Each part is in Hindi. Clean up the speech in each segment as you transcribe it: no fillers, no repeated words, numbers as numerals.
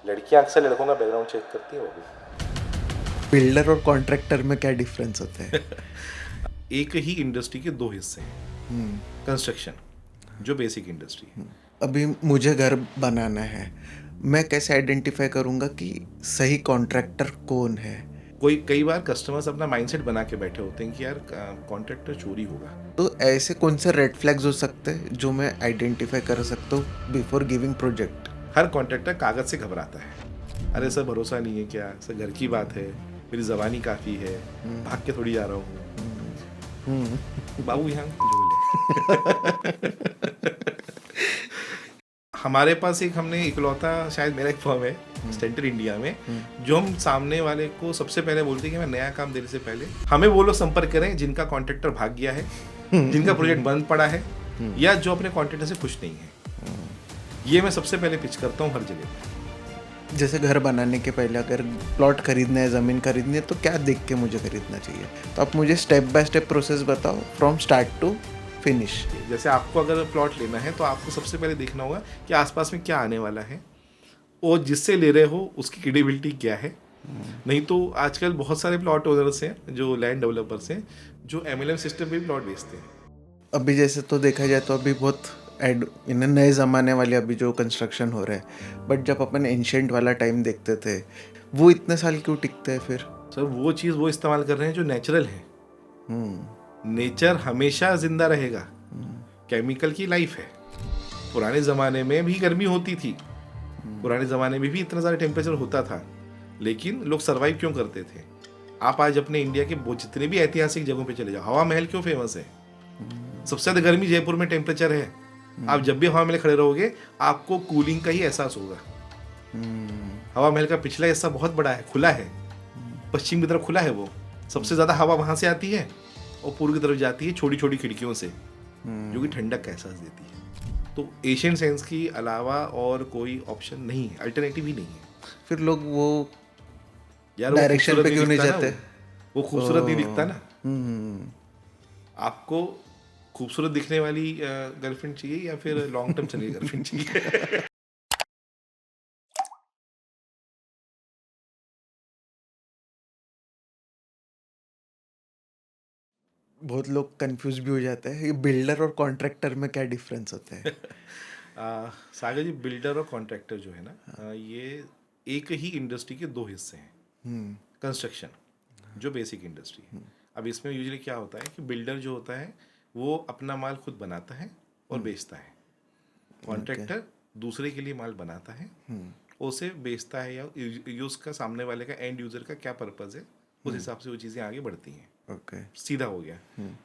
लड़कियां अक्सर लड़कों का बैकग्राउंड चेक करती है वो भी। बिल्डर और कॉन्ट्रैक्टर में क्या डिफरेंस होता है? एक ही इंडस्ट्री के दो हिस्से हैं। कंस्ट्रक्शन जो बेसिक इंडस्ट्री है। अभी मुझे घर बनाना है, मैं कैसे आइडेंटिफाई करूंगा कि सही कॉन्ट्रैक्टर कौन है? कई बार कस्टमर्स अपना माइंडसेट बना के बैठे होते हैं कि यार कॉन्ट्रैक्टर चोरी होगा। तो ऐसे कौन से रेड फ्लैग्स हो सकते हैं जो मैं आइडेंटिफाई कर सकता हूँ बिफोर गिविंग प्रोजेक्ट? हर कॉन्ट्रैक्टर कागज से घबराता है। अरे सर भरोसा नहीं है क्या, सर घर की बात है, मेरी जबानी काफ़ी है, भाग के थोड़ी जा रहा हूँ बाबू, यहाँ झोल है। हमारे पास एक हमने इकलौता, शायद मेरा एक फर्म है सेंटर इंडिया में, जो हम सामने वाले को सबसे पहले बोलते हैं कि मैं नया काम देने से पहले हमें वो लोग संपर्क करें जिनका कॉन्ट्रैक्टर भाग गया है, जिनका प्रोजेक्ट बंद पड़ा है, या जो अपने कॉन्ट्रैक्टर से खुश नहीं है। ये मैं सबसे पहले पिच करता हूँ हर जगह। जैसे घर बनाने के पहले अगर प्लॉट खरीदना है, ज़मीन खरीदनी है, तो क्या देख के मुझे खरीदना चाहिए? तो आप मुझे स्टेप बाय स्टेप प्रोसेस बताओ फ्रॉम स्टार्ट टू फिनिश। जैसे आपको अगर प्लॉट लेना है तो आपको सबसे पहले देखना होगा कि आसपास में क्या आने वाला है, और जिससे ले रहे हो उसकी क्रेडिबिलिटी क्या है। नहीं तो आजकल बहुत सारे प्लॉट ओनर्स हैं, जो लैंड डेवलपर्स हैं, जो एमएलएम सिस्टम पे भी प्लॉट बेचते हैं। अभी जैसे तो देखा जाए तो अभी बहुत इन नए ज़माने वाले अभी जो कंस्ट्रक्शन हो रहा है, बट जब अपन एंशेंट वाला टाइम देखते थे, वो इतने साल क्यों टिकते हैं फिर? सर वो चीज़ वो इस्तेमाल कर रहे हैं जो नेचुरल है। नेचर हमेशा जिंदा रहेगा, केमिकल की लाइफ है। पुराने ज़माने में भी गर्मी होती थी, पुराने ज़माने में भी इतना ज़्यादा टेम्परेचर होता था, लेकिन लोग सरवाइव क्यों करते थे? आप आज अपने इंडिया के जितने भी ऐतिहासिक जगहों पे चले जाओ, हवा महल क्यों फेमस है? सबसे ज़्यादा गर्मी जयपुर में टेम्परेचर है। आप जब भी हवा महल खड़े रहोगे आपको कूलिंग का ही एहसास होगा। हवा महल का पिछला हिस्सा बहुत बड़ा है, खुला है, पश्चिम की तरफ खुला है, वो सबसे ज़्यादा हवा वहाँ से आती है, और पूर्व की तरफ जाती है छोटी छोटी खिड़कियों से, जो कि ठंडक का एहसास देती है। तो एशियन सेंस की अलावा और कोई ऑप्शन नहीं है, अल्टरनेटिव ही नहीं है। फिर लोग वो यार वो डायरेक्शन खूबसूरत पे नहीं क्यों नहीं दिखता ना, जाते? वो खूबसूरत नहीं दिखता ना। आपको खूबसूरत दिखने वाली गर्लफ्रेंड चाहिए या फिर लॉन्ग टर्म चलने गर्लफ्रेंड चाहिए? बहुत लोग कंफ्यूज भी हो जाते हैं, ये बिल्डर और कॉन्ट्रैक्टर में क्या डिफरेंस होता है? सागर जी, बिल्डर और कॉन्ट्रैक्टर जो है ना, ये एक ही इंडस्ट्री के दो हिस्से हैं। कंस्ट्रक्शन जो बेसिक इंडस्ट्री है। अब इसमें यूजुअली क्या होता है कि बिल्डर जो होता है वो अपना माल खुद बनाता है और बेचता है। कॉन्ट्रैक्टर दूसरे के लिए माल बनाता है, उसे बेचता है, या यूज का सामने वाले का, एंड यूजर का क्या पर्पज है, उस हिसाब से वो चीज़ें आगे बढ़ती हैं। ओके। सीधा हो गया।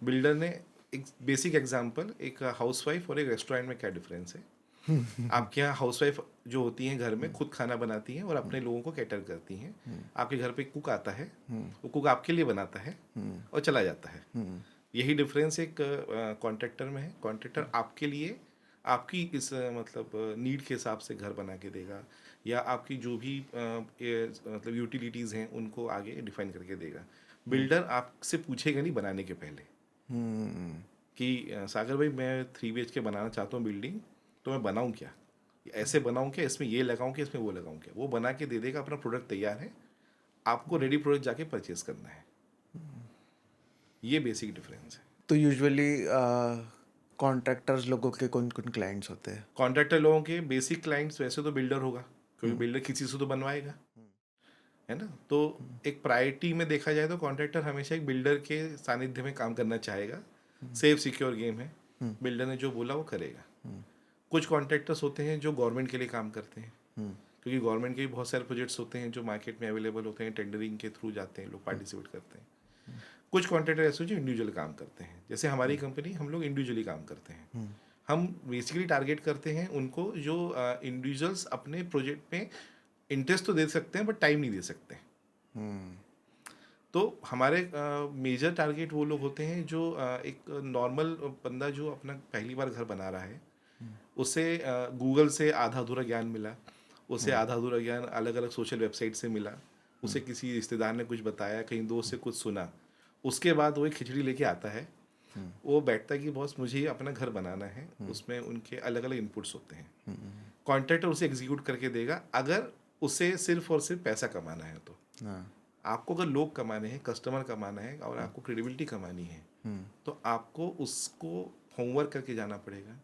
बिल्डर ने एक बेसिक एग्जांपल, एक हाउसवाइफ और एक रेस्टोरेंट में क्या डिफरेंस है। आपके यहाँ हाउसवाइफ जो होती हैं घर में खुद खाना बनाती हैं और अपने लोगों को कैटर करती हैं। आपके घर पे कुक आता है, वो कुक आपके लिए बनाता है और चला जाता है। यही डिफरेंस एक कॉन्ट्रैक्टर में है। कॉन्ट्रैक्टर आपके लिए आपकी इस मतलब नीड के हिसाब से घर बना के देगा, या आपकी जो भी मतलब यूटिलिटीज़ हैं उनको आगे डिफाइन करके देगा। बिल्डर आपसे पूछेगा नहीं बनाने के पहले कि सागर भाई मैं 3 BHK बनाना चाहता हूँ बिल्डिंग, तो मैं बनाऊँ क्या, ऐसे बनाऊँ क्या, इसमें ये लगाऊँ क्या, इसमें वो लगाऊँ क्या। वो बना के दे देगा, अपना प्रोडक्ट तैयार है, आपको रेडी प्रोडक्ट जाके परचेज करना है। ये बेसिक डिफरेंस है। तो यूजुअली कॉन्ट्रैक्टर्स लोगों के कौन कौन क्लाइंट्स होते हैं? कॉन्ट्रैक्टर लोगों के बेसिक क्लाइंट्स वैसे तो बिल्डर होगा, क्योंकि बिल्डर किसी से तो बनवाएगा, है ना। तो एक प्रायोरिटी में देखा जाए तो कॉन्ट्रैक्टर हमेशा एक बिल्डर के सानिध्य में काम करना चाहेगा। सेफ सिक्योर गेम है, बिल्डर ने जो बोला वो करेगा। कुछ कॉन्ट्रैक्टर्स होते हैं जो गवर्नमेंट के लिए काम करते हैं, क्योंकि गवर्नमेंट के भी बहुत सारे प्रोजेक्ट्स होते हैं जो मार्केट में अवेलेबल होते हैं, टेंडरिंग के थ्रू जाते हैं, लोग पार्टिसिपेट करते हैं। कुछ कॉन्ट्रैक्टर ऐसे जो इंडिविजुअल काम करते हैं, जैसे हमारी कंपनी, हम लोग इंडिविजुअली काम करते हैं। हम बेसिकली टारगेट करते हैं उनको जो इंडिविजुअल्स अपने प्रोजेक्ट में इंटरेस्ट तो दे सकते हैं बट टाइम नहीं दे सकते। तो हमारे मेजर टारगेट वो लोग होते हैं जो एक नॉर्मल बंदा जो अपना पहली बार घर बना रहा है, उसे गूगल से आधा अधूरा ज्ञान मिला, उसे आधा अधूरा ज्ञान अलग अलग सोशल वेबसाइट से मिला, उसे किसी रिश्तेदार ने कुछ बताया, कहीं दोस्त से कुछ सुना, उसके बाद वो एक खिचड़ी लेके आता है। वो बैठता है कि बॉस मुझे ये अपना घर बनाना है, उसमें उनके अलग अलग इनपुट्स होते हैं। कॉन्ट्रैक्टर उसे एग्जीक्यूट करके देगा, अगर उसे सिर्फ और सिर्फ पैसा कमाना है। तो हाँ। आपको अगर लोग कमाने हैं, कस्टमर कमाना है और आपको क्रेडिबिलिटी कमानी है, तो आपको उसको होमवर्क करके जाना पड़ेगा।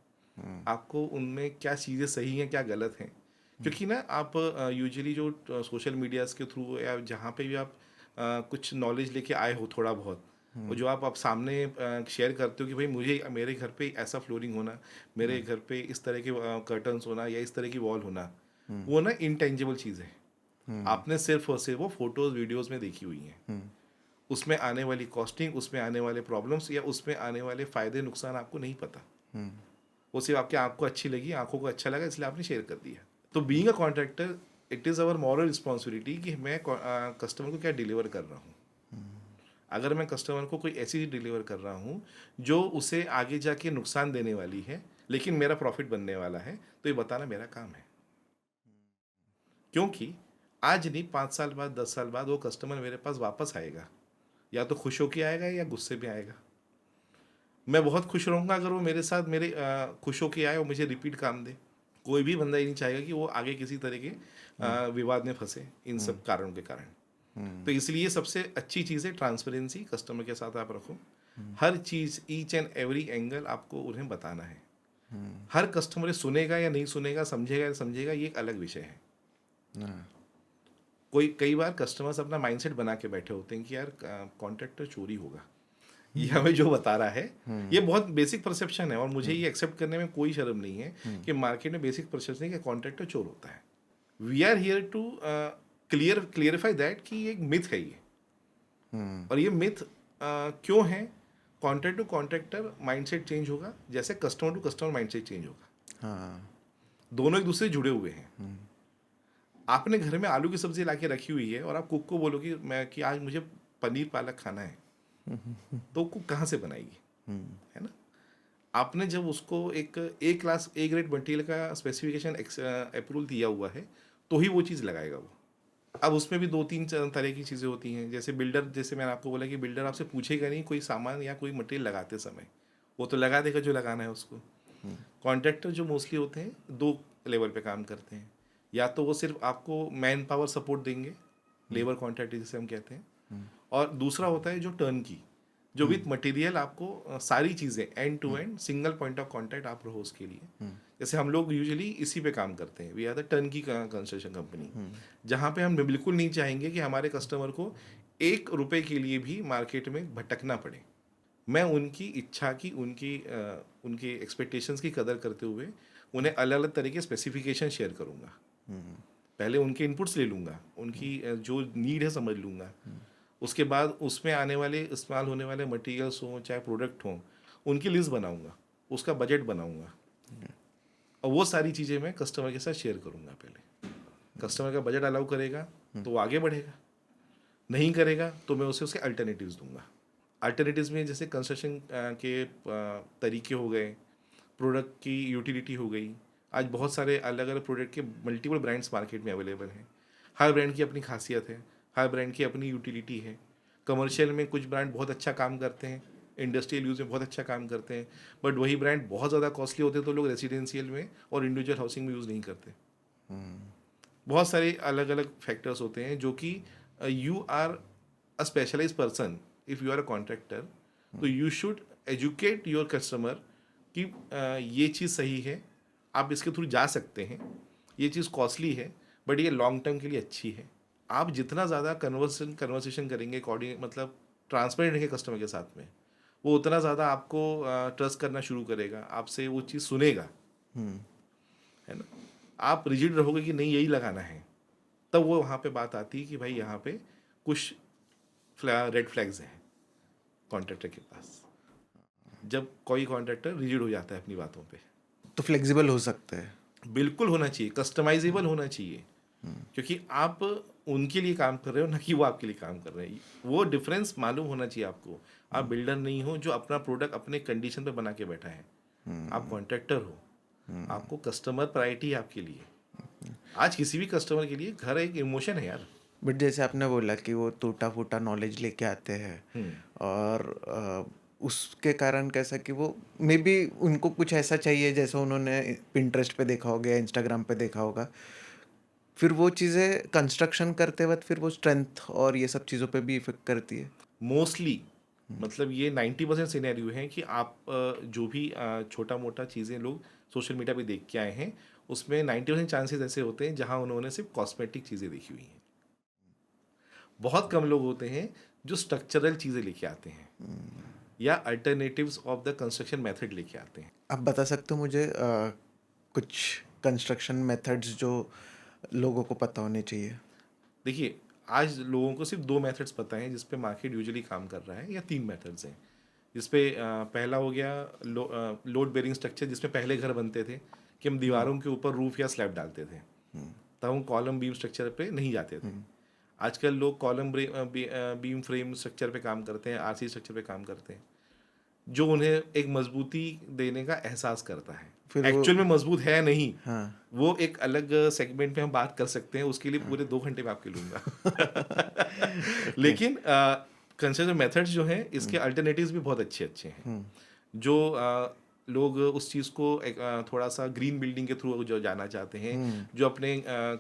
आपको उनमें क्या चीज़ें सही हैं, क्या गलत हैं। क्योंकि ना आप यूजुअली जो सोशल मीडियाज़ के थ्रू या जहाँ पे भी आप कुछ नॉलेज लेके आए हो थोड़ा बहुत, और जो आप सामने शेयर करते हो कि भाई मुझे मेरे घर पे ऐसा फ्लोरिंग होना, मेरे घर पे इस तरह के कर्टन्स होना या इस तरह की वॉल होना, वो ना इनटेंजिबल चीज़ है। आपने सिर्फ और सिर्फ वो फोटोज वीडियोस में देखी हुई हैं। उसमें आने वाली कॉस्टिंग, उसमें आने वाले प्रॉब्लम्स या उसमें आने वाले फायदे नुकसान आपको नहीं पता। वो सिर्फ आपकी आंख को अच्छी लगी, आंखों को अच्छा लगा, इसलिए आपने शेयर कर दिया। तो being a contractor, it is our moral responsibility कि मैं कस्टमर को क्या डिलीवर कर रहा हूँ। अगर मैं कस्टमर को कोई ऐसी चीज़ डिलीवर कर रहा हूँ जो उसे आगे जाके नुकसान देने वाली है लेकिन मेरा प्रॉफिट बनने वाला है, तो ये बताना मेरा काम है। क्योंकि आज नहीं, 5 साल बाद, 10 साल बाद वो कस्टमर मेरे पास वापस आएगा, या तो खुश होके आएगा या गुस्से में आएगा। मैं बहुत खुश रहूँगा अगर वो मेरे साथ मेरे खुश होके आए और मुझे रिपीट काम दे। कोई भी बंदा ये नहीं चाहेगा कि वो आगे किसी तरह के विवाद में फंसे इन सब कारणों के कारण। तो इसलिए सबसे अच्छी चीज़ है ट्रांसपेरेंसी। कस्टमर के साथ आप रखो हर चीज़, ईच एंड एवरी एंगल आपको उन्हें बताना है। हर कस्टमर सुनेगा या नहीं सुनेगा, समझेगा या समझेगा, ये एक अलग विषय है। कई बार कस्टमर्स अपना माइंडसेट बना के बैठे होते हैं कि यार कॉन्ट्रैक्टर चोरी होगा, ये हमें जो बता रहा है। ये बहुत बेसिक परसेप्शन है और मुझे ये एक्सेप्ट करने में कोई शर्म नहीं है कि मार्केट में बेसिक परसेप्शन है कि कॉन्ट्रैक्टर चोर होता है। We are here to clarify that कि ये एक मिथ है ये। और ये मिथ क्यों है? Contract to contractor mindset change होगा जैसे customer to customer mindset change होगा। दोनों एक दूसरे से जुड़े हुए हैं। आपने घर में आलू की सब्जी ला के रखी हुई है और आप कुक को बोलोगे कि आज मुझे पनीर पालक खाना है, तो कुक कहाँ से बनाएगी? है ना? आपने जब उसको एक क्लास ए ग्रेड मटेरियल का स्पेसिफिकेशन अप्रूवल दिया हुआ है तो ही वो चीज़ लगाएगा वो। अब उसमें भी 2-3 तरह की चीज़ें होती हैं। जैसे बिल्डर, जैसे मैंने आपको बोला कि बिल्डर आपसे पूछेगा नहीं कोई सामान या कोई मटेरियल लगाते समय, वो तो लगा देगा जो लगाना है उसको। कॉन्ट्रैक्टर जो मोस्टली होते हैं 2 लेवल पे काम करते हैं। या तो वो सिर्फ आपको मैन पावर सपोर्ट देंगे, लेबर कॉन्ट्रैक्ट जिसे हम कहते हैं, और दूसरा होता है जो टर्न की, जो विथ मटेरियल आपको सारी चीज़ें end to end single point of contact आप रहो उसके लिए। जैसे हम लोग यूजुअली इसी पे काम करते हैं। वी आर द टर्न की कंस्ट्रक्शन कंपनी, जहाँ पे हम बिल्कुल नहीं चाहेंगे कि हमारे कस्टमर को 1 रुपए के लिए भी मार्केट में भटकना पड़े। मैं उनकी इच्छा की, उनकी एक्सपेक्टेशंस की कदर करते हुए उन्हें अलग अलग तरह के स्पेसिफिकेशन शेयर करूँगा। पहले उनके इनपुट्स ले लूँगा, उनकी जो नीड है समझ लूँगा। उसके बाद उसमें आने वाले, इस्तेमाल होने वाले मटेरियल्स हों चाहे प्रोडक्ट हों, उनकी लिस्ट बनाऊँगा, उसका बजट बनाऊँगा, और वो सारी चीज़ें मैं कस्टमर के साथ शेयर करूँगा। पहले कस्टमर का बजट अलाउ करेगा तो वो आगे बढ़ेगा, नहीं करेगा तो मैं उसे उसके अल्टरनेटिव्स दूंगा। अल्टरनेटिव्स में जैसे कंस्ट्रक्शन के तरीके हो गए, प्रोडक्ट की यूटिलिटी हो गई। आज बहुत सारे अलग अलग प्रोडक्ट के मल्टीपल ब्रांड्स मार्केट में अवेलेबल हैं। हर ब्रांड की अपनी खासियत है, हर ब्रांड की अपनी यूटिलिटी है। कमर्शियल में कुछ ब्रांड बहुत अच्छा काम करते हैं, इंडस्ट्रियल यूज़ में बहुत अच्छा काम करते हैं, बट वही ब्रांड बहुत ज़्यादा कॉस्टली होते हैं तो लोग रेजिडेंशियल में और इंडिविजुअल हाउसिंग में यूज़ नहीं करते। बहुत सारे अलग अलग फैक्टर्स होते हैं जो कि you are a specialize person. If you are a contractor, तो you should educate your customer कि ये चीज़ सही है, आप इसके थ्रू जा सकते हैं, ये चीज़ कॉस्टली है बट ये लॉन्ग टर्म के लिए अच्छी है। आप जितना ज़्यादा कन्वर्सेशन करेंगे अकॉर्डिंग, मतलब ट्रांसपेरेंट रहेंगे कस्टमर के साथ में, वो उतना ज़्यादा आपको ट्रस्ट करना शुरू करेगा, आपसे वो चीज़ सुनेगा। है ना? आप रिजिड रहोगे कि नहीं यही लगाना है, तब वो वहाँ पे बात आती है कि भाई यहाँ पे कुछ रेड फ्लैग्स हैं कॉन्ट्रैक्टर के पास। जब कोई कॉन्ट्रैक्टर रिजिड हो जाता है अपनी बातों पे, तो फ्लेक्सिबल हो सकते हैं। बिल्कुल होना चाहिए, कस्टमाइजेबल होना चाहिए, क्योंकि आप उनके लिए काम कर रहे हो ना कि वो आपके लिए काम कर रहे हैं। वो डिफरेंस मालूम होना चाहिए आपको। आप बिल्डर नहीं हो जो अपना प्रोडक्ट अपने कंडीशन पे बना के बैठा है, आप कॉन्ट्रैक्टर हो। आपको कस्टमर प्रायोरिटी है आपके लिए। आज किसी भी कस्टमर के लिए घर एक इमोशन है यार। बट जैसे आपने बोला कि वो टूटा फूटा नॉलेज लेके आते हैं और उसके कारण कैसा कि वो मे बी उनको कुछ ऐसा चाहिए जैसा उन्होंने पिंटरेस्ट पे देखा होगा या इंस्टाग्राम पे देखा होगा, फिर वो चीज़ें कंस्ट्रक्शन करते वक़्त फिर वो स्ट्रेंथ और ये सब चीज़ों पे भी इफ़ेक्ट करती है? मोस्टली मतलब ये 90% सिनेरियो है कि आप जो भी छोटा मोटा चीज़ें लोग सोशल मीडिया पे देख के आए हैं, उसमें 90% चांसेस ऐसे होते हैं जहां उन्होंने सिर्फ कॉस्मेटिक चीज़ें देखी हुई हैं। बहुत कम लोग होते हैं जो स्ट्रक्चरल चीज़ें लेके आते हैं या alternatives of the construction method लेके आते हैं। आप बता सकते हो मुझे कुछ कंस्ट्रक्शन मेथड्स जो लोगों को पता होने चाहिए? देखिए, आज लोगों को सिर्फ 2 मेथड्स पता हैं जिस पे मार्केट यूजुअली काम कर रहा है, या 3 मेथड्स हैं। जिस पे पहला हो गया लोड बेयरिंग स्ट्रक्चर, जिसमें पहले घर बनते थे कि हम दीवारों के ऊपर रूफ या स्लैब डालते थे। तब हम कॉलम बीम स्ट्रक्चर पे नहीं जाते थे। आजकल लोग कॉलम बीम फ्रेम स्ट्रक्चर पे काम करते हैं, आरसी स्ट्रक्चर पे काम करते हैं, जो उन्हें एक मजबूती देने का एहसास करता है। फिर वो एक्चुअल में मजबूत है नहीं, हाँ। वो एक अलग सेगमेंट पे हम बात कर सकते हैं, उसके लिए पूरे 2 घंटे में आपके लूंगा। ओके। लेकिन कंस्ट्रक्शन मेथड्स जो हैं, इसके अल्टरनेटिव्स भी बहुत अच्छे अच्छे हैं, जो लोग उस चीज़ को थोड़ा सा ग्रीन बिल्डिंग के थ्रू जो जाना चाहते हैं, जो अपने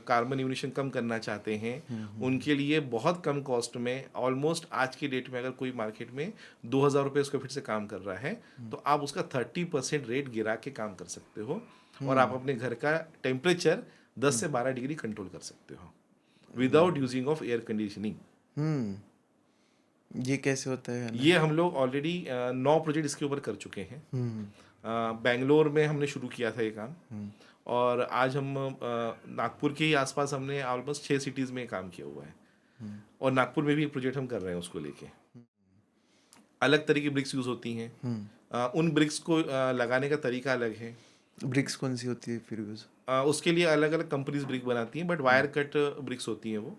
कार्बन इमिशन कम करना चाहते हैं, उनके लिए बहुत कम कॉस्ट में, ऑलमोस्ट आज की डेट में अगर कोई मार्केट में 2,000 रुपये स्क्वायर फीट से काम कर रहा है, तो आप उसका 30% रेट गिरा के काम कर सकते हो, और आप अपने घर का टेम्परेचर 10 से 12 डिग्री कंट्रोल कर सकते हो without using of air conditioning. ये कैसे होता है? ये हम लोग ऑलरेडी 9 प्रोजेक्ट इसके ऊपर कर चुके हैं। बेंगलोर में हमने शुरू किया था ये काम, और आज हम नागपुर के ही आसपास हमने ऑलमोस्ट 6 सिटीज़ में काम किया हुआ है, और नागपुर में भी एक प्रोजेक्ट हम कर रहे हैं उसको लेके। अलग तरह की ब्रिक्स यूज़ होती हैं, उन ब्रिक्स को लगाने का तरीका अलग है। ब्रिक्स कौन सी होती है फिर यूज़? उसके लिए अलग अलग कंपनीज ब्रिक बनाती हैं, बट वायर कट ब्रिक्स होती हैं वो,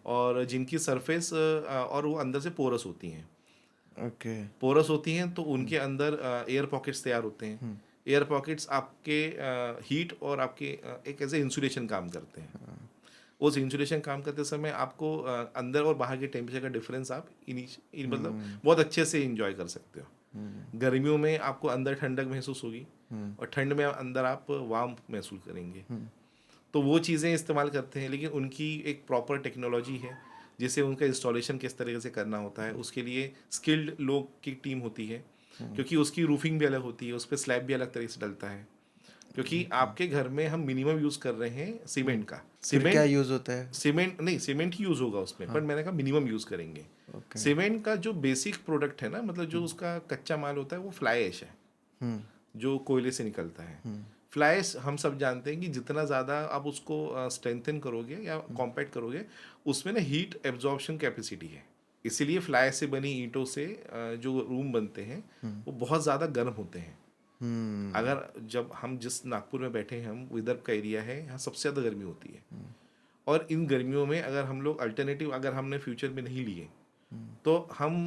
और जिनकी सरफेस और वो अंदर से पोरस होती हैं। ओके। पोरस होती हैं तो उनके अंदर एयर पॉकेट्स तैयार होते हैं। एयर पॉकेट्स आपके हीट और आपके एक ऐसे इंसुलेशन काम करते हैं। उस इंसुलेशन काम करते समय आपको अंदर और बाहर के टेम्परेचर का डिफरेंस आप मतलब बहुत अच्छे से इंजॉय कर सकते हो। गर्मियों में आपको अंदर ठंडक महसूस होगी, और ठंड में अंदर आप वार्म महसूस करेंगे। तो वो चीज़ें इस्तेमाल करते हैं, लेकिन उनकी एक प्रॉपर टेक्नोलॉजी है, जिसे उनका इंस्टॉलेशन किस तरीके से करना होता है, उसके लिए स्किल्ड लोग की टीम होती है, क्योंकि उसकी रूफिंग भी अलग होती है, उस पर स्लैब भी अलग तरीके से डलता है। क्योंकि आपके घर में हम मिनिमम यूज़ कर रहे हैं सीमेंट का। फिर क्या यूज़ होता है? सीमेंट नहीं, सीमेंट ही यूज़ होगा उसमें, पर मैंने कहा मिनिमम यूज़ करेंगे। सीमेंट का जो बेसिक प्रोडक्ट है ना, मतलब जो उसका कच्चा माल होता है, वो फ्लाई ऐश है, जो कोयले से निकलता है। फ्लाई ऐश हम सब जानते हैं कि जितना ज़्यादा आप उसको स्ट्रेंथन करोगे या कॉम्पैक्ट करोगे, उसमें ना हीट एब्जॉर्प्शन कैपेसिटी है। इसीलिए फ्लाई ऐश से बनी ईंटों से जो रूम बनते हैं, वो बहुत ज़्यादा गर्म होते हैं। अगर जब हम जिस नागपुर में बैठे हैं, हम विदर्भ का एरिया है, यहाँ सबसे ज़्यादा गर्मी होती है, और इन गर्मियों में अगर हम लोग अल्टरनेटिव अगर हमने फ्यूचर में नहीं लिए, तो हम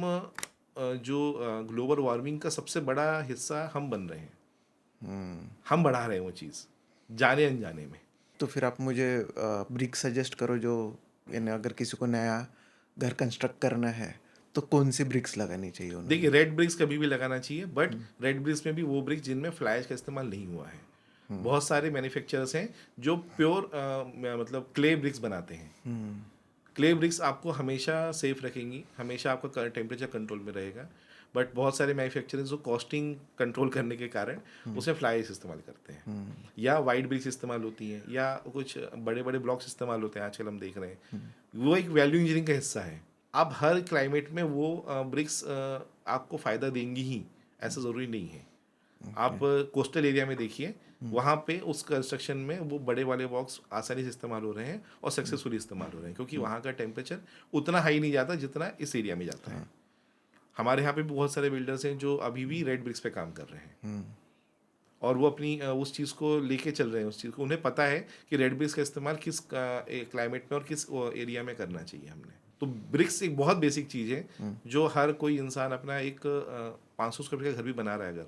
जो ग्लोबल वार्मिंग का सबसे बड़ा हिस्सा हम बन रहे हैं। हम बढ़ा रहे हैं वो चीज़ जाने अनजाने में। तो फिर आप मुझे ब्रिक सजेस्ट करो, जो यानी अगर किसी को नया घर कंस्ट्रक्ट करना है तो कौन सी ब्रिक्स लगानी चाहिए उन्हें? देखिए, रेड ब्रिक्स कभी भी लगाना चाहिए, बट रेड ब्रिक्स में भी वो ब्रिक्स जिनमें फ्लाई ऐश का इस्तेमाल नहीं हुआ है। बहुत सारे मैन्युफैक्चरर्स हैं जो प्योर मतलब क्ले ब्रिक्स बनाते हैं। क्ले ब्रिक्स आपको हमेशा सेफ रखेंगी, हमेशा आपका टेम्परेचर कंट्रोल में रहेगा, बट बहुत सारे मैन्युफैक्चरर्स जो कॉस्टिंग कंट्रोल करने के कारण उसमें फ्लाई ऐश इस्तेमाल करते हैं, या वाइट ब्रिक्स इस्तेमाल होती हैं, या कुछ बड़े बड़े ब्लॉक्स इस्तेमाल होते हैं आजकल हम देख रहे हैं। वो एक वैल्यू इंजीनियरिंग का हिस्सा है। अब हर क्लाइमेट में वो ब्रिक्स आपको फ़ायदा देंगी ही, ऐसा ज़रूरी नहीं है। आप कोस्टल एरिया में देखिए, वहाँ पे उस कंस्ट्रक्शन में वो बड़े वाले बॉक्स आसानी से इस्तेमाल हो रहे हैं और सक्सेसफुली इस्तेमाल हो रहे हैं, क्योंकि वहाँ का टेम्परेचर उतना हाई नहीं जाता जितना इस एरिया में जाता है। हमारे यहाँ पे भी बहुत सारे बिल्डर्स हैं जो अभी भी रेड ब्रिक्स पे काम कर रहे हैं, और वो अपनी उस चीज़ को लेके चल रहे हैं। उस चीज़ को उन्हें पता है कि रेड ब्रिक्स का इस्तेमाल किस क्लाइमेट में और किस एरिया में करना चाहिए हमने। तो ब्रिक्स एक बहुत बेसिक चीज़ है, जो हर कोई इंसान अपना एक 500 स्क्वायर फीट का घर भी बना रहा है अगर,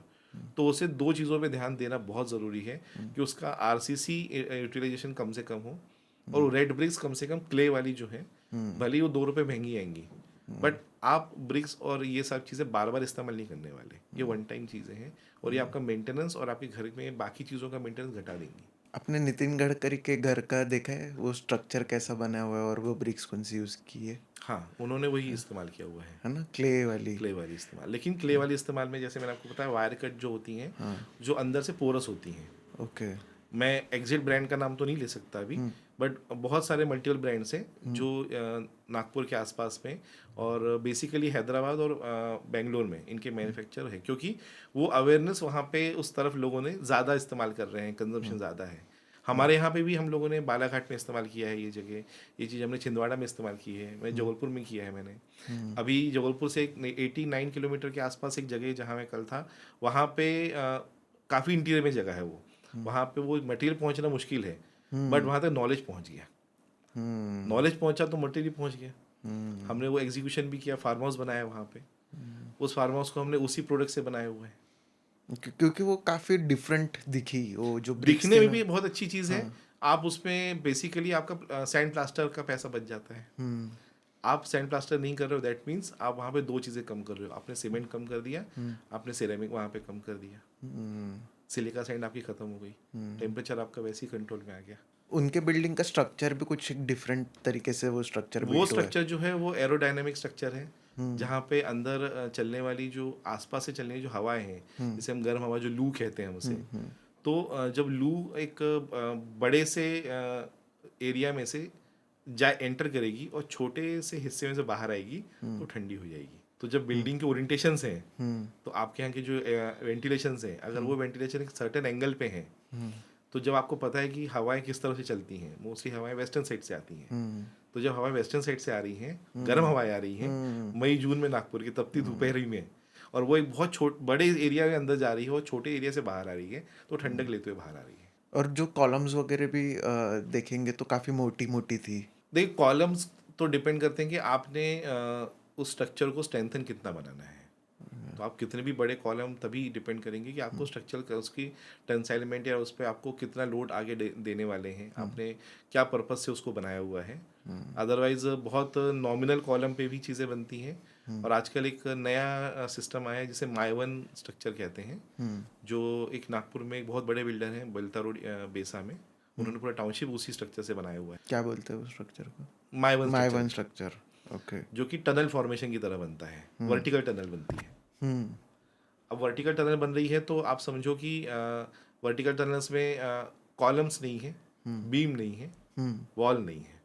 तो उसे 2 चीज़ों पे ध्यान देना बहुत ज़रूरी है, कि उसका आरसीसी यूटिलाइजेशन कम से कम हो, और वो रेड ब्रिक्स कम से कम क्ले वाली जो है, भले ही वो 2 रुपये महंगी आएंगी, बट आप ब्रिक्स और ये सब चीज़ें बार बार इस्तेमाल नहीं करने वाले। ये वन टाइम चीज़ें हैं, और ये आपका मेंटेनेंस और आपके घर में बाकी चीज़ों का मेंटेनेंस घटा देंगी। आपने नितिन गडकरी के घर का देखा है, वो स्ट्रक्चर कैसा बना हुआ है और वो ब्रिक्स कौन सी यूज़ की हाँ, उन्होंने वही इस्तेमाल किया हुआ है, है ना, क्ले वाली। क्ले वाली इस्तेमाल। लेकिन क्ले वाली इस्तेमाल में जैसे मैंने आपको बताया वायर कट जो होती हैं, हाँ। जो अंदर से पोरस होती हैं। ओके। मैं एग्जिट ब्रांड का नाम तो नहीं ले सकता अभी, बट बहुत सारे मल्टीपल ब्रांड्स हैं जो नागपुर के आसपास में और बेसिकली हैदराबाद और बेंगलोर में इनके मैन्युफैक्चर है, क्योंकि वो अवेयरनेस वहाँ पे उस तरफ लोगों ने ज़्यादा इस्तेमाल कर रहे हैं, कंजम्पशन ज़्यादा है। हमारे यहाँ पे भी हम लोगों ने बालाघाट में इस्तेमाल किया है ये जगह, ये चीज़ हमने छिंदवाड़ा में इस्तेमाल की है, मैं जबलपुर में किया है मैंने। अभी जबलपुर से 89 किलोमीटर के आसपास एक जगह है जहाँ मैं कल था, वहाँ पे काफ़ी इंटीरियर में जगह है वो, वहाँ पे वो मटेरियल पहुँचना मुश्किल है, बट वहाँ तक नॉलेज पहुँच गया। नॉलेज पहुँचा तो मटेरियल पहुँच गया। हमने वो एग्जीक्यूशन भी किया, फार्म हाउस बनाया वहाँ पे, उस फार्म हाउस को हमने उसी प्रोडक्ट से बनाया हुआ है। क्योंकि वो काफ़ी डिफरेंट दिखी, वो जो ब्रिक्स दिखने थे में ना। भी बहुत अच्छी चीज़ है। आप उसमें बेसिकली आपका सैंड प्लास्टर का पैसा बच जाता है। आप सैंड प्लास्टर नहीं कर रहे हो, दैट मीन्स आप वहाँ पे दो चीज़ें कम कर रहे हो। आपने सीमेंट कम कर दिया, आपने सिरेमिक वहाँ पे कम कर दिया, सिलिका सैंड आपकी ख़त्म हो गई, टेम्परेचर आपका वैसे ही कंट्रोल में आ गया। उनके बिल्डिंग का स्ट्रक्चर भी कुछ एक डिफरेंट तरीके से वो स्ट्रक्चर वो बिल्ट हुआ है। स्ट्रक्चर जो है वो एरोडायनेमिक स्ट्रक्चर है, जहाँ पे अंदर चलने वाली जो आसपास से चलने वाली जो हवाएं हैं, जिसे हम गर्म हवा जो लू कहते हैं हम उसे, तो जब लू एक बड़े से एरिया में से एंटर करेगी और छोटे से हिस्से में से बाहर आएगी तो ठंडी हो जाएगी। तो जब बिल्डिंग के ओरिएंटेशंस हैं, तो आपके यहाँ के जो वेंटिलेशंस हैं, अगर वो वेंटिलेशन एक सर्टेन एंगल पे हैं, तो जब आपको पता है कि हवाएं किस तरह से चलती हैं, मोस्टली हवाएं वेस्टर्न साइड से आती हैं, तो जब हवाएं वेस्टर्न साइड से आ रही हैं, गर्म हवाएं आ रही हैं मई जून में नागपुर की तपती दोपहरी में, और वो एक बहुत बड़े एरिया में अंदर जा रही है और छोटे एरिया से बाहर आ रही है, तो ठंडक लेते हुए बाहर आ रही है। और जो कॉलम्स वगैरह भी देखेंगे तो काफ़ी मोटी मोटी थी। देखिए, कॉलम्स तो डिपेंड करते हैं कि आपने उस स्ट्रक्चर को स्ट्रेंथन कितना बनाना है। तो आप कितने भी बड़े कॉलम तभी डिपेंड करेंगे कि आपको स्ट्रक्चर का उसकी टेंसाइलमेंट या उस पर आपको कितना लोड आगे देने वाले हैं, आपने क्या पर्पस से उसको बनाया हुआ है। अदरवाइज बहुत नॉमिनल कॉलम पे भी चीज़ें बनती हैं, और आजकल एक नया सिस्टम आया है जिसे माइवन स्ट्रक्चर कहते हैं, जो एक नागपुर में एक बहुत बड़े बिल्डर हैं बलता रोड बेसा में, उन्होंने पूरा टाउनशिप उसी स्ट्रक्चर से बनाया हुआ है। क्या बोलते हैं उस स्ट्रक्चर को? माइवन माइवन स्ट्रक्चर। ओके। जो कि टनल फॉर्मेशन की तरह बनता है, वर्टिकल टनल बनती है। अब वर्टिकल टनल बन रही है तो आप समझो कि वर्टिकल टनल्स में कॉलम्स नहीं है, बीम नहीं है, वॉल नहीं है,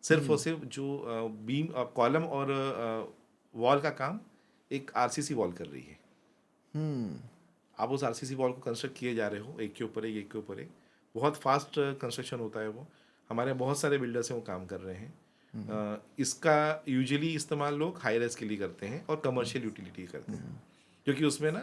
सिर्फ और सिर्फ जो बीम कॉलम और वॉल का काम एक आरसीसी वॉल कर रही है। आप उस आरसीसी वॉल को कंस्ट्रक्ट किए जा रहे हो, एक के ऊपर एक, एक के ऊपर एक, बहुत फास्ट कंस्ट्रक्शन होता है वो। हमारे यहाँ बहुत सारे बिल्डर्स हैं वो काम कर रहे हैं। इसका यूजुअली इस्तेमाल लोग हाई राइज के लिए करते हैं और कमर्शियल यूटिलिटी करते हैं, क्योंकि उसमें ना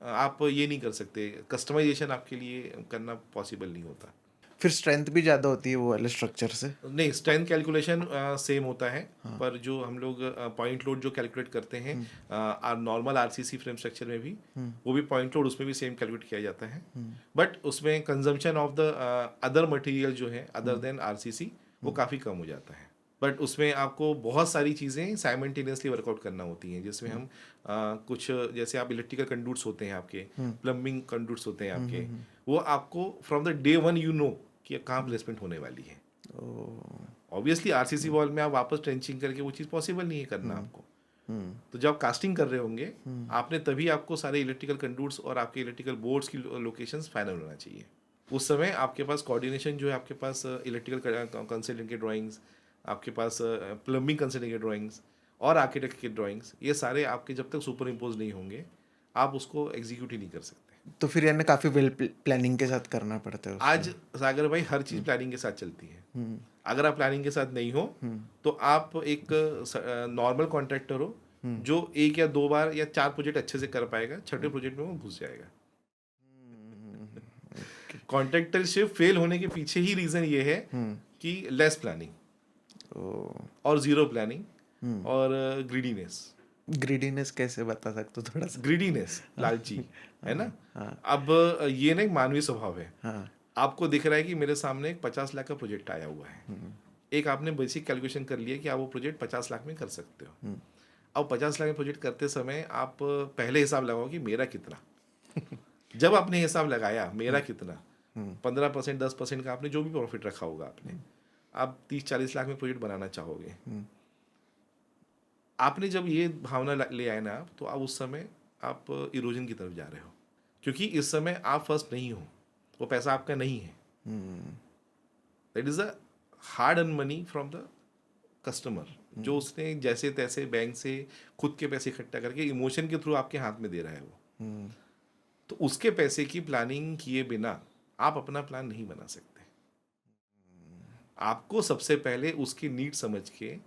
आप ये नहीं कर सकते, कस्टमाइजेशन आपके लिए करना पॉसिबल नहीं होता। फिर स्ट्रेंथ भी ज़्यादा होती है वो वाले स्ट्रक्चर से? नहीं, स्ट्रेंथ कैलकुलेशन सेम होता है, पर जो हम लोग पॉइंट लोड जो कैलकुलेट करते हैं नॉर्मल आरसीसी फ्रेम स्ट्रक्चर में भी, वो भी पॉइंट लोड उसमें भी सेम कैलकुलेट किया जाता है, बट उसमें consumption of the other material जो है अदर देन आरसीसी वो काफ़ी कम हो जाता है। बट उसमें आपको बहुत सारी चीज़ें साइमल्टेनियसली वर्कआउट करना होती हैं, जिसमें हम कुछ जैसे आप इलेक्ट्रिकल कंडक्ट्स होते हैं आपके, प्लम्बिंग कंडक्ट्स होते हैं आपके, वो आपको from the day one you know कि कहाँ प्लेसमेंट होने वाली है। ऑब्वियसली आरसीसी वॉल में आप वापस ट्रेंचिंग करके वो चीज़ पॉसिबल नहीं है करना आपको। तो जब आप कास्टिंग कर रहे होंगे आपने, तभी आपको सारे इलेक्ट्रिकल कंडक्ट्स और आपके इलेक्ट्रिकल बोर्ड्स की लोकेशंस फाइनल होना चाहिए। उस समय आपके पास कोऑर्डिनेशन जो है, आपके पास इलेक्ट्रिकल कंसल्टेंट के ड्राइंग्स, आपके पास प्लम्बिंग कंसल्टेंट के ड्राइंग्स और आर्किटेक्ट के ड्राइंग्स, ये सारे आपके जब तक सुपर इम्पोज नहीं होंगे आप उसको एग्जीक्यूट ही नहीं कर सकते। तो फिर यानी काफ़ी वेल प्लानिंग के साथ करना पड़ता है उसको। आज सागर भाई हर चीज़ प्लानिंग के साथ चलती है। अगर आप प्लानिंग के साथ नहीं हो तो आप एक नॉर्मल कॉन्ट्रैक्टर हो जो एक या दो बार या 4 प्रोजेक्ट अच्छे से कर पाएगा, छठे प्रोजेक्ट में वो घुस जाएगा। कॉन्ट्रैक्टरशिप फेल होने के पीछे ही रीज़न ये है कि लेस प्लानिंग और जीरो प्लानिंग और ग्रीडीनेस। ग्रीडीनेस कैसे बता सकते हो थोड़ा सा? ग्रीडीनेस, लालची है ना। अब ये ना एक मानवीय स्वभाव है। आपको दिख रहा है कि मेरे सामने एक 50 लाख का प्रोजेक्ट आया हुआ है, एक आपने बेसिक कैलकुलेशन कर लिया कि आप वो प्रोजेक्ट 50 लाख में कर सकते हो। अब 50 लाख में प्रोजेक्ट करते समय आप पहले हिसाब लगाओ कि मेरा कितना जब आपने हिसाब लगाया मेरा कितना, 15% 10% का आपने जो भी प्रॉफिट रखा होगा आपने, आप 30-40 लाख में प्रोजेक्ट बनाना चाहोगे। आपने जब ये भावना ले आए ना आप, तो आप उस समय आप इरोजन की तरफ जा रहे हो, क्योंकि इस समय आप फर्स्ट नहीं हो, वो पैसा आपका नहीं है। That is a hard earn money from the customer, जो उसने जैसे तैसे बैंक से खुद के पैसे इकट्ठा करके इमोशन के थ्रू आपके हाथ में दे रहा है वो। तो उसके पैसे की प्लानिंग किए बिना आप अपना प्लान नहीं बना सकते। आपको सबसे पहले उसकी नीड समझ के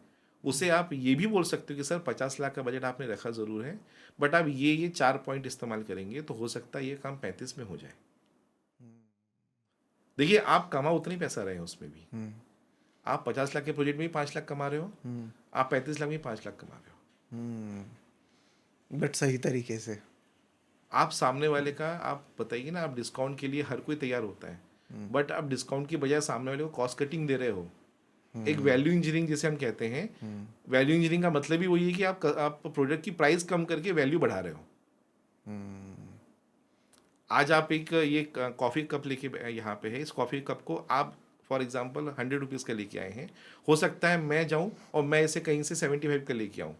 उसे आप ये भी बोल सकते हो कि सर 50 लाख का बजट आपने रखा ज़रूर है, बट आप ये 4 पॉइंट इस्तेमाल करेंगे तो हो सकता है ये काम 35 में हो जाए। देखिए, आप कमा उतनी पैसा रहे हैं उसमें भी, आप 50 लाख के प्रोजेक्ट में भी 5 लाख कमा रहे हो, आप 35 लाख में 5 लाख कमा रहे हो। बट सही तरीके से आप सामने वाले का आप बताइए ना, आप डिस्काउंट के लिए हर कोई तैयार होता है, बट आप डिस्काउंट की बजाय सामने वाले को कॉस्ट कटिंग दे रहे हो। एक वैल्यू इंजीनियरिंग जिसे हम कहते हैं, वैल्यू इंजीनियरिंग का मतलब ही वही है कि आप प्रोडक्ट की प्राइस कम करके वैल्यू बढ़ा रहे हो। आज आप एक ये कॉफ़ी कप लेके यहाँ पे है, इस कॉफ़ी कप को आप फॉर एग्जांपल 100 रुपीज़ का लेके आए हैं। हो सकता है मैं जाऊँ और मैं इसे कहीं से 75 का लेके आऊँ,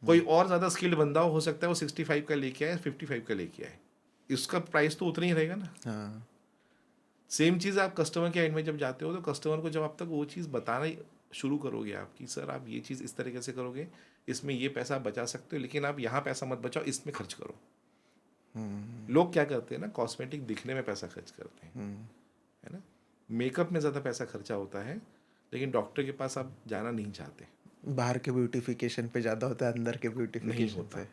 कोई और ज़्यादा स्किल्ड बंदा हो सकता है वो 65 का लेके आए, 55 का लेके आए, इसका प्राइस तो उतना ही रहेगा ना। सेम चीज़ आप कस्टमर के एंड में जब जाते हो, तो कस्टमर को जब आप तक वो चीज़ बताना शुरू करोगे आप कि सर आप ये चीज़ इस तरीके से करोगे, इसमें ये पैसा आप बचा सकते हो, लेकिन आप यहाँ पैसा मत बचाओ, इसमें खर्च करो। लोग क्या करते हैं ना, कॉस्मेटिक दिखने में पैसा खर्च करते हैं, है ना, मेकअप में ज़्यादा पैसा खर्चा होता है, लेकिन डॉक्टर के पास आप जाना नहीं चाहते। बाहर के ब्यूटिफिकेशन पे ज़्यादा होता है, अंदर के नहीं ब्यूटिफिकेशन होता पे।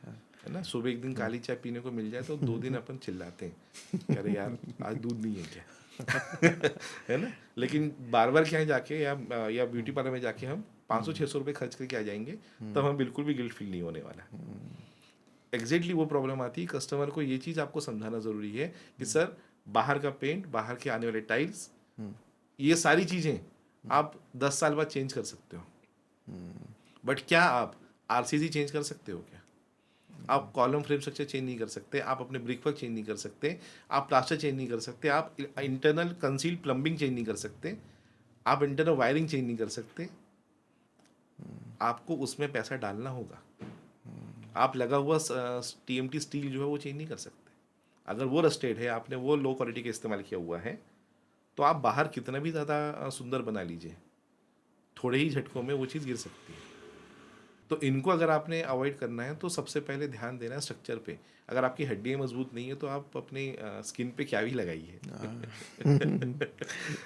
है ना। सुबह एक दिन काली चाय पीने को मिल जाए तो 2 दिन अपन चिल्लाते हैं कि अरे यार आज दूध नहीं है क्या है ना। लेकिन बार बार क्या जाके या ब्यूटी पार्लर में जाके हम 500-600 रुपये खर्च करके आ जाएंगे, तब हम बिल्कुल भी गिल्ट फील नहीं होने वाला। एग्जैक्टली वो प्रॉब्लम आती है, कस्टमर को ये चीज़ आपको समझाना ज़रूरी है कि सर बाहर का पेंट, बाहर के आने वाले टाइल्स, ये सारी चीज़ें आप 10 साल बाद चेंज कर सकते हो, बट क्या आप आरसीसी चेंज कर सकते हो? क्या आप कॉलम फ्रेम स्ट्रक्चर चेंज नहीं कर सकते, आप अपने ब्रिक वर्क चेंज नहीं कर सकते, आप प्लास्टर चेंज नहीं कर सकते, आप इंटरनल कंसील्ड प्लम्बिंग चेंज नहीं कर सकते, आप इंटरनल वायरिंग चेंज नहीं कर सकते। आपको उसमें पैसा डालना होगा। आप लगा हुआ टीएमटी स्टील जो है वो चेंज नहीं कर सकते। अगर वो रस्टेड है, आपने वो लो क्वालिटी का इस्तेमाल किया हुआ है, तो आप बाहर कितना भी ज़्यादा सुंदर बना लीजिए, थोड़े ही झटकों में वो चीज़ गिर सकती है। तो इनको अगर आपने अवॉइड करना है तो सबसे पहले ध्यान देना है स्ट्रक्चर पे। अगर आपकी हड्डियाँ मजबूत नहीं है तो आप अपनी स्किन पे क्या भी लगाइए।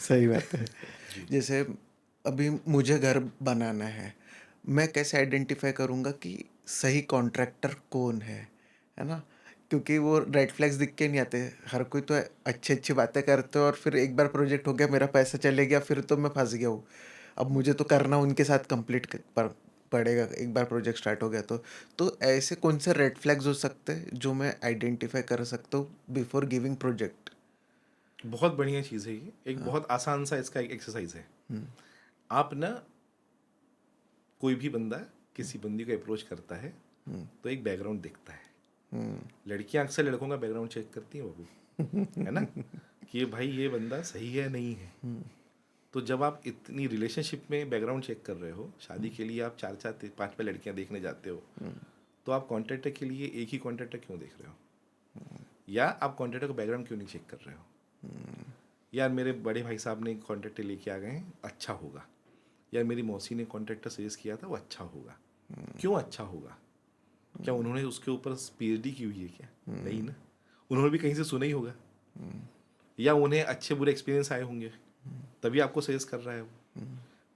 सही बात है। जैसे अभी मुझे घर बनाना है, मैं कैसे आइडेंटिफाई करूँगा कि सही कॉन्ट्रैक्टर कौन है ना? क्योंकि वो रेड फ्लैग्स दिख के नहीं आते। हर कोई तो अच्छी अच्छी बातें करते हो और फिर एक बार प्रोजेक्ट हो गया, मेरा पैसा चले गया, फिर तो मैं फंस गया हूँ। अब मुझे तो करना उनके साथ कंप्लीट पड़ेगा, एक बार प्रोजेक्ट स्टार्ट हो गया तो ऐसे कौन से रेड फ्लैग्स हो सकते हैं जो मैं आइडेंटिफाई कर सकता हूँ बिफोर गिविंग प्रोजेक्ट? बहुत बढ़िया चीज़ है ये, एक बहुत आसान सा इसका एक एक्सरसाइज है। आप ना, कोई भी बंदा किसी बंदी को अप्रोच करता है तो एक बैकग्राउंड देखता है। लड़कियां अक्सर लड़कों का बैकग्राउंड चेक करती हैं बाबू, है ना, कि ये भाई ये बंदा सही है नहीं है। तो जब आप इतनी रिलेशनशिप में बैकग्राउंड चेक कर रहे हो, शादी के लिए आप 4-4 5-5 लड़कियां देखने जाते हो, तो आप कॉन्ट्रैक्टर के लिए एक ही कॉन्ट्रैक्टर क्यों देख रहे हो? या आप कॉन्ट्रैक्टर का बैकग्राउंड क्यों नहीं चेक कर रहे हो? यार मेरे बड़े भाई साहब ने कॉन्ट्रैक्टर लेके आ गए हैं, अच्छा होगा। यार मेरी मौसी ने कॉन्ट्रैक्टर सजेस्ट किया था, वो अच्छा होगा। क्यों अच्छा होगा? क्या उन्होंने उसके ऊपर पीएचडी की हुई है क्या? नहीं ना, उन्होंने भी कहीं से सुना ही होगा, या उन्हें अच्छे बुरे एक्सपीरियंस आए होंगे, तभी आपको सजेस्ट कर रहा है वो।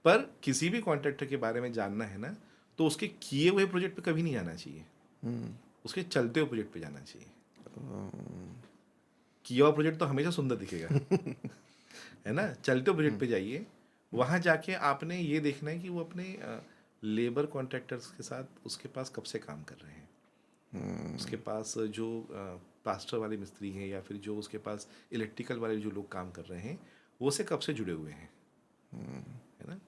पर किसी भी कॉन्ट्रैक्टर के बारे में जानना है ना, तो उसके किए हुए प्रोजेक्ट पे कभी नहीं जाना चाहिए, उसके चलते हुए प्रोजेक्ट पे जाना चाहिए। किया हुआ प्रोजेक्ट तो हमेशा सुंदर दिखेगा है ना। चलते हुए प्रोजेक्ट पे जाइए, वहाँ जाके आपने ये देखना है कि वो अपने लेबर कॉन्ट्रैक्टर्स के साथ उसके पास कब से काम कर रहे हैं, उसके पास जो प्लास्टर वाले मिस्त्री हैं या फिर जो उसके पास इलेक्ट्रिकल वाले जो लोग काम कर रहे हैं, वो से कब से जुड़े हुए हैं, है ना।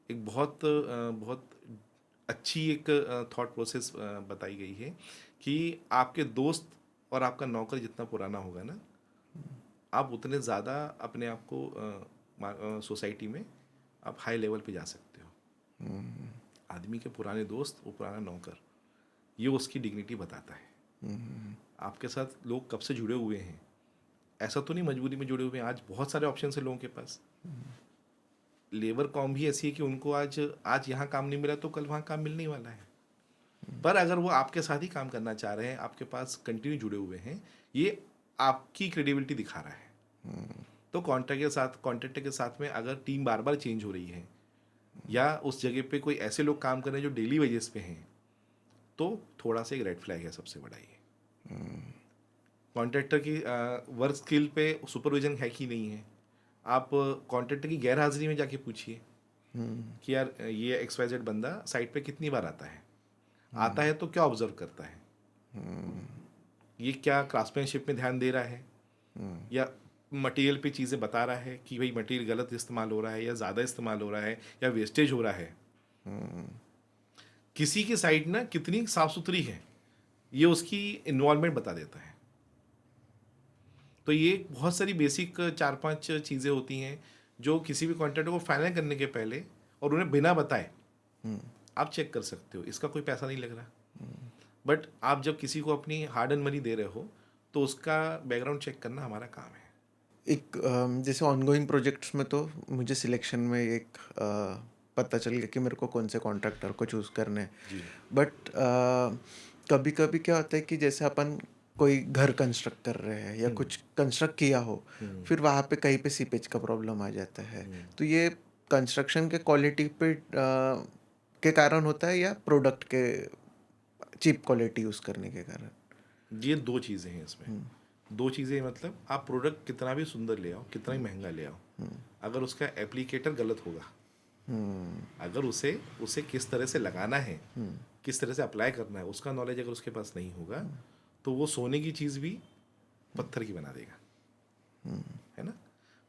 एक बहुत अच्छी एक थॉट प्रोसेस बताई गई है कि आपके दोस्त और आपका नौकर जितना पुराना होगा ना, आप उतने ज़्यादा अपने आप को सोसाइटी में आप हाई लेवल पे जा सकते हो। आदमी के पुराने दोस्त, वो पुराना नौकर, ये उसकी डिग्निटी बताता है। आपके साथ लोग कब से जुड़े हुए हैं, ऐसा तो नहीं मजबूरी में जुड़े हुए हैं। आज बहुत सारे ऑप्शन है लोगों के पास। लेबर कॉम भी ऐसी है कि उनको आज यहाँ काम नहीं मिला तो कल वहाँ काम मिलने ही वाला है। पर अगर वो आपके साथ ही काम करना चाह रहे हैं, आपके पास कंटिन्यू जुड़े हुए हैं, ये आपकी क्रेडिबिलिटी दिखा रहा है। तो कॉन्ट्रैक्टर के साथ में अगर टीम बार बार चेंज हो रही है, या उस जगह पे कोई ऐसे लोग काम कर रहे हैं जो डेली वेजेस पे हैं, तो थोड़ा सा एक रेड फ्लैग है सबसे बड़ा ये। कॉन्ट्रैक्टर की वर्क स्किल पे सुपरविजन है कि नहीं है। आप कॉन्ट्रैक्टर की गैर हाजिरी में जाके पूछिए कि यार ये XYZ बंदा साइट पे कितनी बार आता है, आता है तो क्या ऑब्जर्व करता है, ये क्या क्राफ्ट्समैनशिप में ध्यान दे रहा है, या मटेरियल पे चीज़ें बता रहा है कि भाई मटेरियल गलत इस्तेमाल हो रहा है या ज़्यादा इस्तेमाल हो रहा है या वेस्टेज हो रहा है। किसी की साइट ना कितनी साफ सुथरी है, ये उसकी इन्वॉल्वमेंट बता देता है। तो ये बहुत सारी बेसिक 4-5 चीज़ें होती हैं जो किसी भी कॉन्ट्रैक्टर को फाइनल करने के पहले और उन्हें बिना बताए आप चेक कर सकते हो। इसका कोई पैसा नहीं लग रहा, बट आप जब किसी को अपनी हार्ड एंड मनी दे रहे हो तो उसका बैकग्राउंड चेक करना हमारा काम है। एक जैसे ऑनगोइंग प्रोजेक्ट्स में तो मुझे सिलेक्शन में एक पता चल गया कि मेरे को कौन से कॉन्ट्रैक्टर को चूज़ करने हैं। बट कभी कभी क्या होता है कि जैसे अपन कोई घर कंस्ट्रक्ट कर रहे हैं या कुछ कंस्ट्रक्ट किया हो, फिर वहाँ पे कहीं पे सीपेज का प्रॉब्लम आ जाता है। तो ये कंस्ट्रक्शन के क्वालिटी पे के कारण होता है या प्रोडक्ट के चीप क्वालिटी यूज़ करने के कारण? ये दो चीज़ें हैं इसमें। दो चीज़ें मतलब आप प्रोडक्ट कितना भी सुंदर ले आओ, कितना भी महंगा ले आओ, अगर उसका एप्लीकेटर गलत होगा, अगर उसे किस तरह से लगाना है, किस तरह से अप्लाई करना है, उसका नॉलेज अगर उसके पास नहीं होगा, तो वो सोने की चीज़ भी पत्थर की बना देगा, है ना।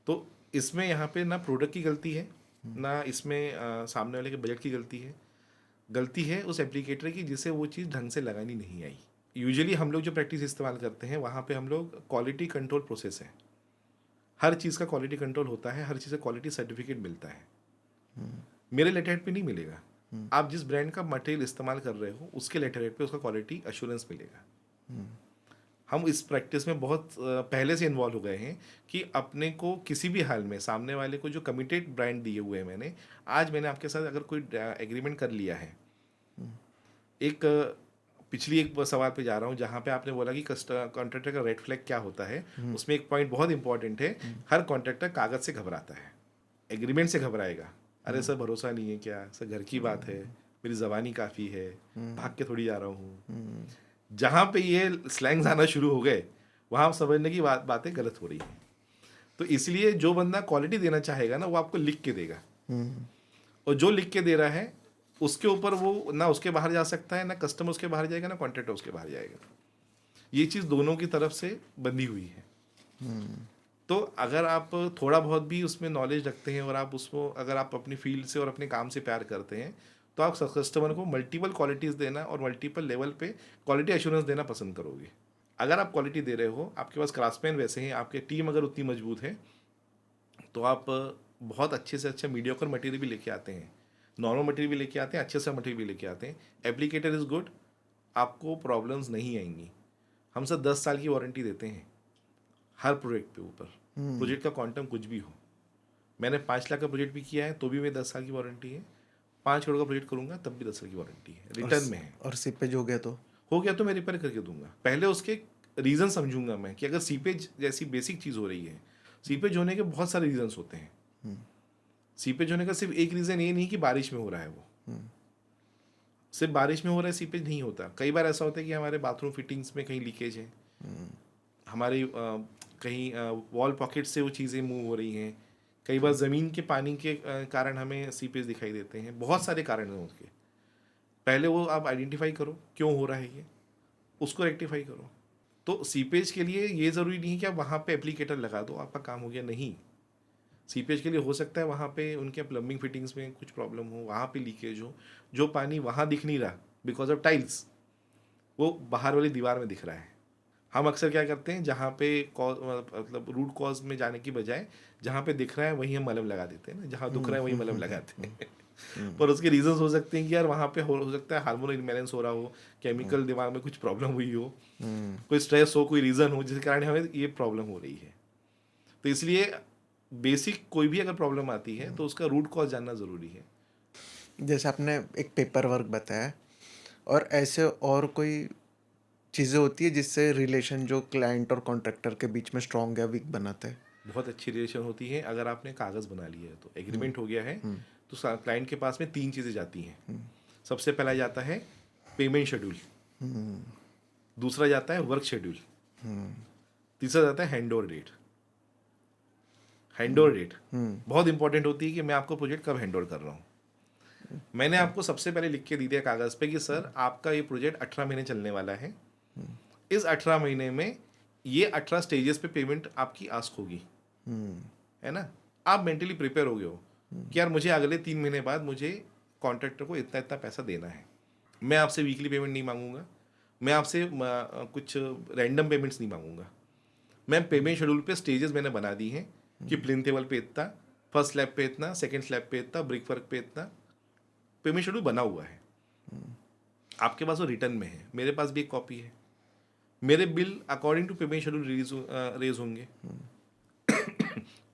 तो इसमें यहाँ पे ना प्रोडक्ट की गलती है, ना इसमें सामने वाले के बजट की गलती है उस एप्लीकेटर की जिसे वो चीज़ ढंग से लगानी नहीं आई। यूजुअली हम लोग जो प्रैक्टिस इस्तेमाल करते हैं वहाँ पे हम लोग क्वालिटी कंट्रोल प्रोसेस है, हर चीज़ का क्वालिटी कंट्रोल होता है, हर चीज़ का क्वालिटी सर्टिफिकेट मिलता है। मेरे लेटरहेड पे नहीं मिलेगा। आप जिस ब्रांड का मटेरियल इस्तेमाल कर रहे हो उसके लेटरहेड पे उसका क्वालिटी एश्योरेंस मिलेगा। हम इस प्रैक्टिस में बहुत पहले से इन्वॉल्व हो गए हैं कि अपने को किसी भी हाल में सामने वाले को जो कमिटेड ब्रांड दिए हुए हैं, मैंने आपके साथ अगर कोई एग्रीमेंट कर लिया है, पिछली एक सवाल पे जा रहा हूँ जहाँ पे आपने बोला कि कॉन्ट्रैक्टर का रेड फ्लैग क्या होता है। उसमें एक पॉइंट बहुत इंपॉर्टेंट है, हर कॉन्ट्रैक्टर कागज से घबराता है, एग्रीमेंट से घबराएगा। अरे सर भरोसा नहीं है क्या, सर घर की बात है, मेरी ज़बानी काफ़ी है, भाग के थोड़ी जा रहा हूँ। जहाँ पे ये स्लैंग्स आना शुरू हो गए वहाँ आप समझने की बातें गलत हो रही हैं। तो इसलिए जो बंदा क्वालिटी देना चाहेगा ना, वो आपको लिख के देगा, और जो लिख के दे रहा है उसके ऊपर वो ना उसके बाहर जा सकता है, ना कस्टमर उसके बाहर जाएगा, ना कॉन्ट्रैक्टर उसके बाहर जाएगा। ये चीज़ दोनों की तरफ से बंधी हुई है। तो अगर आप थोड़ा बहुत भी उसमें नॉलेज रखते हैं और आप उसको अगर आप अपनी फील्ड से और अपने काम से प्यार करते हैं, तो आप कस्टमर को मल्टीपल क्वालिटीज़ देना और मल्टीपल लेवल पे क्वालिटी एश्योरेंस देना पसंद करोगे। अगर आप क्वालिटी दे रहे हो, आपके पास क्राफ्ट्समैन वैसे हैं, आपकी टीम अगर उतनी मजबूत है, तो आप बहुत अच्छे से अच्छा मीडियोकर मटेरियल भी लेके आते हैं, नॉर्मल मटेरियल भी लेके आते हैं, अच्छे से मटेरियल भी लेके आते हैं। एप्लीकेटर इज़ गुड, आपको प्रॉब्लम्स नहीं आएंगी। हम सब 10 साल की वारंटी देते हैं हर प्रोजेक्ट पे ऊपर, प्रोजेक्ट का क्वांटम कुछ भी हो। मैंने 5 लाख का प्रोजेक्ट भी किया है तो भी मेरी 10 साल की वारंटी है। 5 करोड़ का प्रोजेक्ट करूंगा तब भी 10 साल की वारंटी है, रिटर्न में है। और सीपेज हो गया तो मैं रिपेयर करके दूंगा। पहले उसके रीज़न समझूंगा मैं कि अगर सीपेज जैसी बेसिक चीज़ हो रही है, सीपेज होने के बहुत सारे रीजंस होते हैं। सीपेज होने का सिर्फ एक रीज़न ये नहीं कि बारिश में हो रहा है, वो सिर्फ बारिश में हो रहा है सीपेज नहीं होता। कई बार ऐसा होता है कि हमारे बाथरूम फिटिंग्स में कहीं लीकेज है, हमारी कहीं वॉल पॉकेट से वो चीज़ें मूव हो रही हैं, कई बार ज़मीन के पानी के कारण हमें सीपेज दिखाई देते हैं। बहुत सारे कारण हैं उसके। पहले वो आप आइडेंटिफाई करो क्यों हो रहा है ये, उसको रेक्टिफाई करो। तो सीपेज के लिए ये ज़रूरी नहीं कि आप वहाँ पे एप्लीकेटर लगा दो आपका काम हो गया, नहीं। सीपेज के लिए हो सकता है वहाँ पे उनके प्लम्बिंग फिटिंग्स में कुछ प्रॉब्लम हो, वहाँ पे लीकेज हो, जो पानी वहाँ दिख नहीं रहा बिकॉज ऑफ टाइल्स, वो बाहर वाली दीवार में दिख रहा है। हम अक्सर क्या करते हैं, जहाँ पे मतलब रूट कॉज में जाने की बजाय जहाँ पे दिख रहा है वहीं हम मलहम लगा देते हैं ना, जहाँ दुख रहा है वहीं मलहम लगाते हैं। पर उसके रीजंस हो सकते हैं कि यार वहाँ पे हो सकता है हार्मोन इम्बैलेंस हो रहा हो, केमिकल दिमाग में कुछ प्रॉब्लम हुई हो, कोई स्ट्रेस हो, कोई रीज़न हो जिसके कारण हमें ये प्रॉब्लम हो रही है। तो इसलिए बेसिक कोई भी अगर प्रॉब्लम आती है तो उसका रूट कॉज जानना ज़रूरी है। जैसे आपने एक पेपर वर्क बताया, और ऐसे और कोई चीज़ें होती है जिससे रिलेशन जो क्लाइंट और कॉन्ट्रैक्टर के बीच में स्ट्रॉन्ग या वीक बनाते हैं? बहुत अच्छी रिलेशन होती है अगर आपने कागज़ बना लिया है, तो एग्रीमेंट हो गया है, तो क्लाइंट के पास में 3 चीज़ें जाती हैं। सबसे पहला जाता है पेमेंट शेड्यूल, दूसरा जाता है वर्क शेड्यूल, तीसरा जाता है hand over date. Hand over date बहुत इंपॉर्टेंट होती है कि मैं आपको प्रोजेक्ट कब हैंड ओवर कर रहा हूँ। मैंने आपको सबसे पहले लिख के दी दिया कागज़ पे कि सर आपका ये प्रोजेक्ट 18 महीने चलने वाला है, इस 18 महीने में ये 18 स्टेजेस पे पेमेंट आपकी आस्क होगी, है ना। आप मेंटली प्रिपेयर हो गए हो कि यार मुझे अगले 3 महीने बाद मुझे कॉन्ट्रैक्टर को इतना इतना पैसा देना है। मैं आपसे वीकली पेमेंट नहीं मांगूंगा, मैं आपसे कुछ रैंडम पेमेंट्स नहीं मांगूंगा। मैं पेमेंट शेड्यूल पे स्टेजेस मैंने बना दी हैं कि प्लिंथ टेबल पे इतना, फर्स्ट स्लैब पे इतना, सेकंड स्लैब पे इतना, ब्रिक वर्क पे इतना, पेमेंट शेड्यूल बना हुआ है। आपके पास वो रिटर्न में है, मेरे पास भी एक कॉपी है। मेरे bill according to payment schedule raise होंगे।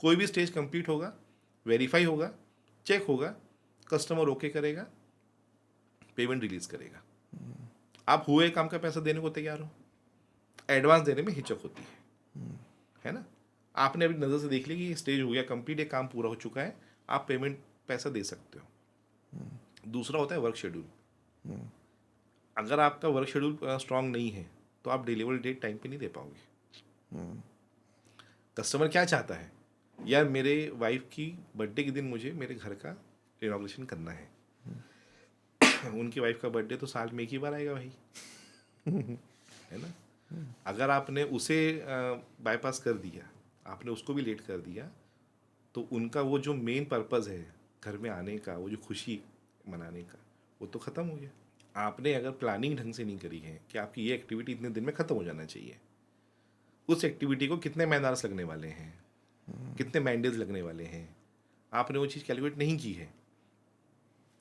कोई भी स्टेज कंप्लीट होगा, वेरीफाई होगा, चेक होगा, कस्टमर ओके करेगा, पेमेंट रिलीज करेगा, आप हुए काम का पैसा देने को तैयार हो। एडवांस देने में हिचक होती है ना। आपने अभी नज़र से देख ली कि स्टेज हो गया कंप्लीट, एक काम पूरा हो चुका है, आप पेमेंट पैसा दे सकते हो। दूसरा होता है वर्क शेड्यूल। अगर आपका वर्क शेड्यूल स्ट्रांग नहीं है तो आप डिलीवरी डेट टाइम पे नहीं दे पाओगे। कस्टमर क्या चाहता है, यार मेरे वाइफ की बर्थडे के दिन मुझे मेरे घर का इनॉग्रेशन करना है। उनकी वाइफ का बर्थडे तो साल में एक ही बार आएगा भाई, है ना। अगर आपने उसे बाईपास कर दिया, आपने उसको भी लेट कर दिया, तो उनका वो जो मेन पर्पज़ है घर में आने का, वो जो खुशी मनाने का, वो तो ख़त्म हो गया। आपने अगर प्लानिंग ढंग से नहीं करी है कि आपकी ये एक्टिविटी इतने दिन में ख़त्म हो जाना चाहिए, उस एक्टिविटी को कितने मैनार्स लगने वाले हैं, कितने मैंडेज लगने वाले हैं, आपने वो चीज़ कैलकुलेट नहीं की है,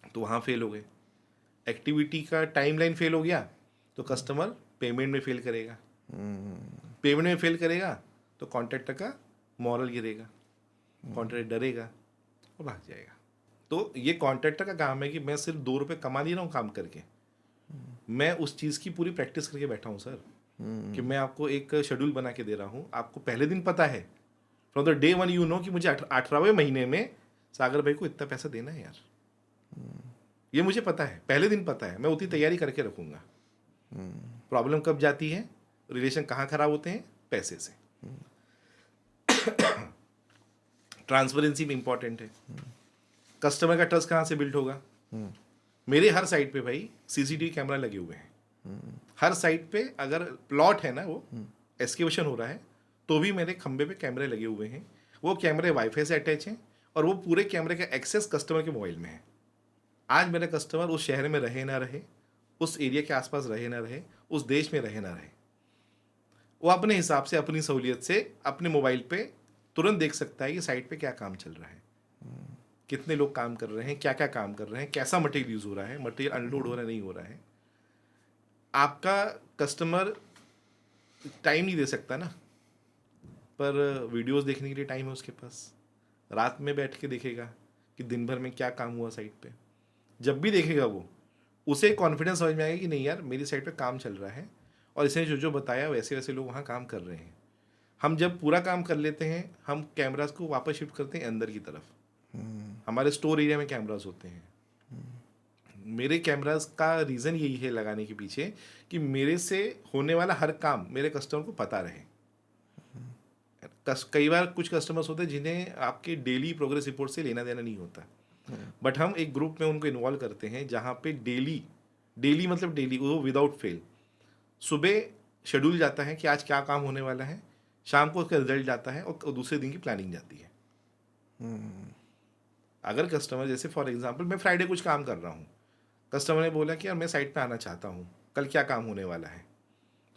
तो वहाँ फेल हो गए। एक्टिविटी का टाइमलाइन फेल हो गया तो कस्टमर पेमेंट में फेल करेगा, पेमेंट में फेल करेगा तो कॉन्ट्रैक्टर का मॉरल गिरेगा, कॉन्ट्रैक्टर डरेगा और भाग जाएगा। तो ये कॉन्ट्रैक्टर का काम है कि मैं सिर्फ 2 रुपये कमा नहीं रहा हूँ काम करके, मैं उस चीज़ की पूरी प्रैक्टिस करके बैठा हूँ सर, कि मैं आपको एक शेड्यूल बना के दे रहा हूँ। आपको पहले दिन पता है, from the day one you know कि मुझे 18वें महीने में सागर भाई को इतना पैसा देना है यार, ये मुझे पता है, पहले दिन पता है, मैं उतनी तैयारी करके रखूँगा। प्रॉब्लम कब जाती है, रिलेशन कहाँ खराब होते हैं, पैसे से। ट्रांसपेरेंसी भी इंपॉर्टेंट है। कस्टमर का ट्रस्ट कहाँ से बिल्ड होगा। मेरे हर साइट पे भाई सीसीटीवी कैमरा लगे हुए हैं, हर साइट पे अगर प्लॉट है ना, वो एक्सकेवेशन हो रहा है तो भी मेरे खंबे पे कैमरे लगे हुए हैं। वो कैमरे वाईफाई से अटैच हैं और वो पूरे कैमरे का एक्सेस कस्टमर के मोबाइल में है। आज मेरा कस्टमर उस शहर में रहे ना रहे, उस एरिया के आसपास रहे ना रहे, उस देश में रहे ना रहे, वो अपने हिसाब से अपनी सहूलियत से अपने मोबाइल पे तुरंत देख सकता है कि साइट पे क्या काम चल रहा है, कितने लोग काम कर रहे हैं, क्या क्या काम कर रहे हैं, कैसा मटेरियल यूज़ हो रहा है, मटेरियल अनलोड हो रहा है नहीं हो रहा है। आपका कस्टमर टाइम नहीं दे सकता ना, पर वीडियोस देखने के लिए टाइम है उसके पास। रात में बैठ के देखेगा कि दिन भर में क्या काम हुआ साइट पे। जब भी देखेगा वो, उसे कॉन्फिडेंस समझ में आएगा कि नहीं यार मेरी साइट पे काम चल रहा है और इसने जो जो बताया वैसे वैसे लोग वहाँ काम कर रहे हैं। हम जब पूरा काम कर लेते हैं, हम कैमरास को वापस शिफ्ट करते हैं अंदर की तरफ। हमारे स्टोर एरिया में कैमरास होते हैं। मेरे कैमरास का रीज़न यही है लगाने के पीछे कि मेरे से होने वाला हर काम मेरे कस्टमर को पता रहे। कई बार कुछ कस्टमर्स होते हैं जिन्हें आपके डेली प्रोग्रेस रिपोर्ट से लेना देना नहीं होता, बट हम एक ग्रुप में उनको इन्वॉल्व करते हैं जहाँ पे डेली मतलब डेली, वो विदाउट फेल सुबह शेड्यूल जाता है कि आज क्या काम होने वाला है, शाम को उसका रिजल्ट जाता है और दूसरे दिन की प्लानिंग जाती है। अगर कस्टमर, जैसे फॉर एग्जांपल मैं फ्राइडे कुछ काम कर रहा हूँ, कस्टमर ने बोला कि यार मैं साइट पे आना चाहता हूँ, कल क्या काम होने वाला है,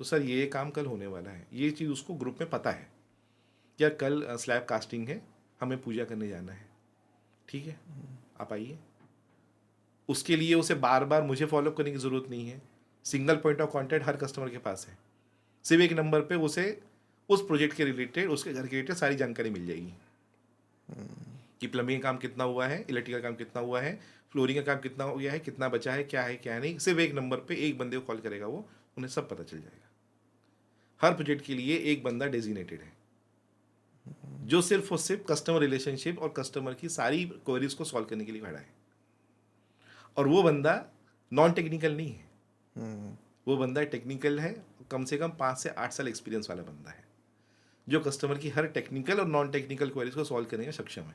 तो सर ये काम कल होने वाला है, ये चीज़ उसको ग्रुप में पता है, या कल स्लैब कास्टिंग है, हमें पूजा करने जाना है, ठीक है आप आइए। उसके लिए उसे बार बार मुझे फॉलोअप करने की ज़रूरत नहीं है, single point of contact her customer के पास है, सिर्फ एक नंबर पे उसे उस प्रोजेक्ट के रिलेटेड, उसके घर के रिलेटेड सारी जानकारी मिल जाएगी कि प्लम्बिंग का काम कितना हुआ है, इलेक्ट्रिकल काम कितना हुआ है, फ्लोरिंग का काम कितना हो गया है, कितना बचा है क्या नहीं, सिर्फ एक नंबर पे एक बंदे को कॉल करेगा, वो उन्हें सब पता चल जाएगा। हर प्रोजेक्ट के लिए एक बंदा डेजिग्नेटेड है जो सिर्फ और सिर्फ कस्टमर रिलेशनशिप और कस्टमर की सारी क्वेरीज को सॉल्व करने के लिए खड़ा है, और वो बंदा नॉन टेक्निकल नहीं है, वो बंदा टेक्निकल है, कम से कम 5 से 8 साल एक्सपीरियंस वाला बंदा है जो कस्टमर की हर टेक्निकल और नॉन टेक्निकल क्वेरीज को सॉल्व करने में सक्षम है।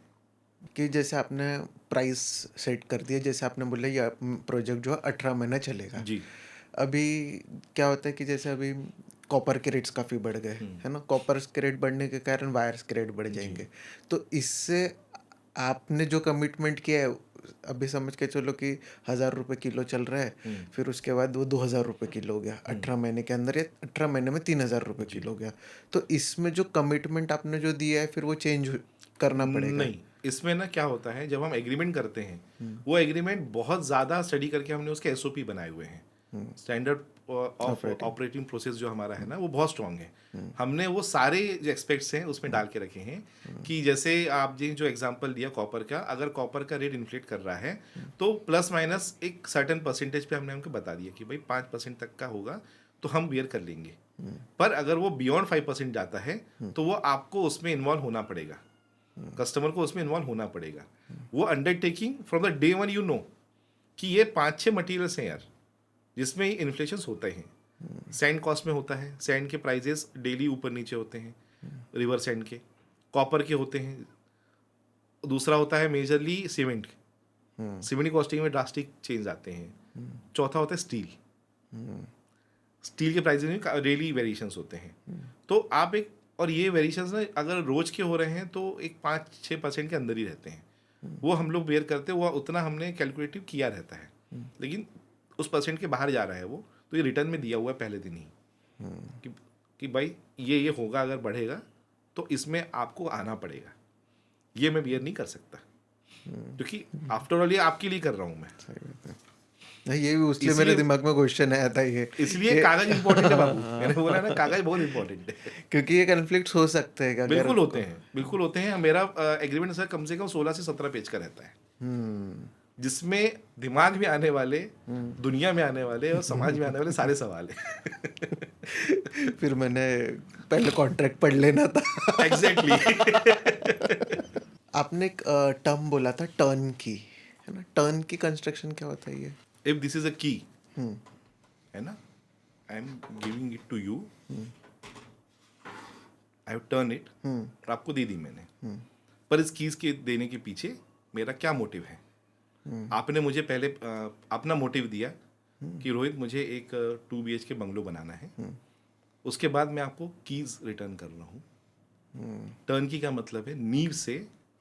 कि जैसे आपने प्राइस सेट कर दिया, जैसे आपने बोला ये प्रोजेक्ट जो है 18 महीना चलेगा। जी अभी क्या होता है कि जैसे अभी कॉपर के रेट्स काफ़ी बढ़ गए है ना, कॉपर के रेट बढ़ने के कारण वायर्स के रेट बढ़ जाएंगे। तो इससे आपने जो कमिटमेंट किया है, अभी समझ के चलो कि 1000 रुपये किलो चल रहा है, फिर उसके बाद वो 2000 रुपये किलो हो गया 18 महीने के अंदर, या 18 महीने में 3000 रुपये किलो हो गया। तो इसमें जो कमिटमेंट आपने जो दिया है फिर वो चेंज करना पड़ेगा? नहीं, इसमें ना क्या होता है, जब हम एग्रीमेंट करते हैं, वो एग्रीमेंट बहुत ज़्यादा स्टडी करके हमने उसके एसओपी बनाए हुए हैं, स्टैंडर्ड ऑफ ऑपरेटिंग प्रोसेस जो हमारा है ना, वो बहुत स्ट्रांग है। हमने वो सारे जो एक्सपेक्ट्स हैं उसमें डाल के रखे हैं कि जैसे आप जो एग्जांपल दिया कॉपर का, अगर कॉपर का रेट इन्फ्लेट कर रहा है तो प्लस माइनस एक सर्टेन परसेंटेज पे हमने उनको बता दिया कि भाई 5% तक का होगा तो हम बियर कर लेंगे, पर अगर वो बियॉन्ड 5% जाता है तो वो आपको उसमें इन्वॉल्व होना पड़ेगा, कस्टमर को उसमें इन्वॉल्व होना पड़ेगा। वो undertaking from the day one, you know कि ये 5-6 मटीरियल्स हैं यार जिसमें इन्फ्लेशन होता है। सैंड कॉस्ट में होता है, सैंड के प्राइजेस डेली ऊपर नीचे होते हैं, रिवर सैंड के, कॉपर के होते हैं, दूसरा होता है मेजरली सीमेंट, सीमेंट की कॉस्टिंग में ड्रास्टिक चेंज आते हैं, चौथा होता है स्टील, स्टील के प्राइजेस में डेली वेरिएशंस होते हैं। तो आप एक, और ये वेरिएशंस ना अगर रोज के हो रहे हैं तो एक 5-6% के अंदर ही रहते हैं, वो हम लोग बेयर करते हैं, वो उतना हमने कैलकुलेटिव किया रहता है, लेकिन उस परसेंट के बाहर जा रहा है वो, तो ये रिटर्न में दिया हुआ है पहले दिन ही कि भाई ये होगा, अगर बढ़ेगा तो इसमें आपको आना पड़ेगा, ये मैं बियर नहीं कर सकता, क्योंकि आफ्टर ऑल ये आपके लिए कर रहा हूँ मैं। नहीं, ये भी उसलिए मेरे दिमाग में क्वेश्चन आया था ये, इसलिए कागज इंपॉर्टेंट है बाबू, मैंने बोला ना कागज बहुत इंपॉर्टेंट है। क्योंकि ये कन्फ्लिक्ट्स हो सकते हैं अगर बिल्कुल होते हैं, बिल्कुल होते हैं। मेरा एग्रीमेंट सर कम से कम 16 से 17 पेज का रहता है, जिसमें दिमाग में आने वाले, दुनिया में आने वाले और समाज में आने वाले सारे सवाल हैं। फिर मैंने पहले कॉन्ट्रैक्ट पढ़ लेना था। एग्जैक्टली। आपने एक टर्म बोला था टर्न की, है ना? टर्न की कंस्ट्रक्शन क्या होता है ये? If this is a key, है ना, I am giving it to you, I have turn it, और आपको दे दी मैंने, पर इस कीज के देने के पीछे मेरा क्या मोटिव है? आपने मुझे पहले अपना मोटिव दिया कि रोहित मुझे एक 2 BHK बंगलो बनाना है, उसके बाद मैं आपको कीज रिटर्न कर रहा हूँ। टर्न की का मतलब है नींव से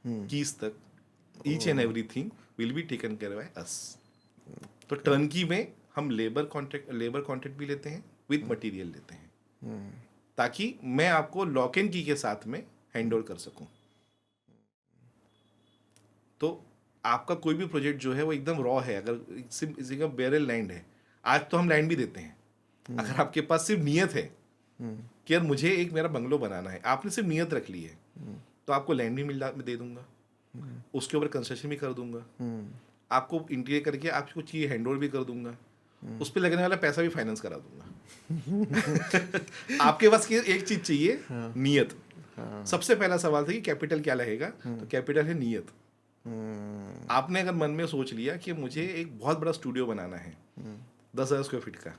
कीज तक, each and everything will be taken care by us. तो टर्न की में हम लेबर कॉन्ट्रैक्ट भी लेते हैं, विद मटेरियल लेते हैं, ताकि मैं आपको लॉक एंड की के साथ में हैंड ओवर कर सकूं। तो आपका कोई भी प्रोजेक्ट जो है वो एकदम रॉ है, अगर सिर्फ इसी का बेरल लैंड है, आज तो हम लैंड भी देते हैं, अगर आपके पास सिर्फ नियत है कि यार मुझे एक मेरा बंगलो बनाना है, आपने सिर्फ नियत रख ली है, तो आपको लैंड भी मैं दे दूंगा, उसके ऊपर कंस्ट्रक्शन भी कर दूंगा, आपको इंटीरियर करके आपको चाहिए हैंड ओवर भी कर दूंगा, उस पर लगने वाला पैसा भी फाइनेंस करा दूंगा। आपके पास एक चीज चाहिए, नियत। सबसे पहला सवाल था कि कैपिटल क्या लगेगा, तो कैपिटल है नियत। आपने अगर मन में सोच लिया कि मुझे एक बहुत बड़ा स्टूडियो बनाना है 10,000 स्क्वायर फीट का,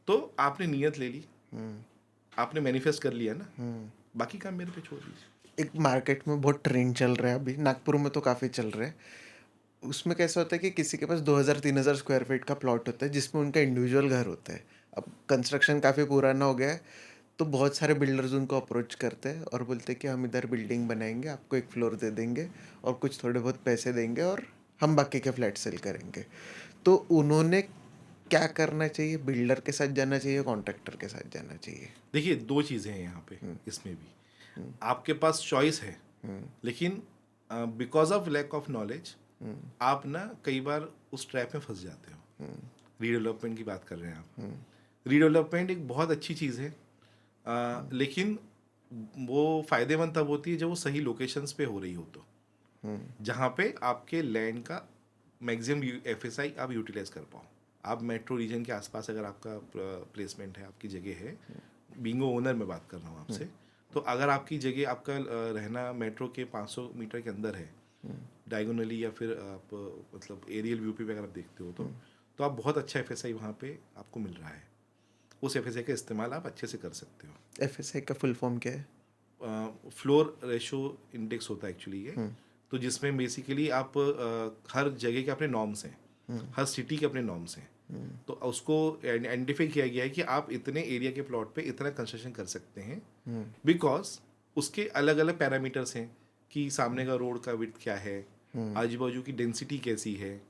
तो आपने नियत ले ली, आपने मैनिफेस्ट कर लिया ना, बाकी काम मेरे पे छोड़ दीजिए। एक मार्केट में बहुत ट्रेंड चल रहा है अभी, नागपुर में तो काफ़ी चल रहा है। उसमें कैसा होता है कि किसी के पास 2000-3000 स्क्वायर फीट का प्लॉट होता है जिसमें उनका इंडिविजुअल घर होता है। अब कंस्ट्रक्शन काफ़ी पुराना हो गया है, तो बहुत सारे बिल्डर्स उनको अप्रोच करते हैं और बोलते हैं कि हम इधर बिल्डिंग बनाएंगे, आपको एक फ्लोर दे देंगे और कुछ थोड़े बहुत पैसे देंगे और हम बाकी के फ्लैट सेल करेंगे। तो उन्होंने क्या करना चाहिए? बिल्डर के साथ जाना चाहिए, कॉन्ट्रैक्टर के साथ जाना चाहिए? देखिए 2 चीज़ें हैं यहाँ पे, इसमें भी। आपके पास चॉइस है, लेकिन because of lack of knowledge आप ना कई बार उस ट्रैप में फँस जाते हो। रीडेवलपमेंट की बात कर रहे हैं आप। रीडेवलपमेंट एक बहुत अच्छी चीज़ है, लेकिन वो फ़ायदेमंद तब होती है जब वो सही लोकेशंस पे हो रही हो तो। जहाँ पे आपके लैंड का मैक्सिमम एफएसआई आप यूटिलाइज कर पाओ। आप मेट्रो रीजन के आसपास अगर आपका प्लेसमेंट है, आपकी जगह है, बीइंग ओनर मैं बात कर रहा हूँ आपसे, तो अगर आपकी जगह आपका रहना मेट्रो के 500 मीटर के अंदर है डायगोनली, या फिर आप मतलब एरियल व्यू पे अगर आप देखते हो तो आप बहुत अच्छा एफएसआई वहाँ पे आपको मिल रहा है। उस एफएसआई का इस्तेमाल आप अच्छे से कर सकते हो। एफएसआई का फुल फॉर्म क्या है? फ्लोर रेशो इंडेक्स होता है एक्चुअली ये। तो जिसमें बेसिकली आप हर जगह के अपने नॉर्म्स हैं, हर सिटी के अपने नॉर्म्स हैं, तो उसको आइडेंटिफाई किया गया है कि आप इतने एरिया के प्लॉट पे इतना कंस्ट्रक्शन कर सकते हैं, बिकॉज उसके अलग अलग पैरामीटर्स हैं कि सामने का रोड का विड्थ क्या है, आजू बाजू की डेंसिटी कैसी है,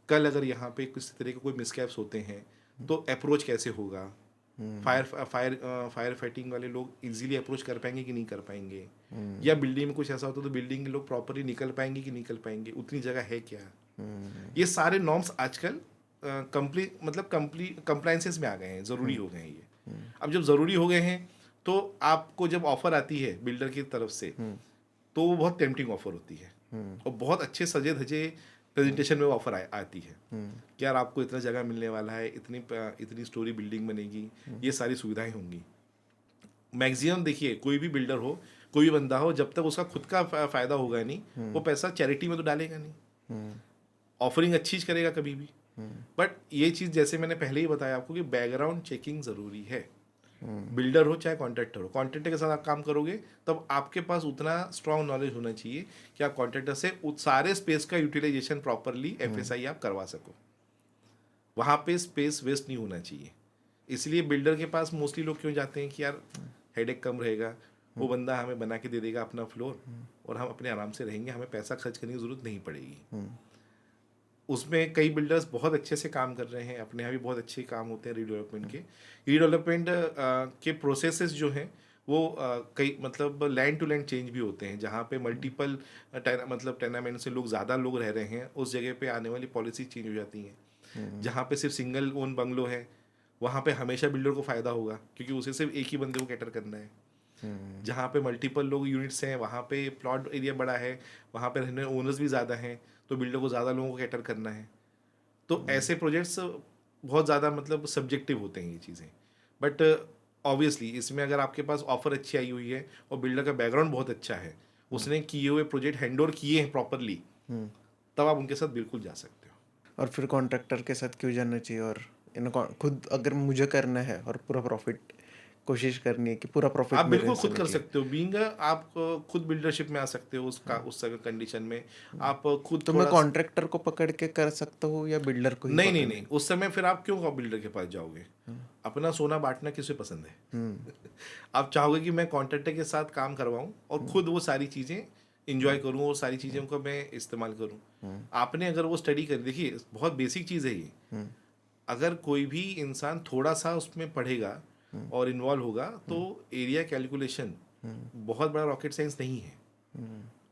कल अगर यहाँ पे किसी तरह के कोई मिसकैप्स होते हैं तो अप्रोच कैसे होगा, फायर फाइटिंग वाले लोग इजीली अप्रोच कर पाएंगे कि नहीं कर पाएंगे, या बिल्डिंग में कुछ ऐसा होता है तो बिल्डिंग के लोग प्रॉपरली निकल पाएंगे कि निकल पाएंगे, उतनी जगह है क्या। ये सारे नॉर्म्स आजकल कंप्लाइंसेस में आ गए हैं, ज़रूरी हो गए हैं ये। अब जब ज़रूरी हो गए हैं तो आपको जब ऑफ़र आती है बिल्डर की तरफ से तो वो बहुत टेम्पटिंग ऑफ़र होती है, और बहुत अच्छे सजे धजे प्रेजेंटेशन में वो ऑफर आती है कि यार आपको इतना जगह मिलने वाला है, इतनी स्टोरी बिल्डिंग बनेगी, ये सारी सुविधाएं होंगी। मैक्सिमम देखिए कोई भी बिल्डर हो, कोई भी बंदा हो, जब तक उसका खुद का फ़ायदा होगा नहीं, वो पैसा चैरिटी में तो डालेगा नहीं, ऑफरिंग अच्छी करेगा कभी भी। बट ये चीज़ जैसे मैंने पहले ही बताया आपको कि बैकग्राउंड चेकिंग ज़रूरी है। बिल्डर हो चाहे कॉन्ट्रैक्टर हो, कॉन्ट्रैक्टर के साथ आप काम करोगे तब आपके पास उतना स्ट्रॉन्ग नॉलेज होना चाहिए कि आप कॉन्ट्रैक्टर से उस सारे स्पेस का यूटिलाइजेशन प्रॉपरली एफएसआई आप करवा सको। वहाँ पे स्पेस वेस्ट नहीं होना चाहिए। इसलिए बिल्डर के पास मोस्टली लोग क्यों जाते हैं कि यार हेडेक कम रहेगा, वो बंदा हमें बना के दे देगा अपना फ्लोर और हम अपने आराम से रहेंगे, हमें पैसा खर्च करने की ज़रूरत नहीं पड़ेगी। उसमें कई बिल्डर्स बहुत अच्छे से काम कर रहे हैं, अपने यहाँ भी बहुत अच्छे काम होते हैं रीडेवलपमेंट के। रीडेवलपमेंट के प्रोसेसेस जो हैं वो कई मतलब लैंड टू लैंड चेंज भी होते हैं, जहाँ पे मल्टीपल मतलब टेनामेंट से ज़्यादा लोग रह रहे हैं, उस जगह पे आने वाली पॉलिसी चेंज हो जाती हैं। जहाँ पे सिर्फ सिंगल ओन बंगलो है वहाँ पे हमेशा बिल्डर को फ़ायदा होगा क्योंकि उसे सिर्फ एक ही बंदे को कैटर करना है। जहाँ पे मल्टीपल लोग यूनिट्स हैं, वहाँ पे प्लॉट एरिया बड़ा है, वहाँ पे रहने ओनर्स भी ज़्यादा हैं, तो बिल्डर को ज़्यादा लोगों को कैटर करना है। तो ऐसे प्रोजेक्ट्स बहुत ज़्यादा मतलब सब्जेक्टिव होते हैं ये चीज़ें। बट ऑब्वियसली इसमें अगर आपके पास ऑफर अच्छी आई हुई है और बिल्डर का बैकग्राउंड बहुत अच्छा है, उसने किए हुए प्रोजेक्ट हैंडओवर किए हैं प्रॉपरली, तब आप उनके साथ बिल्कुल जा सकते हो। और फिर कॉन्ट्रैक्टर के साथ क्यों जाना चाहिए? और खुद अगर मुझे करना है और पूरा प्रॉफिट कोशिश करनी है कि पूरा प्रॉफिट आप मेरे बिल्कुल से खुद कर निकले। सकते हो, बीइंग आप खुद बिल्डरशिप में आ सकते हो उस कंडीशन में आप खुद तो मैं थोड़ा कॉन्ट्रैक्टर को पकड़ के कर सकता हूँ या बिल्डर को ही नहीं नहीं पकड़? नहीं, उस समय फिर आप क्यों बिल्डर के पास जाओगे? अपना सोना बांटना किसे पसंद है? आप चाहोगे कि मैं कॉन्ट्रैक्टर के साथ काम करवाऊं और खुद वो सारी चीज़ें इंजॉय करूं और सारी चीज़ों को मैं इस्तेमाल करूं। आपने अगर वो स्टडी कर, देखिए बहुत बेसिक चीज़ है ये, अगर कोई भी इंसान थोड़ा सा उसमें पढ़ेगा और इन्वॉल्व होगा तो एरिया कैलकुलेशन बहुत बड़ा रॉकेट साइंस नहीं है।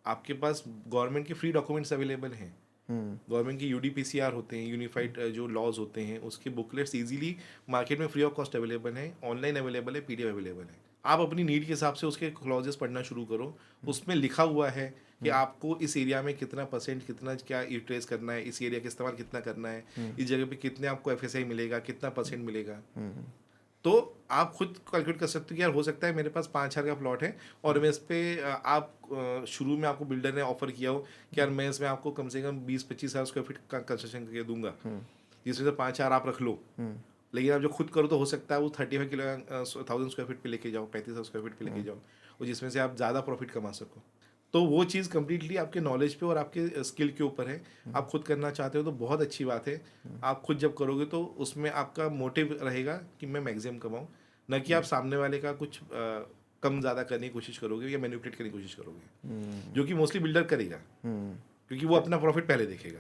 आपके पास गवर्नमेंट के फ्री डॉक्यूमेंट्स अवेलेबल हैं, गवर्नमेंट की यूडीपीसीआर होते हैं, यूनिफाइड जो लॉज होते हैं, उसके बुकलेट्स इजीली मार्केट में फ्री ऑफ कॉस्ट अवेलेबल हैं, ऑनलाइन अवेलेबल है, पीडीएफ अवेलेबल है। आप अपनी नीड के हिसाब से उसके क्लॉजेस पढ़ना शुरू करो, उसमें लिखा हुआ है कि आपको इस एरिया में कितना परसेंट कितना क्या यूटिलाइज करना है, इस एरिया का इस्तेमाल कितना करना है, इस जगह पे कितने आपको एफएसआई मिलेगा, कितना परसेंट मिलेगा। तो आप खुद कैलकुलेट कर सकते हो कि यार हो सकता है मेरे पास 5,000 का प्लॉट है और मैं इस पर आप शुरू में आपको बिल्डर ने ऑफर किया हो कि यार मैं इसमें आपको कम से कम 20-25,000 स्क्वायर फीट का कंस्ट्रक्शन करके दूंगा, जिसमें से 5,000 आप रख लो, लेकिन आप जो खुद करो तो हो सकता है वो 35,000 स्क्वायर फीट पे लेके जाओ, 35,000 स्क्वायर फीट पे लेके जाओ, और जिसमें से आप ज़्यादा प्रॉफिट कमा सको। तो वो चीज़ कम्प्लीटली आपके नॉलेज पे और आपके स्किल के ऊपर है। आप खुद करना चाहते हो तो बहुत अच्छी बात है। आप खुद जब करोगे तो उसमें आपका मोटिव रहेगा कि मैं मैक्सिमम कमाऊँ, न कि आप सामने वाले का कुछ कम ज़्यादा करने की कोशिश करोगे या मैनिपुलेट करने की कोशिश करोगे, जो कि मोस्टली बिल्डर करेगा क्योंकि वो अपना प्रॉफिट पहले देखेगा।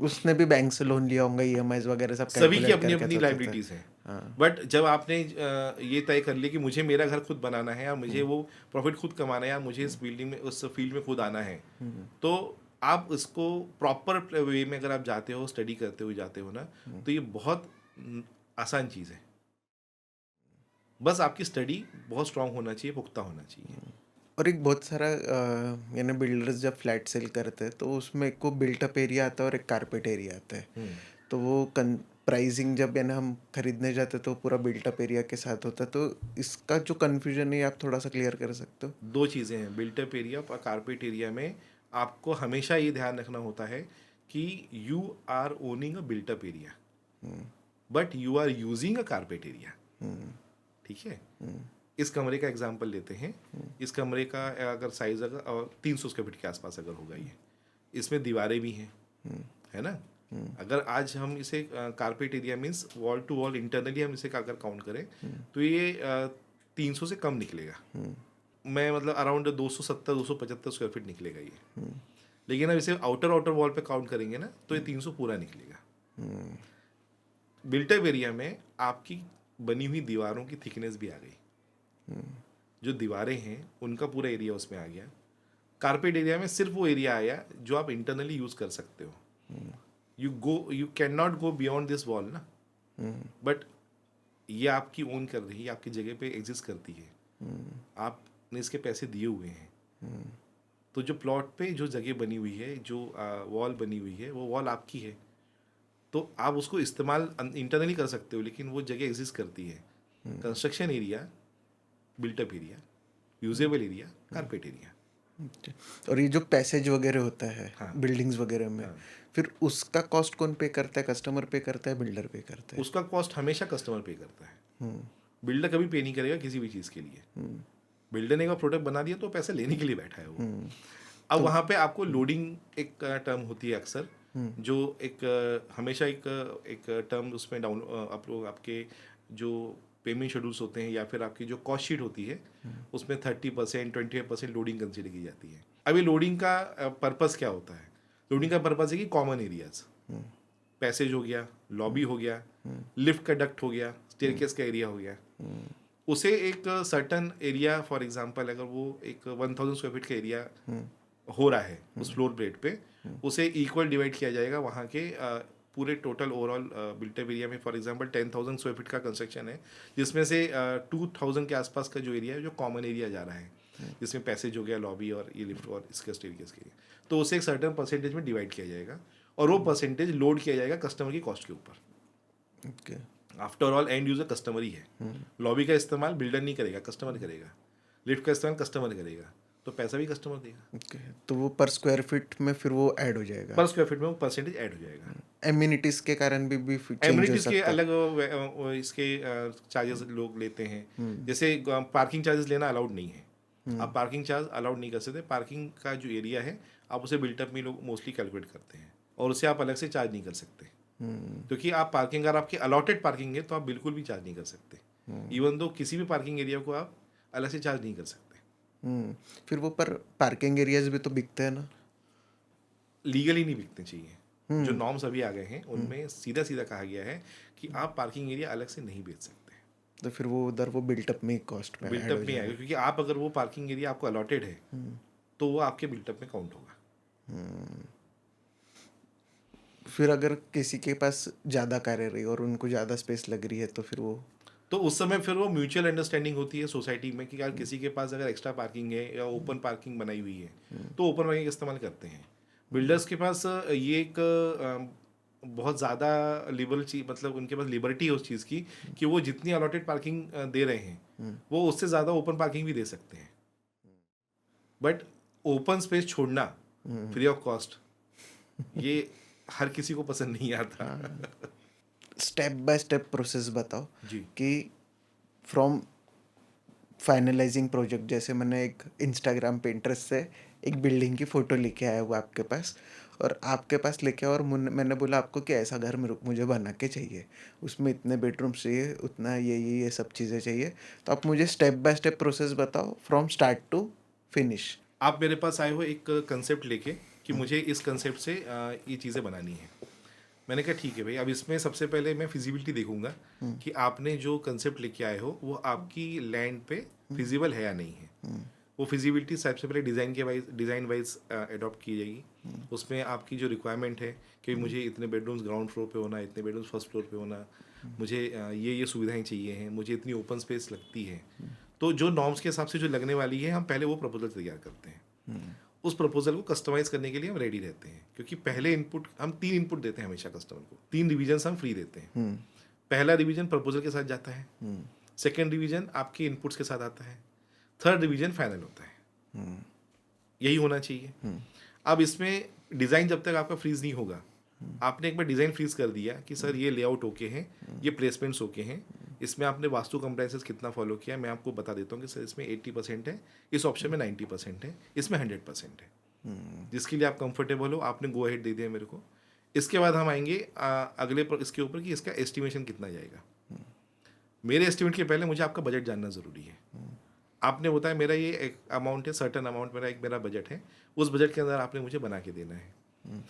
उसने भी बैंक से लोन लिया होगा, ईएमआईज वगैरह सब सभी की कैलकुलेट अपनी करके अपनी तो देता है। लाइबिलिटीज हैं। हाँ। बट जब आपने ये तय कर लिया कि मुझे मेरा घर खुद बनाना है या मुझे वो प्रॉफिट खुद कमाना है या मुझे इस बिल्डिंग में उस फील्ड में खुद आना है, तो आप इसको प्रॉपर वे में अगर आप जाते हो, स्टडी करते हुए जाते हो ना, तो ये बहुत आसान चीज़ है। बस आपकी स्टडी बहुत स्ट्रांग होना चाहिए, पुख्ता होना चाहिए। और एक बहुत सारा यानी बिल्डर्स जब फ्लैट सेल करते हैं तो उसमें एक को बिल्टअप एरिया आता है और एक कारपेट एरिया आता है। तो वो प्राइसिंग जब यानी हम खरीदने जाते हैं तो पूरा बिल्टअप एरिया के साथ होता है, तो इसका जो कन्फ्यूजन है आप थोड़ा सा क्लियर कर सकते हो? दो चीज़ें हैं, बिल्टअप एरिया और कारपेट एरिया में आपको हमेशा ये ध्यान रखना होता है कि you are owning a built up area but you are using a carpet area. ठीक है, इस कमरे का एग्जांपल लेते हैं। इस कमरे का अगर साइज अगर 300 स्क्वायर फीट के आसपास अगर होगा, ये इसमें दीवारें भी हैं, है ना। अगर आज हम इसे carpet area means wall to wall internally हम इसे अगर काउंट करें तो ये 300 से कम निकलेगा। मैं मतलब अराउंड 270-275 स्क्वायर फीट निकलेगा ये। लेकिन अब इसे आउटर आउटर वॉल पे काउंट करेंगे ना तो ये 300 पूरा निकलेगा। बिल्टअप एरिया में आपकी बनी हुई दीवारों की थिकनेस भी आ गई, जो दीवारें हैं उनका पूरा एरिया उसमें आ गया। कारपेट एरिया में सिर्फ वो एरिया आया जो आप इंटरनली यूज कर सकते हो। You can not go beyond this wall ना, बट ये आपकी ओन कर रही है, आपकी जगह पे एग्जिस्ट करती है, आपने इसके पैसे दिए हुए हैं। तो जो प्लॉट पे जो जगह बनी हुई है, जो वॉल बनी हुई है, वो वॉल आपकी है। तो आप उसको इस्तेमाल इंटरनली कर सकते हो, लेकिन वो जगह एग्जिस्ट करती है। Construction area, built up area, usable area, carpet area. अच्छा। और ये जो पैसेज वगैरह होता है हाँ। बिल्डिंग्स वगैरह में, हाँ। फिर उसका कॉस्ट कौन पे करता है? कस्टमर पे करता है, बिल्डर पे करता है? उसका कॉस्ट हमेशा कस्टमर पे करता है। बिल्डर कभी पे नहीं करेगा किसी भी चीज़ के लिए। बिल्डर ने एक प्रोडक्ट बना दिया तो पैसे लेने के लिए बैठा है वो। अब वहाँ पे आपको लोडिंग एक टर्म होती है अक्सर, जो एक हमेशा एक टर्म उसमें डाउन आप लोग आपके जो पेमेंट शेड्यूल्स होते हैं या फिर आपकी जो कॉस्ट शीट होती है उसमें 30%, 25% लोडिंग कंसिडर की जाती है। अब ये लोडिंग का पर्पस क्या होता है? लोडिंग का पर्पस है कि कॉमन एरियाज, पैसेज हो गया, लॉबी हो गया, लिफ्ट का डक्ट हो गया, स्टेयरकेस का एरिया हो गया, उसे एक सर्टन एरिया, फॉर एग्जांपल अगर वो एक 1000 स्क्वायर फीट का एरिया हो रहा है उस फ्लोर प्लेट पे, उसे इक्वल डिवाइड किया जाएगा वहाँ के पूरे टोटल ओवरऑल बिल्टअप एरिया में। फॉर एग्जांपल 10,000 स्क्वायर फीट का कंस्ट्रक्शन है, जिसमें से 2000 के आसपास का जो एरिया है जो कॉमन एरिया जा रहा है, जिसमें पैसेज हो गया, लॉबी और ये लिफ्ट और इसका स्टेयरकेस के लिए, तो उसे एक सर्टन परसेंटेज में डिवाइड किया जाएगा और वो परसेंटेज लोड किया जाएगा कस्टमर की कॉस्ट के ऊपर। Okay. After all end user customer ही है। लॉबी का इस्तेमाल बिल्डर नहीं करेगा, कस्टमर करेगा। लिफ्ट का इस्तेमाल कस्टमर करेगा, तो पैसा भी कस्टमर देगा। ओके, तो वो पर स्क्वायर फीट में फिर वो ऐड हो जाएगा? पर स्क्वायर फीट में वो परसेंटेज ऐड हो जाएगा। एम्यूनिटीज के कारण भी चेंज हो एमिनिटीज के सकता है? अलग इसके चार्जेस लोग लेते हैं। जैसे पार्किंग चार्जेस लेना अलाउड नहीं है, आप पार्किंग चार्ज अलाउड नहीं कर सकते। पार्किंग का जो एरिया है आप उसे बिल्टअप में लोग मोस्टली कैलकुलेट करते हैं और उसे आप अलग से चार्ज नहीं कर सकते, क्योंकि आप पार्किंग अगर आपकी अलॉटेड पार्किंग है तो आप बिल्कुल भी चार्ज नहीं कर सकते। इवन दो किसी भी पार्किंग एरिया को आप अलग से चार्ज नहीं कर सकते। फिर वो पर पार्किंग एरियाज भी तो बिकते हैं ना? लीगली नहीं बिकने चाहिए। जो नॉर्म्स अभी आ गए हैं उनमें सीधा सीधा कहा गया है कि आप पार्किंग एरिया अलग से नहीं बेच सकते। तो फिर वो उधर वो बिल्टअप में कॉस्ट में ऐड बिल्टअप हो में आएगा, क्योंकि आप अगर वो पार्किंग एरिया आपको अलॉटेड है तो वो आपके बिल्टअप में काउंट होगा। फिर अगर किसी के पास ज़्यादा कारें रही और उनको ज़्यादा स्पेस लग रही है तो फिर वो तो उस समय फिर वो म्यूचुअल अंडरस्टैंडिंग होती है सोसाइटी में कि यार किसी के पास अगर एक्स्ट्रा पार्किंग है या ओपन पार्किंग बनाई हुई है तो ओपन पार्किंग इस्तेमाल करते हैं। बिल्डर्स के पास ये एक बहुत ज़्यादा लिबरल चीज, मतलब उनके पास लिबर्टी है उस चीज़ की कि वो जितनी अलॉटेड पार्किंग दे रहे हैं वो उससे ज़्यादा ओपन पार्किंग भी दे सकते हैं। बट ओपन स्पेस छोड़ना फ्री ऑफ कॉस्ट ये हर किसी को पसंद नहीं आता। स्टेप बाय स्टेप प्रोसेस बताओ जी। कि फ्रॉम फाइनलाइजिंग प्रोजेक्ट, जैसे मैंने एक इंस्टाग्राम पे इंटरेस्ट से एक बिल्डिंग की फ़ोटो लेके आया वो आपके पास, और आपके पास लेके आया और मैंने बोला आपको कि ऐसा घर मुझे बना के चाहिए, उसमें इतने बेडरूम्स चाहिए, उतना ये सब चीज़ें चाहिए, तो आप मुझे स्टेप बाय स्टेप प्रोसेस बताओ फ्रॉम स्टार्ट टू फिनिश। आप मेरे पास आए हो एक कंसेप्ट लेके कि मुझे इस कंसेप्ट से ये चीज़ें बनानी है। मैंने कहा ठीक है भाई, अब इसमें सबसे पहले मैं फिजिबिलिटी देखूंगा कि आपने जो कंसेप्ट लेके आए हो वो आपकी लैंड पे फिजिबल है या नहीं है। वो फिजिबिलिटी सबसे पहले डिज़ाइन वाइज अडॉप्ट की जाएगी। उसमें आपकी जो रिक्वायरमेंट है कि मुझे इतने बेडरूम्स ग्राउंड फ्लोर पे होना, इतने बेडरूम्स फर्स्ट फ्लोर पे होना, मुझे ये सुविधाएं चाहिए हैं, मुझे इतनी ओपन स्पेस लगती है। तो जो नॉर्म्स के हिसाब से जो लगने वाली है, हम पहले वो प्रपोजल तैयार करते हैं। उस प्रपोजल को कस्टमाइज करने के लिए हम रेडी रहते हैं, क्योंकि पहले इनपुट हम 3 इनपुट देते हैं हमेशा कस्टमर को, 3 रिवीजन हम फ्री देते हैं। पहला रिवीजन प्रपोजल के साथ जाता है, सेकेंड रिवीजन आपके इनपुट्स के साथ आता है, थर्ड रिवीजन फाइनल होता है। यही होना चाहिए। अब इसमें डिज़ाइन जब तक आपका फ्रीज नहीं होगा, आपने एक बार डिज़ाइन फ्रीज कर दिया कि सर ये लेआउट ओके हैं, ये प्लेसमेंट्स ओके हैं, इसमें आपने वास्तु कंप्लायंसेस कितना फॉलो किया, मैं आपको बता देता हूँ कि सर इसमें 80% है, इस ऑप्शन में 90% है, इसमें 100% है। जिसके लिए आप कंफर्टेबल हो, आपने गो अहेड दे दिया मेरे को। इसके बाद हम आएंगे अगले इसके ऊपर कि इसका एस्टिमेशन कितना जाएगा। मेरे एस्टिमेट के पहले मुझे आपका बजट जानना ज़रूरी है। आपने बताया मेरा ये एक अमाउंट है, सर्टन अमाउंट मेरा बजट है, उस बजट के अंदर आपने मुझे बना के देना है।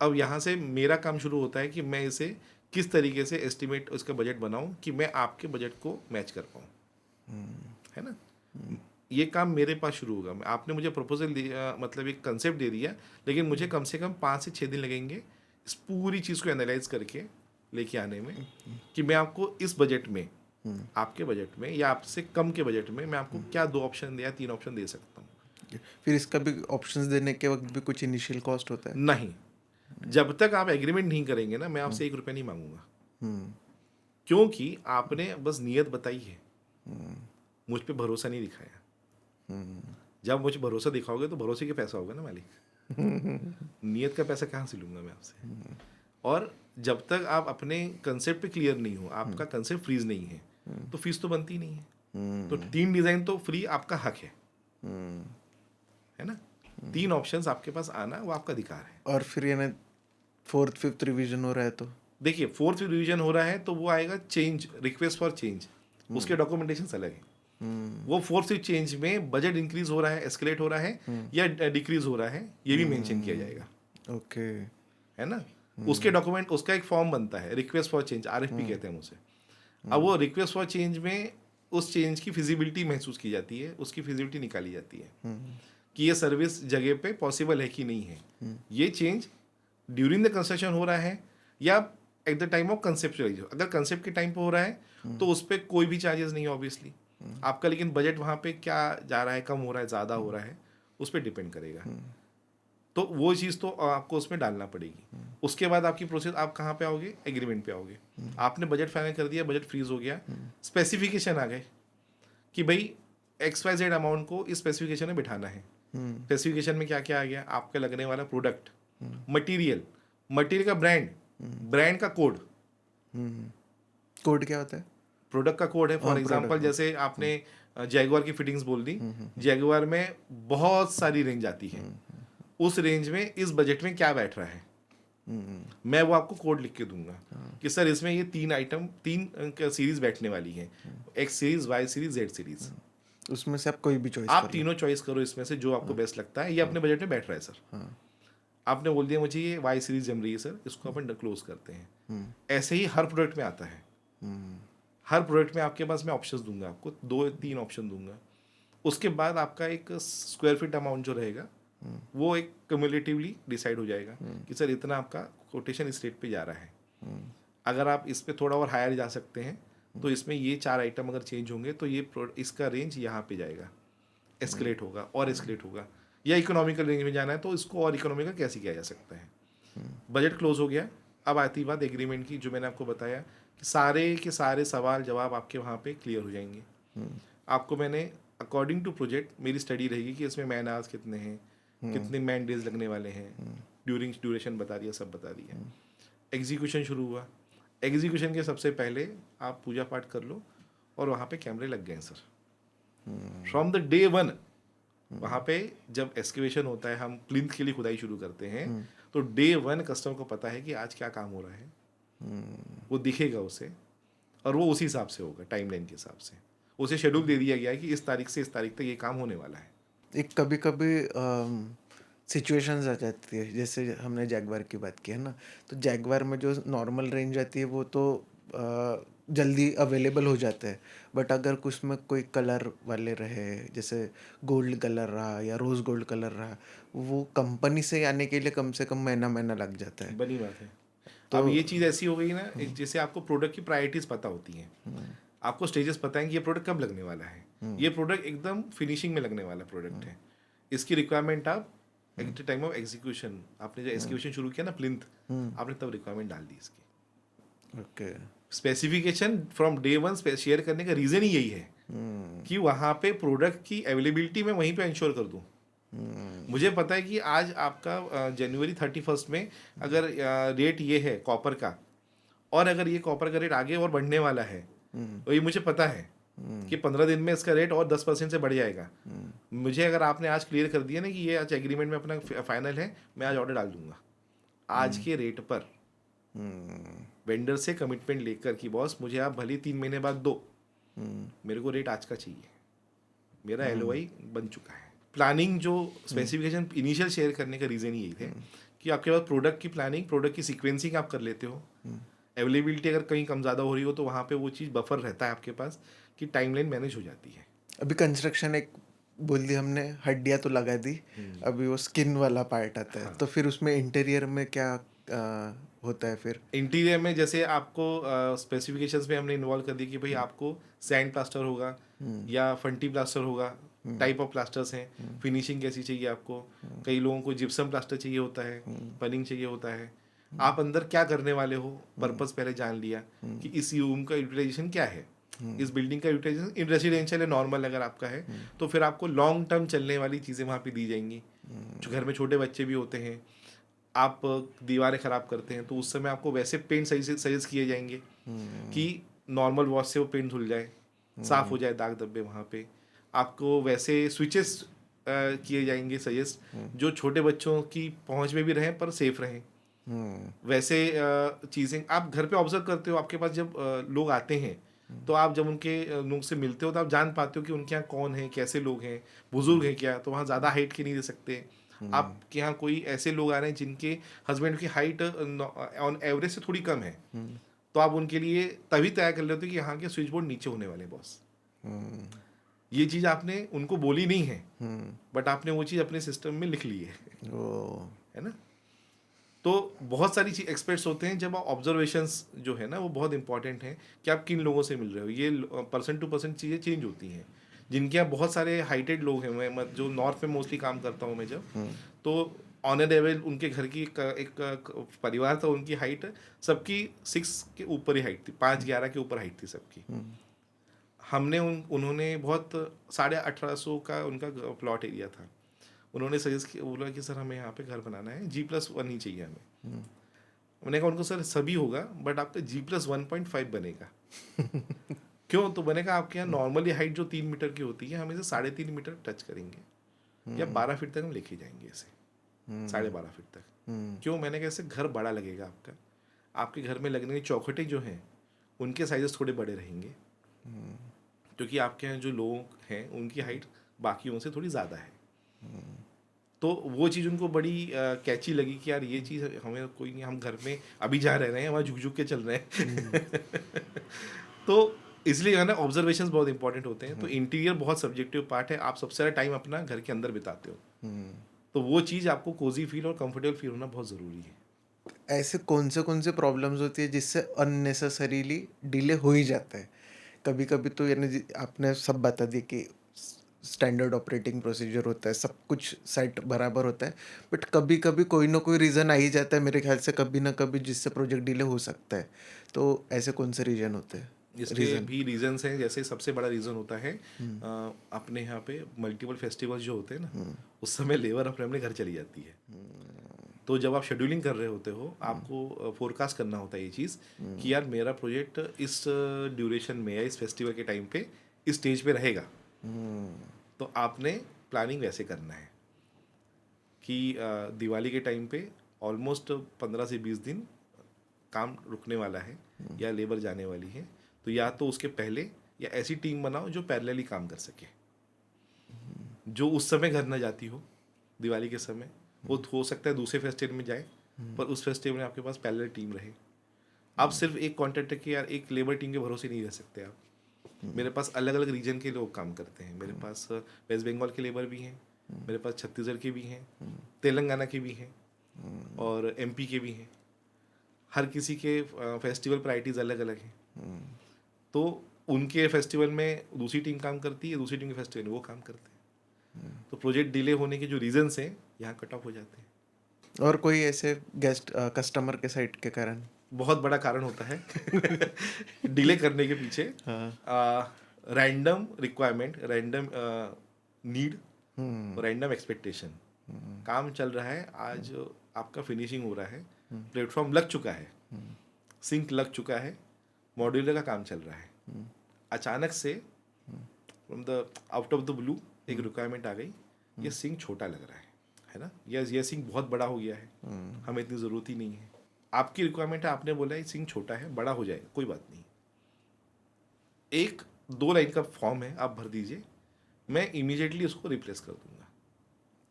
अब यहाँ से मेरा काम शुरू होता है कि मैं इसे किस तरीके से एस्टिमेट उसका बजट बनाऊं कि मैं आपके बजट को मैच कर पाऊँ, है ना। ये काम मेरे पास शुरू होगा। आपने मुझे प्रपोजल दिया, मतलब एक कंसेप्ट दे दिया, लेकिन मुझे कम से कम 5 से 6 दिन लगेंगे इस पूरी चीज़ को एनालाइज करके लेके आने में, कि मैं आपको इस बजट में, आपके बजट में या आपसे कम के बजट में, मैं आपको क्या 2 ऑप्शन दे या 3 ऑप्शन दे सकता हूँ। फिर इसका भी ऑप्शंस देने के वक्त भी कुछ इनिशियल कॉस्ट होता है? नहीं, जब तक आप एग्रीमेंट नहीं करेंगे ना, मैं आपसे 1 रुपया नहीं मांगूंगा, क्योंकि आपने बस नीयत बताई है, मुझ पे भरोसा नहीं दिखाया। जब मुझे भरोसा दिखाओगे तो भरोसे के पैसा होगा ना मालिक। नियत का पैसा कहाँ से लूंगा मैं आपसे। और जब तक आप अपने कंसेप्ट पे क्लियर नहीं हो, आपका कंसेप्ट फ्रीज नहीं है, तो फीस तो बनती नहीं है। तो 3 डिजाइन तो फ्री आपका हक है ना। 3 ऑप्शंस आपके पास आना वो आपका अधिकार है। और फिर ये ना 4th 5th रिवीजन हो रहा है तो देखिए 4th रिवीजन हो रहा है तो वो आएगा चेंज, रिक्वेस्ट फॉर चेंज, उसके डॉक्यूमेंटेशन अलग है। वो 4th चेंज में बजट इंक्रीज हो रहा है, एस्केलेट हो रहा है या डिक्रीज हो रहा है, ये भी मेंशन किया जाएगा। ओके, है ना। उसके डॉक्यूमेंट, उसका एक फॉर्म बनता है, रिक्वेस्ट फॉर चेंज, आरएफपी कहते हैं उसे। अब वो रिक्वेस्ट फॉर चेंज में उस चेंज की फिजिबिलिटी महसूस की जाती है, उसकी फिजिबिलिटी निकाली जाती है कि ये सर्विस जगह पे पॉसिबल है कि नहीं है। ये चेंज ड्यूरिंग द कंस्ट्रक्शन हो रहा है या at the time of conceptualise. अगर कंसेप्ट के टाइम पे हो रहा है तो उस पर कोई भी चार्जेस नहीं है ऑब्वियसली आपका, लेकिन बजट वहाँ पे क्या जा रहा है, कम हो रहा है, ज़्यादा हो रहा है, उस पर डिपेंड करेगा। तो वो चीज़ तो आपको उसमें डालना पड़ेगी। उसके बाद आपकी प्रोसेस, आप कहाँ पे आओगे, एग्रीमेंट पे आओगे। आपने बजट फाइनल कर दिया, बजट फ्रीज हो गया, स्पेसिफिकेशन आ गए कि भाई XYZ अमाउंट को इस स्पेसिफिकेशन में बिठाना है। स्पेसिफिकेशन में क्या क्या आ गया, आपका लगने वाला प्रोडक्ट, मटेरियल, मटेरियल का ब्रांड, ब्रांड का कोड। कोड क्या होता है? प्रोडक्ट का कोड है। फॉर एग्जांपल जैसे आपने जैगुआर की फिटिंग्स बोल दी, जैगुआर में बहुत सारी रेंज आती है, उस रेंज में इस बजट में क्या बैठ रहा है, मैं वो आपको कोड लिख के दूंगा कि सर इसमें ये 3 आइटम, 3 सीरीज बैठने वाली हैं, X series, Y series, Z series. उसमें से आप कोई भी चॉइस आप तीनों चॉइस करो इसमें से जो आपको बेस्ट लगता है, ये अपने बजट में बैठ रहा है सर। आपने बोल दिया मुझे ये Y सीरीज जम रही है सर, इसको अपन क्लोज करते हैं। ऐसे ही हर प्रोडक्ट में आता है। हर प्रोडक्ट में आपके पास मैं ऑप्शंस दूंगा, आपको 2-3 ऑप्शन दूंगा। उसके बाद आपका एक स्क्वायर फीट अमाउंट जो रहेगा वो एक क्यूमुलेटिवली डिसाइड हो जाएगा कि सर इतना आपका कोटेशन इस रेट पे जा रहा है। अगर आप इस पे थोड़ा और हायर जा सकते हैं तो इसमें ये 4 आइटम अगर चेंज होंगे तो ये इसका रेंज यहाँ पे जाएगा, एस्केलेट होगा और एस्केलेट होगा। या इकोनॉमिकल रेंज में जाना है तो इसको और इकोनॉमिकल कैसे किया जा सकता है। बजट क्लोज हो गया। अब आती बात एग्रीमेंट की, जो मैंने आपको बताया कि सारे के सारे सवाल जवाब आपके वहाँ पे क्लियर हो जाएंगे। आपको मैंने अकॉर्डिंग टू प्रोजेक्ट मेरी स्टडी रहेगी कि इसमें मैन आवर्स कितने हैं, कितने मैन डेज लगने वाले हैं, ड्यूरेशन बता दिया, सब बता दिया। एग्जीक्यूशन शुरू हुआ। एग्जीक्यूशन के सबसे पहले आप पूजा पाठ कर लो और वहाँ पे कैमरे लग गए हैं सर। फ्रॉम द डे 1 वहाँ पे जब एक्सकेवेशन होता है, हम प्लिंथ के लिए खुदाई शुरू करते हैं, तो डे 1 कस्टमर को पता है कि आज क्या काम हो रहा है, वो दिखेगा उसे, और वो उसी हिसाब से होगा, टाइमलाइन के हिसाब से उसे शेड्यूल दे दिया गया है कि इस तारीख से इस तारीख तक ये काम होने वाला है। एक कभी कभी सिचुएशंस आ जाती है, जैसे हमने जैगवार की बात की है ना, तो जैगवार में जो नॉर्मल रेंज आती है वो तो जल्दी अवेलेबल हो जाते हैं, बट अगर कुछ में कोई कलर वाले रहे, जैसे गोल्ड कलर रहा या रोज़ गोल्ड कलर रहा, वो कंपनी से आने के लिए कम से कम महीना महीना लग जाता है। बनी बात है। तो अब ये चीज़ ऐसी हो गई ना, एक जैसे आपको प्रोडक्ट की प्रायोरिटीज पता होती हैं, आपको स्टेजेस पता है कि ये प्रोडक्ट कब लगने वाला है, ये प्रोडक्ट एकदम फिनिशिंग में लगने वाला प्रोडक्ट है, इसकी रिक्वायरमेंट आप at the time of execution, आपने जब एग्जीक्यूशन शुरू किया ना प्लिंथ, आपने तब रिक्वायरमेंट डाल दी इसकी। Okay. Specification from day one share करने का रीज़न ही यही है कि वहाँ पे प्रोडक्ट की अवेलेबिलिटी मैं वहीं पे इंश्योर कर दूँ। मुझे पता है कि आज आपका जनवरी 31 में अगर रेट ये है कॉपर का, और अगर ये कॉपर का रेट आगे और बढ़ने वाला है, तो ये मुझे पता है कि 15 दिन में इसका रेट और 10% से बढ़ जाएगा। मुझे अगर आपने आज क्लियर कर दिया ना कि ये आज एग्रीमेंट में अपना फाइनल है, मैं आज ऑर्डर डाल दूंगा आज के रेट पर, वेंडर से कमिटमेंट लेकर कि बॉस मुझे आप भले 3 महीने बाद दो, मेरे को रेट आज का चाहिए, मेरा एलओआई बन चुका है। प्लानिंग जो स्पेसिफिकेशन इनिशियल शेयर करने का रीज़न यही थे कि आपके पास प्रोडक्ट की प्लानिंग, प्रोडक्ट की सीक्वेंसिंग आप कर लेते हो, अवेलेबिलिटी अगर कहीं कम ज़्यादा हो रही हो तो वहाँ पे वो चीज़ बफर रहता है आपके पास कि टाइमलाइन मैनेज हो जाती है। अभी कंस्ट्रक्शन एक बोल दी हमने, हड्डियाँ तो लगा दी, अभी वो स्किन वाला पार्ट आता है, तो फिर उसमें इंटीरियर में क्या होता है फिर? इंटीरियर में जैसे आपको स्पेसिफिकेशंस में हमने इन्वॉल्व कर दी कि भाई आपको सैंड प्लास्टर होगा या फंटी प्लास्टर होगा, टाइप ऑफ प्लास्टर्स हैं, फिनिशिंग कैसी चाहिए आपको, कई लोगों को जिप्सम प्लास्टर चाहिए होता है, पनिंग चाहिए होता है, आप अंदर क्या करने वाले हो पर्पस पहले जान लिया कि इस रूम का यूटिलाइजेशन क्या है, इस बिल्डिंग का यूटिलाइजेशन इन रेसिडेंशियल है नॉर्मल अगर आपका है तो फिर आपको लॉन्ग टर्म चलने वाली चीज़ें वहाँ पे दी जाएंगी। जो घर में छोटे बच्चे भी होते हैं, आप दीवारें ख़राब करते हैं तो उस समय आपको वैसे पेंट सजेस्ट किए जाएंगे कि नॉर्मल वॉश से वो पेंट धुल जाए, साफ़ हो जाए दाग धब्बे वहाँ पे। आपको वैसे स्विचेस किए जाएंगे सजेस्ट जो छोटे बच्चों की पहुँच में भी रहें पर सेफ रहें। वैसे चीज़ें आप घर पे ऑब्जर्व करते हो, आपके पास जब लोग आते हैं तो आप जब उनके लोग से मिलते हो तो आप जान पाते हो कि उनके यहाँ कौन है, कैसे लोग हैं, बुजुर्ग हैं क्या, तो वहाँ ज़्यादा हाइट के नहीं दे सकते। आपके यहाँ कोई ऐसे लोग आ रहे हैं जिनके हस्बैंड की हाइट ऑन एवरेज से थोड़ी कम है, तो आप उनके लिए तभी तैयार कर लेते हो कि यहाँ के स्विच बोर्ड नीचे होने वाले बॉस। ये चीज़ आपने उनको बोली नहीं है बट आपने वो चीज़ अपने सिस्टम में लिख ली है ना। तो बहुत सारी चीज एक्सपर्ट्स होते हैं, जब आप ऑब्जर्वेशंस जो है ना वो बहुत इंपॉर्टेंट है कि आप किन लोगों से मिल रहे हो, ये पर्सन टू पर्सन चीज़ें चेंज होती हैं। जिनके यहाँ बहुत सारे हाइटेड लोग हैं, मैं जो नॉर्थ में मोस्टली काम करता हूँ मैं जब, तो ऑन ए लेवल उनके घर की एक परिवार था, उनकी हाइट सबकी 6 के ऊपर ही हाइट थी, 5'11" के ऊपर हाइट थी सबकी। हमने उन्होंने बहुत 1850 का उनका प्लॉट एरिया था, उन्होंने सजेस्ट किया, बोला कि सर हमें यहाँ पे घर बनाना है, G+1 ही चाहिए हमें। मैंने कहा उनको सर सभी होगा बट आपका G+1.5 बनेगा। क्यों? तो बनेगा आपके यहाँ नॉर्मली हाइट जो 3 मीटर की होती है हम इसे 3.5 मीटर टच करेंगे या 12 फीट तक हम लेके जाएंगे इसे, 12.5 फीट तक। क्यों? मैंने कहा इससे घर बड़ा लगेगा आपका, आपके घर में लगने की चौखटें जो हैं उनके साइजेस थोड़े बड़े रहेंगे, क्योंकि आपके यहाँ जो लोग हैं उनकी हाइट बाकियों से थोड़ी ज़्यादा है। तो वो चीज़ उनको बड़ी कैची लगी कि यार ये चीज़ हमें कोई नहीं, हम घर में अभी जहाँ रह रहे हैं वहाँ झुक झुक के चल रहे हैं। तो इसलिए है ना ऑब्जर्वेशंस बहुत इंपॉर्टेंट होते हैं। तो इंटीरियर बहुत सब्जेक्टिव पार्ट है, आप सबसे ज़्यादा टाइम अपना घर के अंदर बिताते हो, तो वो चीज़ आपको कोजी फील और कंफर्टेबल फील होना बहुत ज़रूरी है। ऐसे कौन से प्रॉब्लम्स होती है जिससे अननेसेसरीली डिले हो ही जाता है? कभी कभी तो यानी आपने सब बता दिया कि स्टैंडर्ड ऑपरेटिंग प्रोसीजर होता है, सब कुछ सेट बराबर होता है, बट कभी कभी कोई ना कोई रीज़न आ ही जाता है मेरे ख्याल से कभी ना कभी, जिससे प्रोजेक्ट डिले हो सकता है। तो ऐसे कौन से रीजन होते हैं? इसके भी रीजंस हैं, जैसे सबसे बड़ा रीज़न होता है अपने यहाँ पे मल्टीपल फेस्टिवल्स जो होते हैं ना, उस समय लेबर अपने अपने घर चली जाती है। तो जब आप शेड्यूलिंग कर रहे होते हो आपको फोरकास्ट करना होता है ये चीज़ कि यार मेरा प्रोजेक्ट इस ड्यूरेशन में या इस फेस्टिवल के टाइम पे इस स्टेज पे रहेगा, तो आपने प्लानिंग वैसे करना है कि दिवाली के टाइम पे ऑलमोस्ट 15 से 20 दिन काम रुकने वाला है या लेबर जाने वाली है, तो या तो उसके पहले या ऐसी टीम बनाओ जो पैरेलली काम कर सके, जो उस समय घर ना जाती हो दिवाली के समय, वो हो सकता है दूसरे फेस्टिवल में जाए, पर उस फेस्टिवल में आपके पास पैरेलल टीम रहे। आप सिर्फ एक कॉन्ट्रैक्टर की यार एक लेबर टीम के भरोसे नहीं रह सकते आप। मेरे पास अलग अलग रीजन के लोग काम करते हैं। मेरे पास वेस्ट बंगाल के लेबर भी हैं, मेरे पास छत्तीसगढ़ के भी हैं, तेलंगाना के भी हैं और एमपी के भी हैं। हर किसी के फेस्टिवल प्रायोरिटीज़ अलग अलग हैं। तो उनके फेस्टिवल में दूसरी टीम काम करती है, दूसरी टीम के फेस्टिवल में वो काम करते हैं। तो प्रोजेक्ट डिले होने के जो रीजंस हैं यहाँ कट ऑफ हो जाते हैं। और कोई ऐसे गेस्ट कस्टमर के साइड के कारण? बहुत बड़ा कारण होता है डिले करने के पीछे हाँ। Random requirement, random need, random expectation. काम चल रहा है, आज आपका फिनिशिंग हो रहा है, प्लेटफॉर्म लग चुका है, सिंक लग चुका है, मॉड्यूलर का काम चल रहा है, अचानक से from the out of the blue एक रिक्वायरमेंट आ गई, ये सिंक छोटा लग रहा है ना, या ये सिंक बहुत बड़ा हो गया है, हमें इतनी ज़रूरत ही नहीं है। आपकी रिक्वायरमेंट है, आपने बोला ये सिंक छोटा है, बड़ा हो जाएगा, कोई बात नहीं, एक 2 लाइन का फॉर्म है, आप भर दीजिए, मैं इमीडिएटली उसको रिप्लेस कर दूंगा।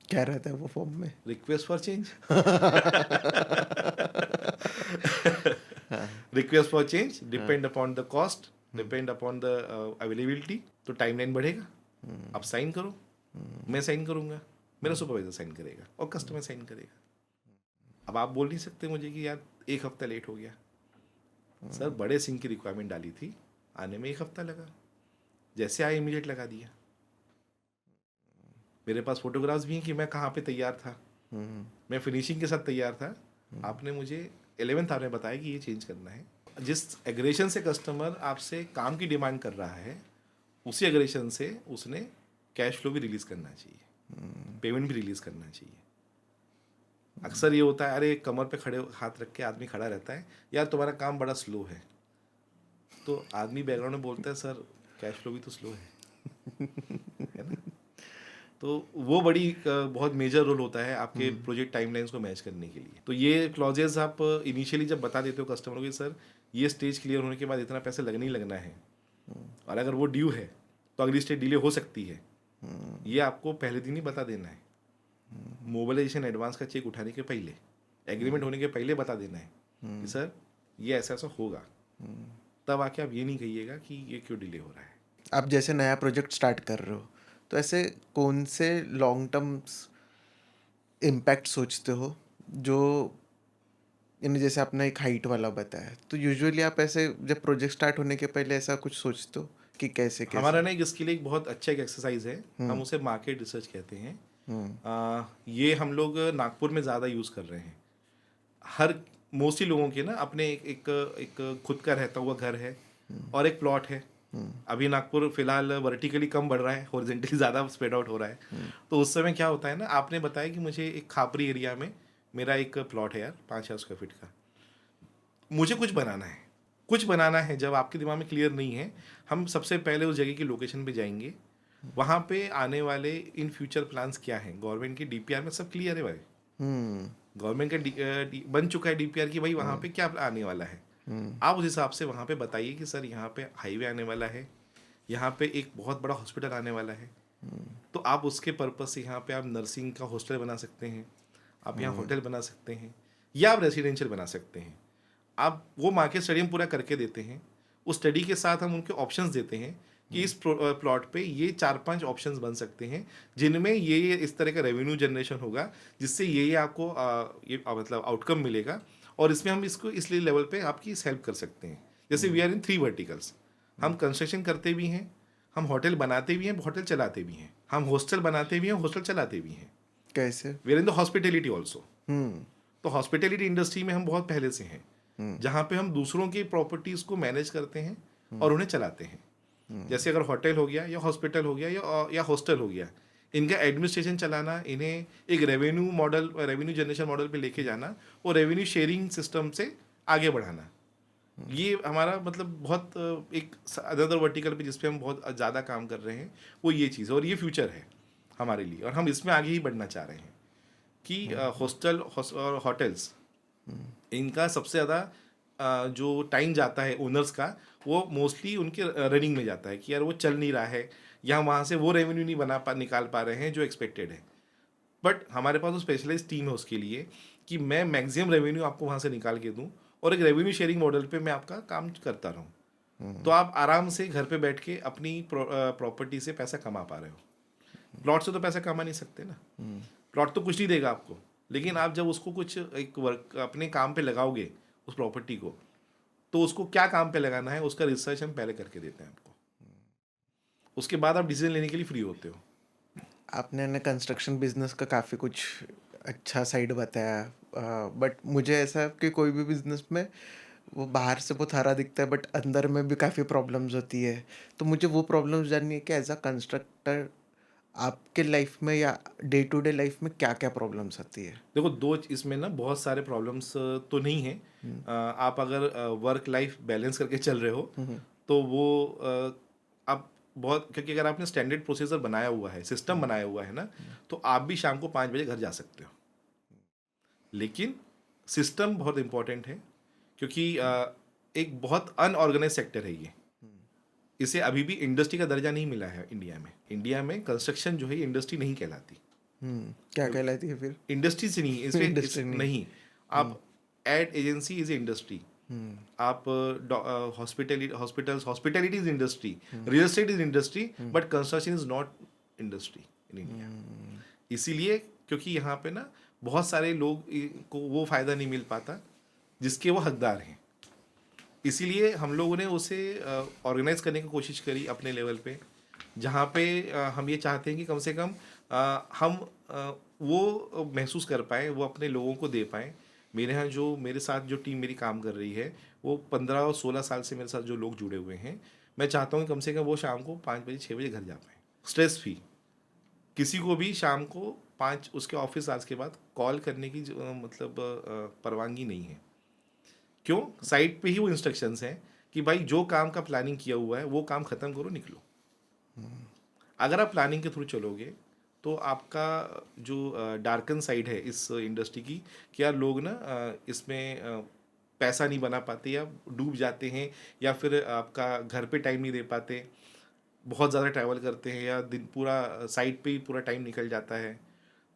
क्या रहता है वो फॉर्म में? Request for change. Request for change, depend upon the cost, depend upon the availability. तो टाइमलाइन बढ़ेगा, आप साइन करो, मैं साइन करूंगा, मेरा सुपरवाइजर साइन करेगा और कस्टमर साइन करेगा। अब आप बोल नहीं सकते मुझे कि यार 1 हफ्ता लेट हो गया। सर बड़े सिंक की रिक्वायरमेंट डाली थी, आने में 1 हफ्ता लगा, जैसे आए इमीडिएट लगा दिया। मेरे पास फोटोग्राफ्स भी हैं कि मैं कहाँ पे तैयार था, मैं फिनिशिंग के साथ तैयार था, आपने मुझे 11th आवर में बताया कि ये चेंज करना है। जिस एग्रेशन से कस्टमर आपसे काम की डिमांड कर रहा है, उसी एग्रेशन से उसने कैश फ्लो भी रिलीज करना चाहिए, पेमेंट भी रिलीज करना चाहिए। अक्सर ये होता है, अरे कमर पे खड़े हाथ रख के आदमी खड़ा रहता है, यार तुम्हारा काम बड़ा स्लो है, तो आदमी बैकग्राउंड में बोलता है सर कैश फ्लो भी तो स्लो है ना। तो वो बड़ी बहुत मेजर रोल होता है आपके प्रोजेक्ट टाइमलाइंस को मैच करने के लिए। तो ये क्लॉजेस आप इनिशियली जब बता देते हो कस्टमर को कि सर ये स्टेज क्लियर होने के बाद इतना पैसा लगना ही लगना है, और अगर वो ड्यू है तो अगली स्टेज डिले हो सकती है, ये आपको पहले दिन ही बता देना है। मोबिलाइजेशन एडवांस का चेक उठाने के पहले, एग्रीमेंट होने के पहले बता देना है कि सर ये ऐसा ऐसा होगा। तब आके आप ये नहीं कहिएगा कि ये क्यों डिले हो रहा है। आप जैसे नया प्रोजेक्ट स्टार्ट कर रहे हो, तो ऐसे कौन से लॉन्ग टर्म इम्पैक्ट सोचते हो, जो यानी जैसे आपने एक हाइट वाला बताया, तो यूजुअली आप ऐसे जब प्रोजेक्ट स्टार्ट होने के पहले ऐसा कुछ सोचते हो कि कैसे कैसे? हमारा ना इसके लिए एक बहुत अच्छा एक एक्सरसाइज है, हम उसे मार्केट रिसर्च कहते हैं। ये हम लोग नागपुर में ज़्यादा यूज़ कर रहे हैं। हर मोस्टली लोगों के ना अपने एक खुद का रहता हुआ घर है और एक प्लॉट है। अभी नागपुर फिलहाल वर्टिकली कम बढ़ रहा है, हॉरिजॉन्टली ज़्यादा स्प्रेड आउट हो रहा है। तो उस समय क्या होता है ना, आपने बताया कि मुझे एक खापरी एरिया में मेरा एक प्लॉट है यार 5,000 स्क्वायर फीट का, मुझे कुछ बनाना है। जब आपके दिमाग में क्लियर नहीं है, हम सबसे पहले उस जगह की लोकेशन पे जाएंगे, वहाँ पे आने वाले इन फ्यूचर प्लान्स क्या हैं। गवर्नमेंट की डीपीआर में सब क्लियर है भाई, गवर्नमेंट का बन चुका है डीपीआर की भाई, वहाँ पे क्या आने वाला है। आप उस हिसाब से वहाँ पे बताइए कि सर यहाँ पे हाईवे आने वाला है, यहाँ पे एक बहुत बड़ा हॉस्पिटल आने वाला है, तो आप उसके पर्पज से यहाँ पे आप नर्सिंग का हॉस्टल बना सकते हैं, आप यहाँ होटल बना सकते हैं, या आप रेसिडेंशियल बना सकते हैं। आप वो मार्केट स्टडी पूरा करके देते हैं, उस स्टडी के साथ हम उनके ऑप्शंस देते हैं कि इस प्लॉट पे ये 4-5 ऑप्शंस बन सकते हैं, जिनमें ये इस तरह का रेवेन्यू जनरेशन होगा, जिससे ये आपको मतलब आउटकम मिलेगा, और इसमें हम इसको इसलिए लेवल पे आपकी हेल्प कर सकते हैं। जैसे वी आर इन 3 वर्टिकल्स, हम कंस्ट्रक्शन करते भी हैं, हम होटल बनाते भी हैं, होटल चलाते भी हैं, हम हॉस्टल बनाते भी हैं, हॉस्टल चलाते भी हैं। कैसे? We are in the hospitality also. तो हॉस्पिटैलिटी इंडस्ट्री में हम बहुत पहले से हैं, जहाँ पे हम दूसरों की प्रॉपर्टीज को मैनेज करते हैं और उन्हें चलाते हैं। जैसे अगर होटल हो गया या हॉस्पिटल हो गया या हॉस्टल हो गया, इनका एडमिनिस्ट्रेशन चलाना, इन्हें एक रेवेन्यू जनरेशन मॉडल पे लेके जाना और रेवेन्यू शेयरिंग सिस्टम से आगे बढ़ाना, ये हमारा मतलब बहुत एक अदर वर्टिकल पे जिस पे हम बहुत ज़्यादा काम कर रहे हैं, वो ये चीज़, और ये फ्यूचर है हमारे लिए, और हम इसमें आगे ही बढ़ना चाह रहे हैं कि हॉस्टल और होटल्स, इनका सबसे ज़्यादा जो टाइम जाता है ओनर्स का, वो मोस्टली उनके रनिंग में जाता है कि यार वो चल नहीं रहा है, या वहाँ से वो रेवेन्यू नहीं निकाल पा रहे हैं जो एक्सपेक्टेड है। बट हमारे पास वो स्पेशलाइज टीम है उसके लिए कि मैं मैक्सिमम रेवेन्यू आपको वहाँ से निकाल के दूँ और एक रेवेन्यू शेयरिंग मॉडल पे मैं आपका काम करता रहूँ, तो आप आराम से घर पे बैठ के अपनी प्रॉपर्टी से पैसा कमा पा रहे हो। प्लॉट से तो पैसा कमा नहीं सकते ना, प्लॉट तो कुछ नहीं देगा आपको, लेकिन आप जब उसको कुछ एक वर्क अपने काम पे लगाओगे उस प्रॉपर्टी को, तो उसको क्या काम पे लगाना है उसका रिसर्च हम पहले करके देते हैं आपको, उसके बाद आप डिसीजन लेने के लिए फ्री होते हो। आपने ना कंस्ट्रक्शन बिजनेस का काफ़ी कुछ अच्छा साइड बताया, बट मुझे ऐसा है कि कोई भी बिजनेस में वो बाहर से बहुत सारा दिखता है बट अंदर में भी काफ़ी प्रॉब्लम्स होती है। तो मुझे वो प्रॉब्लम्स जाननी है कि एज अ कंस्ट्रक्टर आपके लाइफ में या डे टू डे लाइफ में क्या क्या प्रॉब्लम्स आती है। देखो दो इसमें ना बहुत सारे प्रॉब्लम्स तो नहीं है। आप अगर वर्क लाइफ बैलेंस करके चल रहे हो तो वो आप बहुत, क्योंकि अगर आपने स्टैंडर्ड प्रोसीजर बनाया हुआ है, सिस्टम बनाया हुआ है ना, तो आप भी शाम को 5 बजे घर जा सकते हो। लेकिन सिस्टम बहुत इंपॉर्टेंट है, क्योंकि एक बहुत अनऑर्गेनाइज सेक्टर है ये। इसे अभी भी इंडस्ट्री का दर्जा नहीं मिला है इंडिया में। इंडिया में कंस्ट्रक्शन जो है ये इंडस्ट्री नहीं कहलाती। क्या कहलाती है फिर। इंडस्ट्री से नहीं, इस इंडस्ट्री नहीं। नहीं। आप एड एजेंसी इज इंडस्ट्री, आप hospitality is industry, real estate is industry, but construction is not industry in India. इसीलिए क्योंकि यहाँ पे ना बहुत सारे लोग को वो फायदा नहीं मिल पाता जिसके वो हकदार हैं। इसीलिए हम लोगों ने उसे ऑर्गेनाइज करने की कोशिश करी अपने लेवल पे, जहाँ पे हम ये चाहते हैं कि कम से कम हम वो महसूस कर पाएँ, वो अपने लोगों को दे पाएँ। मेरे यहाँ जो मेरे साथ जो टीम मेरी काम कर रही है, वो 15 और 16 साल से मेरे साथ जो लोग जुड़े हुए हैं, मैं चाहता हूँ कि कम से कम वो शाम को 5 बजे 6 बजे घर जा पाएँ स्ट्रेस फ्री। किसी को भी शाम को 5 उसके ऑफिस आवर्स के बाद कॉल करने की मतलब परवानगी नहीं है। क्यों? साइट पे ही वो इंस्ट्रक्शंस हैं कि भाई जो काम का प्लानिंग किया हुआ है वो काम खत्म करो, निकलो। अगर आप प्लानिंग के थ्रू चलोगे तो आपका जो डार्कन साइड है इस इंडस्ट्री की, कि यार लोग ना इसमें पैसा नहीं बना पाते या डूब जाते हैं, या फिर आपका घर पे टाइम नहीं दे पाते, बहुत ज़्यादा ट्रैवल करते हैं, या दिन पूरा साइट पे ही पूरा टाइम निकल जाता है,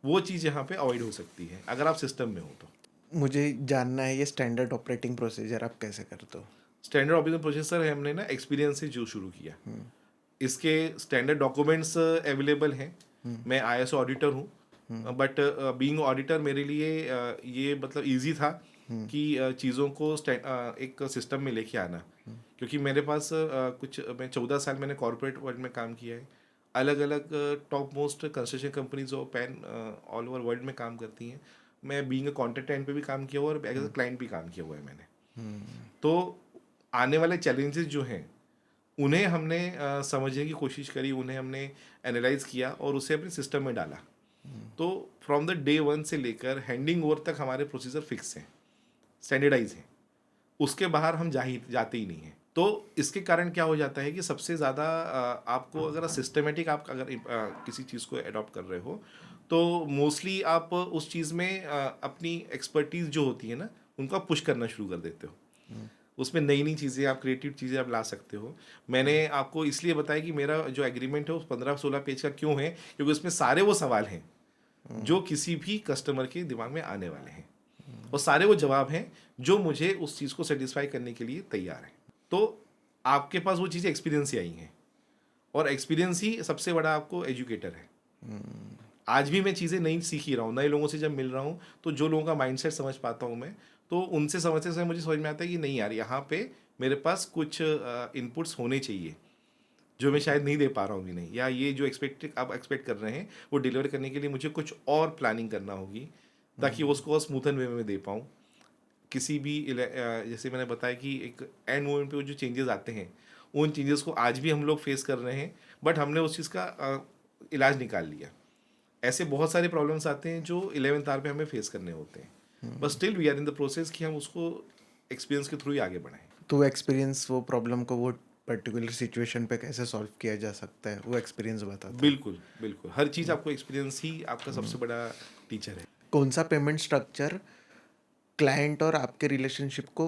वो चीज़ यहाँ पे अवॉइड हो सकती है अगर आप सिस्टम में हो तो। मुझे जानना है ये स्टैंडर्ड ऑपरेटिंग प्रोसीजर आप कैसे करते हो। स्टैंडर्ड ऑपरेटिंग प्रोसेसर है, हमने ना एक्सपीरियंस से जो शुरू किया। इसके स्टैंडर्ड डॉक्यूमेंट्स अवेलेबल हैं। मैं आईएसओ ऑडिटर हूँ, बट बीइंग ऑडिटर मेरे लिए ये मतलब इजी था कि चीज़ों को एक सिस्टम में लेके आना, क्योंकि मेरे पास मैं 14 साल मैंने कॉर्पोरेट वर्ल्ड में काम किया है। अलग अलग टॉप मोस्ट कंस्ट्रक्शन कंपनीज और पैन ऑल ओवर वर्ल्ड में काम करती हैं। मैं बीइंग अ कॉन्ट्रैक्ट एंड पे भी काम किया हुआ और एज अ क्लाइंट भी काम किया हुआ है मैंने। तो आने वाले चैलेंजेस जो हैं उन्हें हमने समझने की कोशिश करी, उन्हें हमने एनालाइज किया और उसे अपने सिस्टम में डाला। तो फ्रॉम द डे वन से लेकर हैंडिंग ओवर तक हमारे प्रोसीजर फिक्स हैं, स्टैंडर्डाइज हैं। उसके बाहर हम जाते ही नहीं हैं। तो इसके कारण क्या हो जाता है कि सबसे ज़्यादा आपको अगर सिस्टमेटिक आप अगर किसी चीज़ को अडॉप्ट कर रहे हो तो मोस्टली आप उस चीज़ में अपनी एक्सपर्टीज़ जो होती है ना उनको आप पुश करना शुरू कर देते हो। उसमें नई नई चीज़ें, आप क्रिएटिव चीज़ें आप ला सकते हो। मैंने आपको इसलिए बताया कि मेरा जो एग्रीमेंट है वो 15-16 पेज का क्यों है, क्योंकि उसमें सारे वो सवाल हैं जो किसी भी कस्टमर के दिमाग में आने वाले हैं, और सारे वो जवाब हैं जो मुझे उस चीज़ को सेटिस्फाई करने के लिए तैयार हैं। तो आपके पास वो चीज़ें एक्सपीरियंस ही आई हैं, और एक्सपीरियंस ही सबसे बड़ा आपको एजुकेटर है। आज भी मैं चीज़ें नई सीख ही रहा हूँ, नए लोगों से जब मिल रहा हूँ तो जो लोगों का माइंडसेट समझ पाता हूँ मैं, तो उनसे समझते समय मुझे समझ में आता है कि नहीं यार, यहाँ पे मेरे पास कुछ इनपुट्स होने चाहिए जो मैं शायद नहीं दे पा रहा हूँ भी नहीं, या ये जो आप एक्सपेक्ट कर रहे हैं वो डिलीवर करने के लिए मुझे कुछ और प्लानिंग करना होगी ताकि वो उसको स्मूथन वे में दे पाऊँ। किसी भी जैसे मैंने बताया कि एक एंड मोमेंट पे वो जो चेंजेस आते हैं, उन चेंजेस को आज भी हम लोग फेस कर रहे हैं, बट हमने उस चीज़ का इलाज निकाल लिया। ऐसे बहुत सारे प्रॉब्लम्स आते हैं जो 11th आवर पे हमें फेस करने होते हैं, but still we are in the process कि हम उसको एक्सपीरियंस के थ्रू ही आगे बढ़ाएं। तो एक्सपीरियंस वो प्रॉब्लम को वो पर्टिकुलर सिचुएशन पे कैसे सॉल्व किया जा सकता है वो एक्सपीरियंस बताता है। बिल्कुल बिल्कुल, हर चीज़ आपको एक्सपीरियंस ही आपका सबसे बड़ा टीचर है। कौन सा पेमेंट स्ट्रक्चर क्लाइंट और आपके रिलेशनशिप को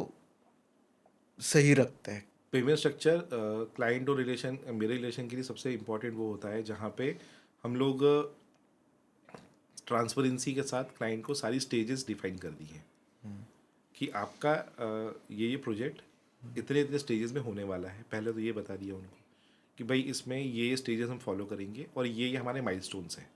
सही रखता है। पेमेंट स्ट्रक्चर क्लाइंट और मेरे रिलेशन के लिए सबसे इम्पोर्टेंट वो होता है जहाँ पे हम लोग ट्रांसपेरेंसी के साथ क्लाइंट को सारी स्टेजेस डिफाइन कर दी हैं कि आपका ये प्रोजेक्ट इतने इतने स्टेजेस में होने वाला है। पहले तो ये बता दिया उनको कि भाई इसमें ये स्टेजेस हम फॉलो करेंगे और ये हमारे माइलस्टोन्स हैं।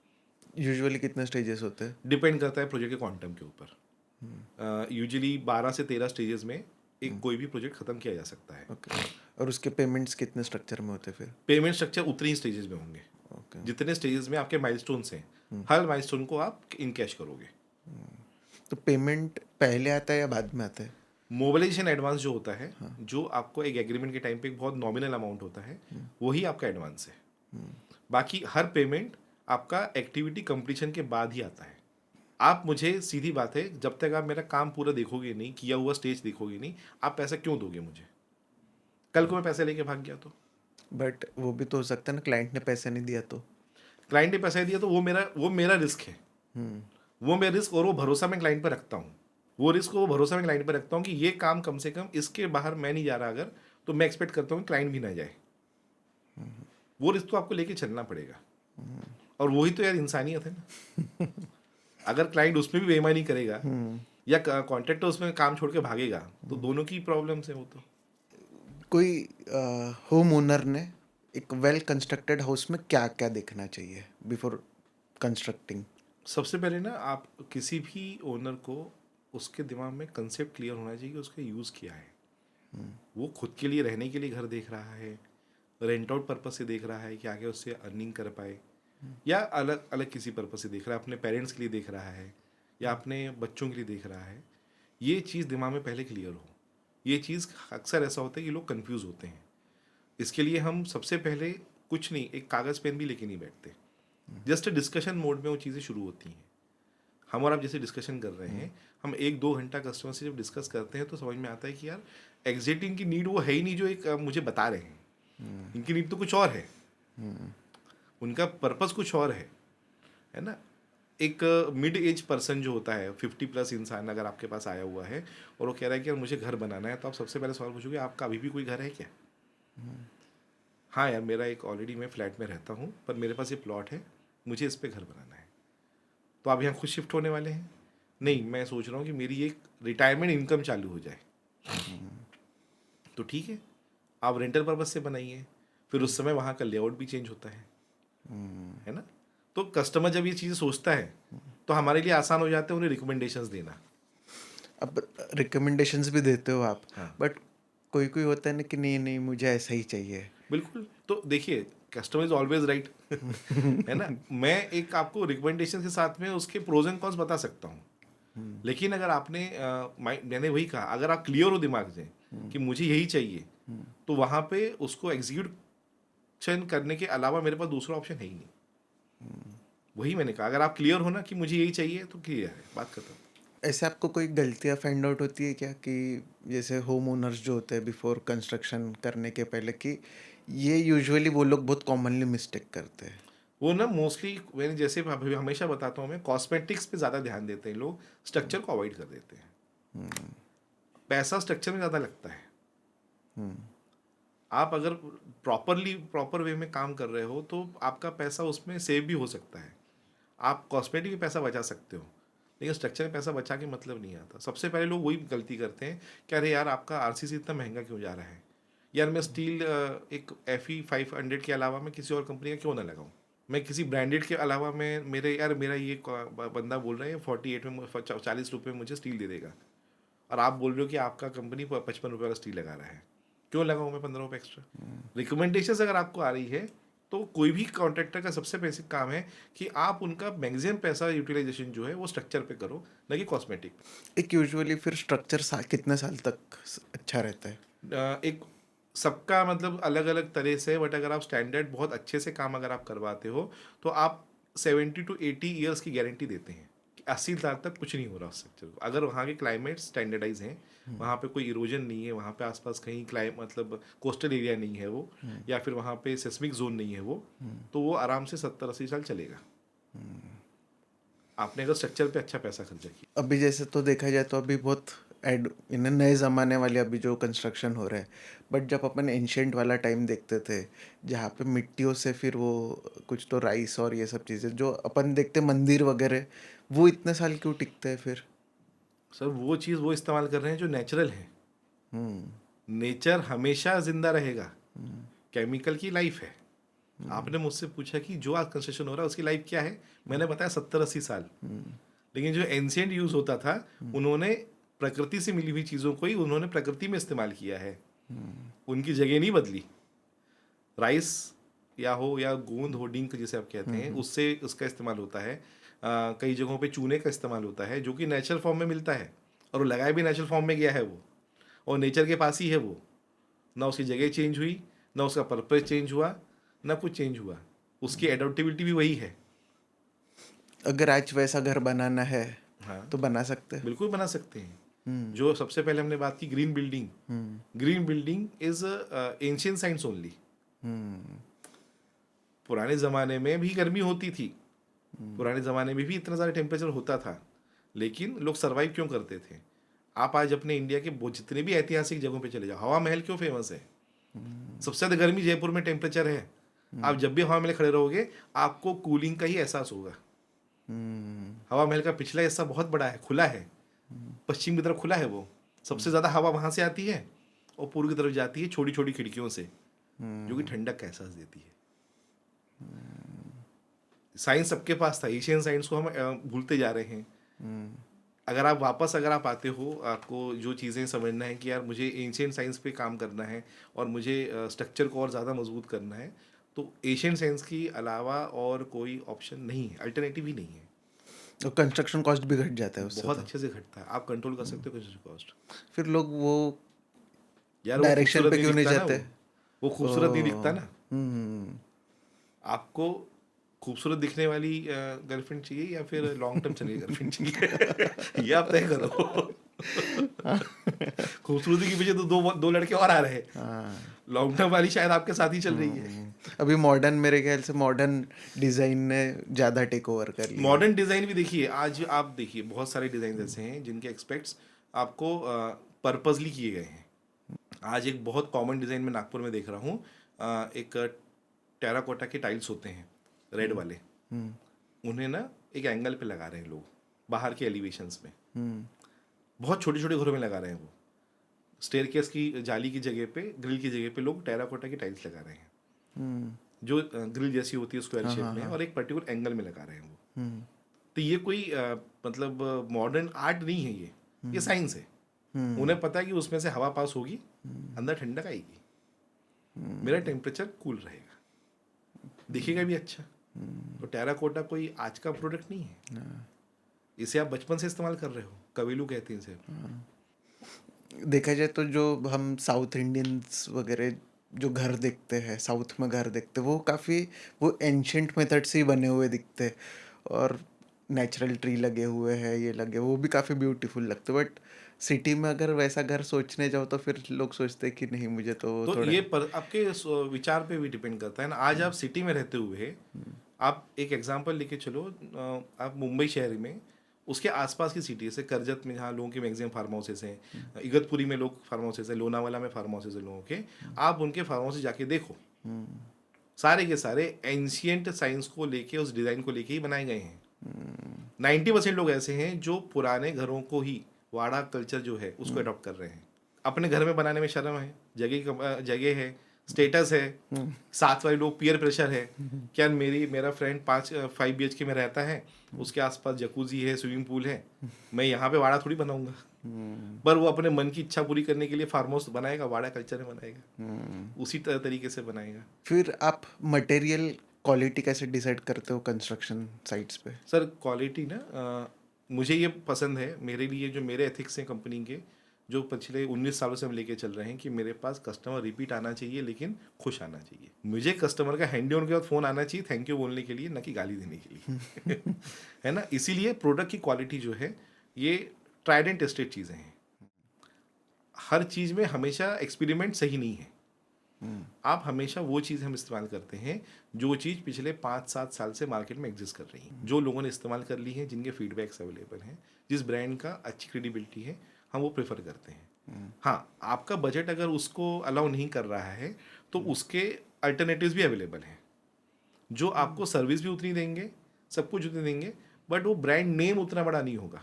यूजुअली कितने स्टेजेस होते हैं? डिपेंड करता है प्रोजेक्ट के क्वांटम के ऊपर। यूजुअली 12 से 13 स्टेजेस में एक कोई भी प्रोजेक्ट खत्म किया जा सकता है। ओके। और उसके पेमेंट्स कितने स्ट्रक्चर में होते हैं फिर? पेमेंट स्ट्रक्चर उतने ही स्टेजेस में होंगे ओके। जितने स्टेजेस में आपके माइलस्टोन्स हैं। हर माइलस्टोन को आप इन कैश करोगे। तो पेमेंट पहले आता है या बाद में आता है? मोबिलाइजेशन एडवांस जो होता है, जो आपको एक एग्रीमेंट के टाइम पे एक बहुत नॉमिनल अमाउंट होता है, वही आपका एडवांस है। बाकी हर पेमेंट आपका एक्टिविटी कंप्लीशन के बाद ही आता है। आप मुझे सीधी बात है, जब तक आप मेरा काम पूरा देखोगे नहीं, किया हुआ स्टेज देखोगे नहीं, आप पैसा क्यों दोगे मुझे? कल को मैं पैसे लेके भाग गया तो? बट वो भी तो हो सकता है ना, क्लाइंट ने पैसे नहीं दिया तो? क्लाइंट ने पैसा दिया तो वो मेरा रिस्क है। वो मेरा रिस्क और वो भरोसा मैं क्लाइंट पर रखता हूँ। वो रिस्क वो भरोसा मैं क्लाइंट पर रखता हूँ कि ये काम कम से कम इसके बाहर मैं नहीं जा रहा अगर, तो मैं एक्सपेक्ट करता हूँ कि क्लाइंट भी ना जाए। वो रिस्क तो आपको लेके चलना पड़ेगा। और वही तो यार इंसानियत है ना। अगर क्लाइंट उसमें भी बेईमानी करेगा या कॉन्ट्रैक्टर उसमें काम छोड़ के भागेगा, तो दोनों की प्रॉब्लम्स है वो तो। कोई होम ओनर ने एक वेल कंस्ट्रक्टेड हाउस में क्या क्या देखना चाहिए बिफोर कंस्ट्रक्टिंग? सबसे पहले ना, आप किसी भी ओनर को उसके दिमाग में कंसेप्ट क्लियर होना चाहिए कि उसका यूज़ क्या है। वो खुद के लिए रहने के लिए घर देख रहा है, रेंट आउट पर्पज से देख रहा है कि आगे उससे अर्निंग कर पाए, या अलग अलग किसी पर्पज से देख रहा है, अपने पेरेंट्स के लिए देख रहा है या अपने बच्चों के लिए देख रहा है। ये चीज़ दिमाग में पहले क्लियर हो। ये चीज़ अक्सर ऐसा होता है कि लोग कंफ्यूज होते हैं। इसके लिए हम सबसे पहले कुछ नहीं, एक कागज़ पेन भी लेके नहीं बैठते। जस्ट डिस्कशन मोड में वो चीज़ें शुरू होती हैं। हम और आप जैसे डिस्कशन कर रहे हैं, हम 1-2 घंटा कस्टमर से जब डिस्कस करते हैं तो समझ में आता है कि यार एग्जैक्ट इनकी नीड वो है ही नहीं जो एक मुझे बता रहे हैं। इनकी नीड तो कुछ और है, उनका पर्पस कुछ और है ना। एक मिड एज पर्सन जो होता है, 50+ इंसान अगर आपके पास आया हुआ है और वो कह रहा है कि यार मुझे घर बनाना है, तो आप सबसे पहले सवाल पूछोगे आपका अभी भी कोई घर है क्या? हाँ यार, मेरा एक ऑलरेडी मैं फ्लैट में रहता हूँ, पर मेरे पास ये प्लॉट है, मुझे इस पे घर बनाना है। तो आप यहाँ खुद शिफ्ट होने वाले हैं? नहीं, मैं सोच रहा हूँ कि मेरी एक रिटायरमेंट इनकम चालू हो जाए। तो ठीक है, आप रेंटल पर्पज से बनाइए, फिर उस समय वहाँ का लेआउट भी चेंज होता है ना। तो कस्टमर जब ये चीज़ें सोचता है तो हमारे लिए आसान हो जाता है उन्हें रिकमेंडेशंस देना। अब रिकमेंडेशंस भी देते हो आप, हाँ। बट कोई कोई होता है ना कि नहीं नहीं मुझे ऐसा ही चाहिए। बिल्कुल, तो देखिए, कस्टमर इज ऑलवेज राइट, है ना। मैं एक आपको रिकमेंडेशन के साथ में उसके प्रोज एंड कॉन्स बता सकता हूँ, लेकिन अगर आपने मैंने वही कहा, अगर आप क्लियर हो दिमाग से कि मुझे यही चाहिए, तो वहाँ पे उसको एग्जीक्यूशन करने के अलावा मेरे पास दूसरा ऑप्शन है ही नहीं। वही मैंने कहा, अगर आप क्लियर हो ना कि मुझे यही चाहिए, तो क्लियर है, बात खत्म। ऐसे आपको कोई गलतियाँ फाइंड आउट होती है क्या कि जैसे होम ओनर्स जो होते हैं बिफोर कंस्ट्रक्शन करने के पहले, कि ये यूजुअली वो लोग बहुत कॉमनली मिस्टेक करते हैं? वो ना मोस्टली मैंने जैसे हमेशा बताता हूँ, मैं कॉस्मेटिक्स पे ज़्यादा ध्यान देते हैं लोग, स्ट्रक्चर को अवॉइड कर देते हैं। पैसा स्ट्रक्चर में ज़्यादा लगता है। आप अगर प्रॉपर वे में काम कर रहे हो तो आपका पैसा उसमें सेव भी हो सकता है। आप कॉस्मेटिक में पैसा बचा सकते हो, लेकिन स्ट्रक्चर में पैसा बचा के मतलब नहीं आता। सबसे पहले लोग वही गलती करते हैं कि अरे यार आपका आरसीसी इतना महंगा क्यों जा रहा है, यार मैं स्टील एक FE 500 के अलावा मैं किसी और कंपनी का क्यों ना लगाऊं, मैं किसी ब्रांडेड के अलावा मैं मेरा ये बंदा बोल रहा है 48 में 40 रुपये में मुझे स्टील दे देगा, और आप बोल रहे हो कि आपका कंपनी 55 रुपये वाला स्टील लगा रहा है, क्यों लगाऊं मैं 15 रुपये एक्स्ट्रा? रिकमेंडेशन अगर आपको आ रही है तो कोई भी कॉन्ट्रैक्टर का सबसे बेसिक काम है कि आप उनका मैक्सिमम पैसा यूटिलाइजेशन जो है वो स्ट्रक्चर पे करो, न कि कॉस्मेटिक। एक यूजुअली फिर स्ट्रक्चर कितने साल तक अच्छा रहता है? एक सबका मतलब अलग अलग तरह से, बट अगर आप स्टैंडर्ड बहुत अच्छे से काम अगर आप करवाते हो तो आप 70 to 80 ईयर्स की गारंटी देते हैं कि 80 साल तक कुछ नहीं हो रहा उस स्ट्रक्चर को। अगर वहाँ के क्लाइमेट स्टैंडर्डाइज हैं, वहाँ पे कोई इरोजन नहीं है, वहाँ पे आसपास कहीं मतलब कोस्टल एरिया नहीं है वो, या फिर वहाँ पे सेस्मिक जोन नहीं है वो, तो वो आराम से 70-80 साल चलेगा, आपने अगर स्ट्रक्चर पे अच्छा पैसा खर्चा किया। अभी जैसे तो देखा जाए तो अभी बहुत एड इन नए ज़माने वाले अभी जो कंस्ट्रक्शन हो रहा है, बट जब अपन एंशियंट वाला टाइम देखते थे जहाँ पे मिट्टियों से फिर वो कुछ तो राइस और ये सब चीज़ें जो अपन देखते मंदिर वगैरह, वो इतने साल क्यों टिकते हैं फिर? सर वो चीज़ वो इस्तेमाल कर रहे हैं जो नेचुरल है। हम्म नेचर हमेशा जिंदा रहेगा, केमिकल की लाइफ है। आपने मुझसे पूछा कि जो आज कंस्ट्रक्शन हो रहा है उसकी लाइफ क्या है, मैंने बताया 70-80 साल। लेकिन जो एंशियंट यूज होता था, उन्होंने प्रकृति से मिली हुई चीज़ों को ही उन्होंने प्रकृति में इस्तेमाल किया है, उनकी जगह नहीं बदली। राइस या गोंद हो, डिंक जिसे आप कहते हैं, उससे उसका इस्तेमाल होता है। कई जगहों पे चूने का इस्तेमाल होता है जो कि नेचुरल फॉर्म में मिलता है, और वो लगाया भी नेचुरल फॉर्म में गया है वो, और नेचर के पास ही है वो। ना उसकी जगह चेंज हुई, ना उसका पर्पज चेंज हुआ, ना कुछ चेंज हुआ, उसकी एडोप्टिबिलिटी भी वही है। अगर आज वैसा घर बनाना है हाँ, तो बना सकते हैं। बिल्कुल बना सकते हैं। जो सबसे पहले हमने बात की green building, green building is ancient science only. पुराने ज़माने में भी गर्मी होती थी, पुराने ज़माने में भी इतना ज़्यादा टेम्परेचर होता था, लेकिन लोग सर्वाइव क्यों करते थे? आप आज अपने इंडिया के जितने भी ऐतिहासिक जगहों पे चले जाओ, हवा महल क्यों फेमस है? सबसे ज़्यादा गर्मी जयपुर में टेम्परेचर है। आप जब भी हवा महल खड़े रहोगे आपको कूलिंग का ही एहसास होगा। हवा महल का पिछला हिस्सा बहुत बड़ा है, खुला है, पश्चिम की तरफ खुला है, वो सबसे ज़्यादा हवा वहाँ से आती है, और पूर्व की तरफ जाती है छोटी छोटी खिड़कियों से, जो कि ठंडक का एहसास देती है। साइंस सबके पास था, एशियन साइंस को हम भूलते जा रहे हैं। अगर आप आते हो, आपको जो चीज़ें समझना है कि यार मुझे एशियन साइंस पे काम करना है और मुझे स्ट्रक्चर को और ज़्यादा मजबूत करना है, तो एशियन साइंस की अलावा और कोई ऑप्शन नहीं है, अल्टरनेटिव ही नहीं है। तो कंस्ट्रक्शन कॉस्ट भी घट जाता है उससे बहुत तो। अच्छे से घटता है, आप कंट्रोल कर सकते हो कंस्ट्रक्शन कॉस्ट। फिर लोग वो यार वो डायरेक्शन खूबसूरत पे नहीं क्यों नहीं दिखता ना, जाते? वो खूबसूरत नहीं दिखता ना। हम्म आपको खूबसूरत दिखने वाली गर्लफ्रेंड चाहिए या फिर लॉन्ग टर्म चलने गर्लफ्रेंड चाहिए? ये आप तय करो। खूबसूरती के पीछे तो दो दो लड़के और आ रहे हैं, हाँ। लॉन्ग टर्म वाली शायद आपके साथ ही चल रही है। अभी मॉडर्न, मेरे ख्याल से मॉडर्न डिजाइन ने ज्यादा टेक ओवर कर लिया। मॉडर्न डिजाइन भी देखिए, आज आप देखिए बहुत सारे डिजाइन ऐसे हैं जिनके एक्सपेक्ट्स आपको पर्पसली किए गए हैं। आज एक बहुत कॉमन डिजाइन में नागपुर में देख रहा हूँ, एक टेराकोटा के टाइल्स होते हैं रेड वाले, उन्हें ना एक एंगल पे लगा रहे हैं लोग, बाहर के एलिवेशंस में, बहुत छोटे छोटे घरों में लगा रहे हैं। वो स्टेयरकेस की जाली की जगह पे, ग्रिल की जगह पे लोग टेराकोटा की टाइल्स लगा रहे हैं, जो ग्रिल जैसी होती है स्क्वायर शेप में, और एक पर्टिकुलर एंगल में लगा रहे हैं वो। तो ये कोई मतलब मॉडर्न आर्ट नहीं है, ये साइंस है। उन्हें पता है कि उसमें से हवा पास होगी, अंदर ठंडक आएगी, मेरा टेम्परेचर कूल रहेगा, दिखेगा भी अच्छा। तो टेराकोटा कोई आज का प्रोडक्ट नहीं है, इसे आप बचपन से इस्तेमाल कर रहे हो, कबीलू कहते हैं इसे। देखा जाए तो जो हम साउथ इंडियंस वगैरह जो घर देखते हैं, साउथ में घर देखते हैं, वो काफ़ी वो एंशंट मेथड से ही बने हुए दिखते हैं, और नेचुरल ट्री लगे हुए हैं, ये लगे, वो भी काफ़ी ब्यूटीफुल लगते। बट सिटी में अगर वैसा घर सोचने जाओ तो फिर लोग सोचते हैं कि नहीं, मुझे तो थोड़ा ये आपके विचार पे भी डिपेंड करता है ना। आज आप सिटी में रहते हुए, आप एक एग्जांपल लेके चलो, आप मुंबई शहर में उसके आसपास की सिटी से करजत में जहाँ लोगों के मैक्सिमम फार्म हाउसेस हैं, इगतपुरी में लोग फार्म हाउसेस हैं, लोनावाला में फार्म हाउसेस हैं लोगों के, आप उनके फार्म हाउस जाके देखो, सारे के सारे एंशियंट साइंस को लेके, उस डिज़ाइन को लेके ही बनाए गए हैं। 90% लोग ऐसे हैं जो पुराने घरों को ही, वाड़ा कल्चर जो है उसको अडॉप्ट कर रहे हैं। अपने घर में बनाने में शर्म है, जगह है, स्टेटस है, साथ वाले लोग पीयर प्रेशर है। क्या मेरा फ्रेंड 5 BHK में रहता है, उसके आसपास जकूजी है, स्विमिंग पूल है, मैं यहाँ पे वाड़ा थोड़ी बनाऊंगा। पर वो अपने मन की इच्छा पूरी करने के लिए फार्म हाउस बनाएगा, वाड़ा कल्चर में बनाएगा, उसी तरीके से बनाएगा। फिर आप मटेरियल क्वालिटी कैसे डिसाइड करते हो कंस्ट्रक्शन साइट्स पे? सर क्वालिटी ना, मुझे ये पसंद है, मेरे लिए जो मेरे एथिक्स हैं कंपनी के, जो पिछले 19 सालों से हम लेके चल रहे हैं, कि मेरे पास कस्टमर रिपीट आना चाहिए, लेकिन खुश आना चाहिए। मुझे कस्टमर का हैंडी ऑन के बाद फ़ोन आना चाहिए थैंक यू बोलने के लिए, ना कि गाली देने के लिए। है ना, इसीलिए प्रोडक्ट की क्वालिटी जो है, ये ट्राइड एंड टेस्टेड चीज़ें हैं। हर चीज़ में हमेशा एक्सपेरिमेंट सही नहीं है। आप हमेशा वो चीज़ हम इस्तेमाल करते हैं जो चीज़ पिछले 5-7 साल से मार्केट में एग्जिस्ट कर रही है, जो लोगों ने इस्तेमाल कर ली है, जिनके फीडबैक्स अवेलेबल हैं, जिस ब्रांड का अच्छी क्रेडिबिलिटी है, हम वो प्रेफर करते हैं। हाँ, आपका बजट अगर उसको अलाउ नहीं कर रहा है तो उसके अल्टरनेटिव्स भी अवेलेबल हैं जो आपको सर्विस भी उतनी देंगे, सब कुछ उतनी देंगे, बट वो ब्रांड नेम उतना बड़ा नहीं होगा,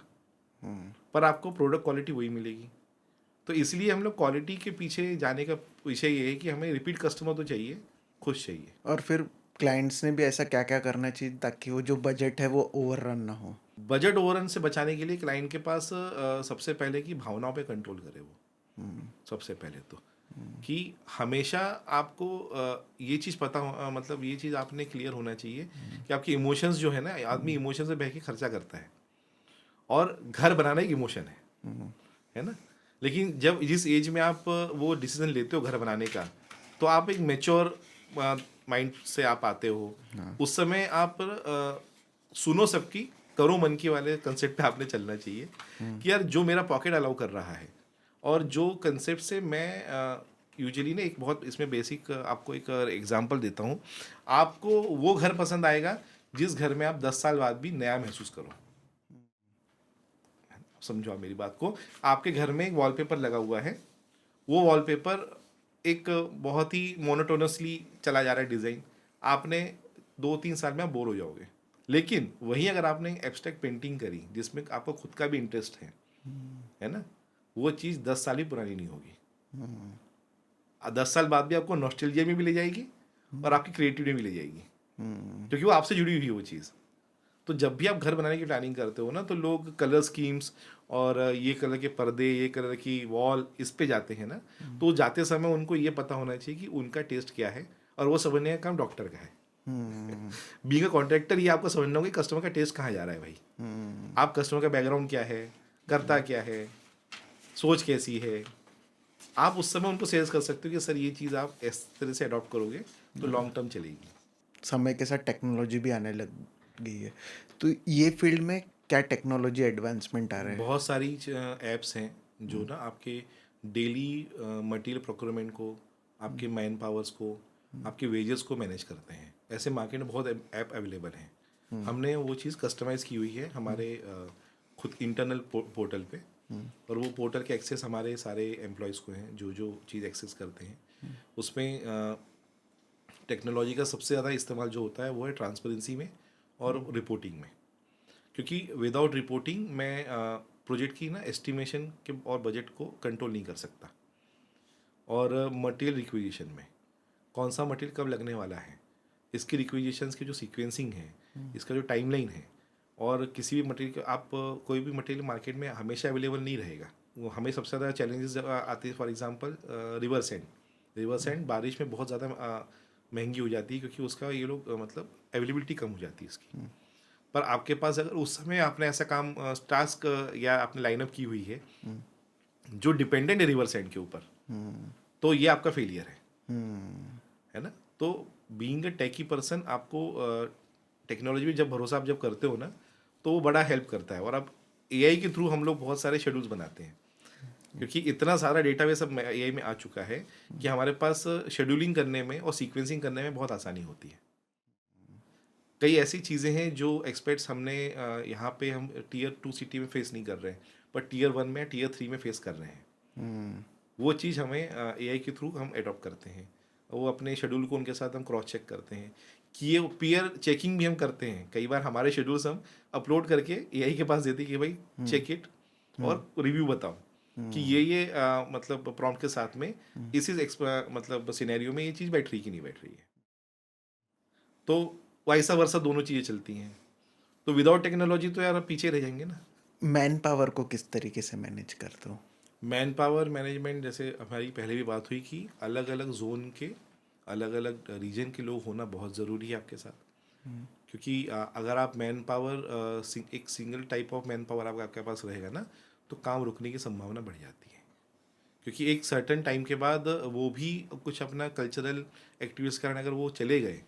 पर आपको प्रोडक्ट क्वालिटी वही मिलेगी। तो इसलिए हम लोग क्वालिटी के पीछे जाने का विषय ये है कि हमें रिपीट कस्टमर तो चाहिए, खुश चाहिए। और फिर क्लाइंट्स ने भी ऐसा क्या क्या करना चाहिए ताकि वो जो बजट है वो ओवररन ना हो? बजट ओवररन से बचाने के लिए क्लाइंट के पास सबसे पहले कि भावनाओं पे कंट्रोल करे वो, सबसे पहले तो कि हमेशा आपको ये चीज़ पता हो, मतलब ये चीज़ आपने क्लियर होना चाहिए कि आपके इमोशंस जो है ना, आदमी इमोशन से बह के खर्चा करता है और घर बनाना एक इमोशन है ना। लेकिन जब जिस एज में आप वो डिसीजन लेते हो घर बनाने का, तो आप एक मेच्योर माइंड से आप आते हो। उस समय आप सुनो सबकी, करो मन की वाले कंसेप्ट पे आपने चलना चाहिए कि यार जो मेरा पॉकेट अलाउ कर रहा है और जो कंसेप्ट से मैं यूजुअली ना, एक बहुत इसमें बेसिक आपको एक एग्जांपल देता हूँ। आपको वो घर पसंद आएगा जिस घर में आप 10 साल बाद भी नया महसूस करो। समझो आप मेरी बात को, आपके घर में एक वॉलपेपर लगा हुआ है, वो वॉलपेपर एक बहुत ही मोनोटोनसली चला जा रहा है डिज़ाइन, आपने 2-3 साल में आप बोर हो जाओगे। लेकिन वहीं अगर आपने एब्स्ट्रैक्ट पेंटिंग करी जिसमें आपको खुद का भी इंटरेस्ट है ना, वो चीज़ 10 साल ही पुरानी नहीं होगी। 10 साल बाद भी आपको नॉस्टैल्जिया में भी ले जाएगी और आपकी क्रिएटिविटी में भी ले जाएगी, क्योंकि वो आपसे जुड़ी हुई है वो चीज़। तो जब भी आप घर बनाने की प्लानिंग करते हो ना, तो लोग कलर स्कीम्स और ये कलर के पर्दे, ये कलर की वॉल, इस पे जाते हैं ना, तो जाते समय उनको ये पता होना चाहिए कि उनका टेस्ट क्या है, और वो समझने का काम डॉक्टर का है। बीइंग अ कॉन्ट्रैक्टर, ये आपको समझना होगा कि कस्टमर का टेस्ट कहाँ जा रहा है भाई। आप कस्टमर का बैकग्राउंड क्या है, करता क्या है, सोच कैसी है, आप उस समय उनको सेल्स कर सकते हो कि सर ये चीज़ आप इस तरह से अडॉप्ट करोगे तो लॉन्ग टर्म चलेगी। समय के साथ टेक्नोलॉजी भी आने लग गई है, तो ये फील्ड में क्या टेक्नोलॉजी एडवांसमेंट आ रहे हैं? बहुत सारी ऐप्स हैं जो ना आपके डेली मटेरियल प्रोक्योरमेंट को, आपके मैन पावर्स को, आपके वेजेस को मैनेज करते हैं। ऐसे मार्केट में बहुत ऐप अवेलेबल हैं। हमने वो चीज़ कस्टमाइज़ की हुई है हमारे खुद इंटरनल पोर्टल पे, और वो पोर्टल के एक्सेस हमारे सारे एम्प्लॉयज़ को हैं जो जो चीज़ एक्सेस करते हैं। उसमें टेक्नोलॉजी का सबसे ज़्यादा इस्तेमाल जो होता है वो है ट्रांसपेरेंसी में और रिपोर्टिंग में, क्योंकि विदाउट रिपोर्टिंग मैं प्रोजेक्ट की ना एस्टिमेशन के और बजट को कंट्रोल नहीं कर सकता। और मटेरियल रिक्विजिशन में कौन सा मटेरियल कब लगने वाला है, इसकी रिक्विजिशंस की जो सीक्वेंसिंग है, इसका जो टाइमलाइन है, और किसी भी मटेरियल आप कोई भी मटेरियल मार्केट में हमेशा अवेलेबल नहीं रहेगा। वो हमें सबसे ज़्यादा चैलेंजेस आते हैं। फॉर एग्जांपल रिवर सैंड बारिश में बहुत ज़्यादा महंगी हो जाती है, क्योंकि उसका ये लोग मतलब अवेलेबिलिटी कम हो जाती है इसकी। पर आपके पास अगर उस समय आपने ऐसा काम टास्क या आपने लाइनअप की हुई है जो डिपेंडेंट है रिवर सैंड के ऊपर, तो ये आपका फेलियर है ना। तो बीइंग अ टेकी पर्सन, आपको टेक्नोलॉजी में जब भरोसा आप जब करते हो ना, तो वो बड़ा हेल्प करता है। और अब एआई के थ्रू हम लोग बहुत सारे शेड्यूल्स बनाते हैं, क्योंकि इतना सारा डेटाबेस अब एआई में आ चुका है कि हमारे पास शेड्यूलिंग करने में और सीक्वेंसिंग करने में बहुत आसानी होती है। कई ऐसी चीज़ें हैं जो एक्सपर्ट्स हमने यहाँ पे हम टीयर 2 सिटी में फेस नहीं कर रहे हैं, पर टीयर 1 में, टीयर 3 में फेस कर रहे हैं। वो चीज़ हमें एआई के थ्रू हम एडॉप्ट करते हैं। वो अपने शेड्यूल को उनके साथ हम क्रॉस चेक करते हैं कि ये पीयर चेकिंग भी हम करते हैं। कई बार हमारे शेड्यूल्स हम अपलोड करके एआई के पास देते हैं कि भाई चेक इट और रिव्यू बताओ कि ये मतलब प्रॉम्प्ट के साथ में इस मतलब सिनेरियो में ये चीज़ बैठ रही कि नहीं बैठ रही है। तो वैसा वर्षा दोनों चीज़ें चलती हैं। तो विदाउट टेक्नोलॉजी तो यार आप पीछे रह जाएंगे ना। मैन पावर को किस तरीके से मैनेज करते हो? मैन पावर मैनेजमेंट, जैसे हमारी पहले भी बात हुई कि अलग अलग जोन के, अलग अलग रीजन के लोग होना बहुत ज़रूरी है आपके साथ। क्योंकि अगर आप मैन पावर एक single type of man power आपके पास रहेगा ना, तो काम रुकने की संभावना बढ़ जाती है। क्योंकि एक सर्टन टाइम के बाद वो भी कुछ अपना कल्चरल एक्टिविटीज़ करने अगर वो चले गए,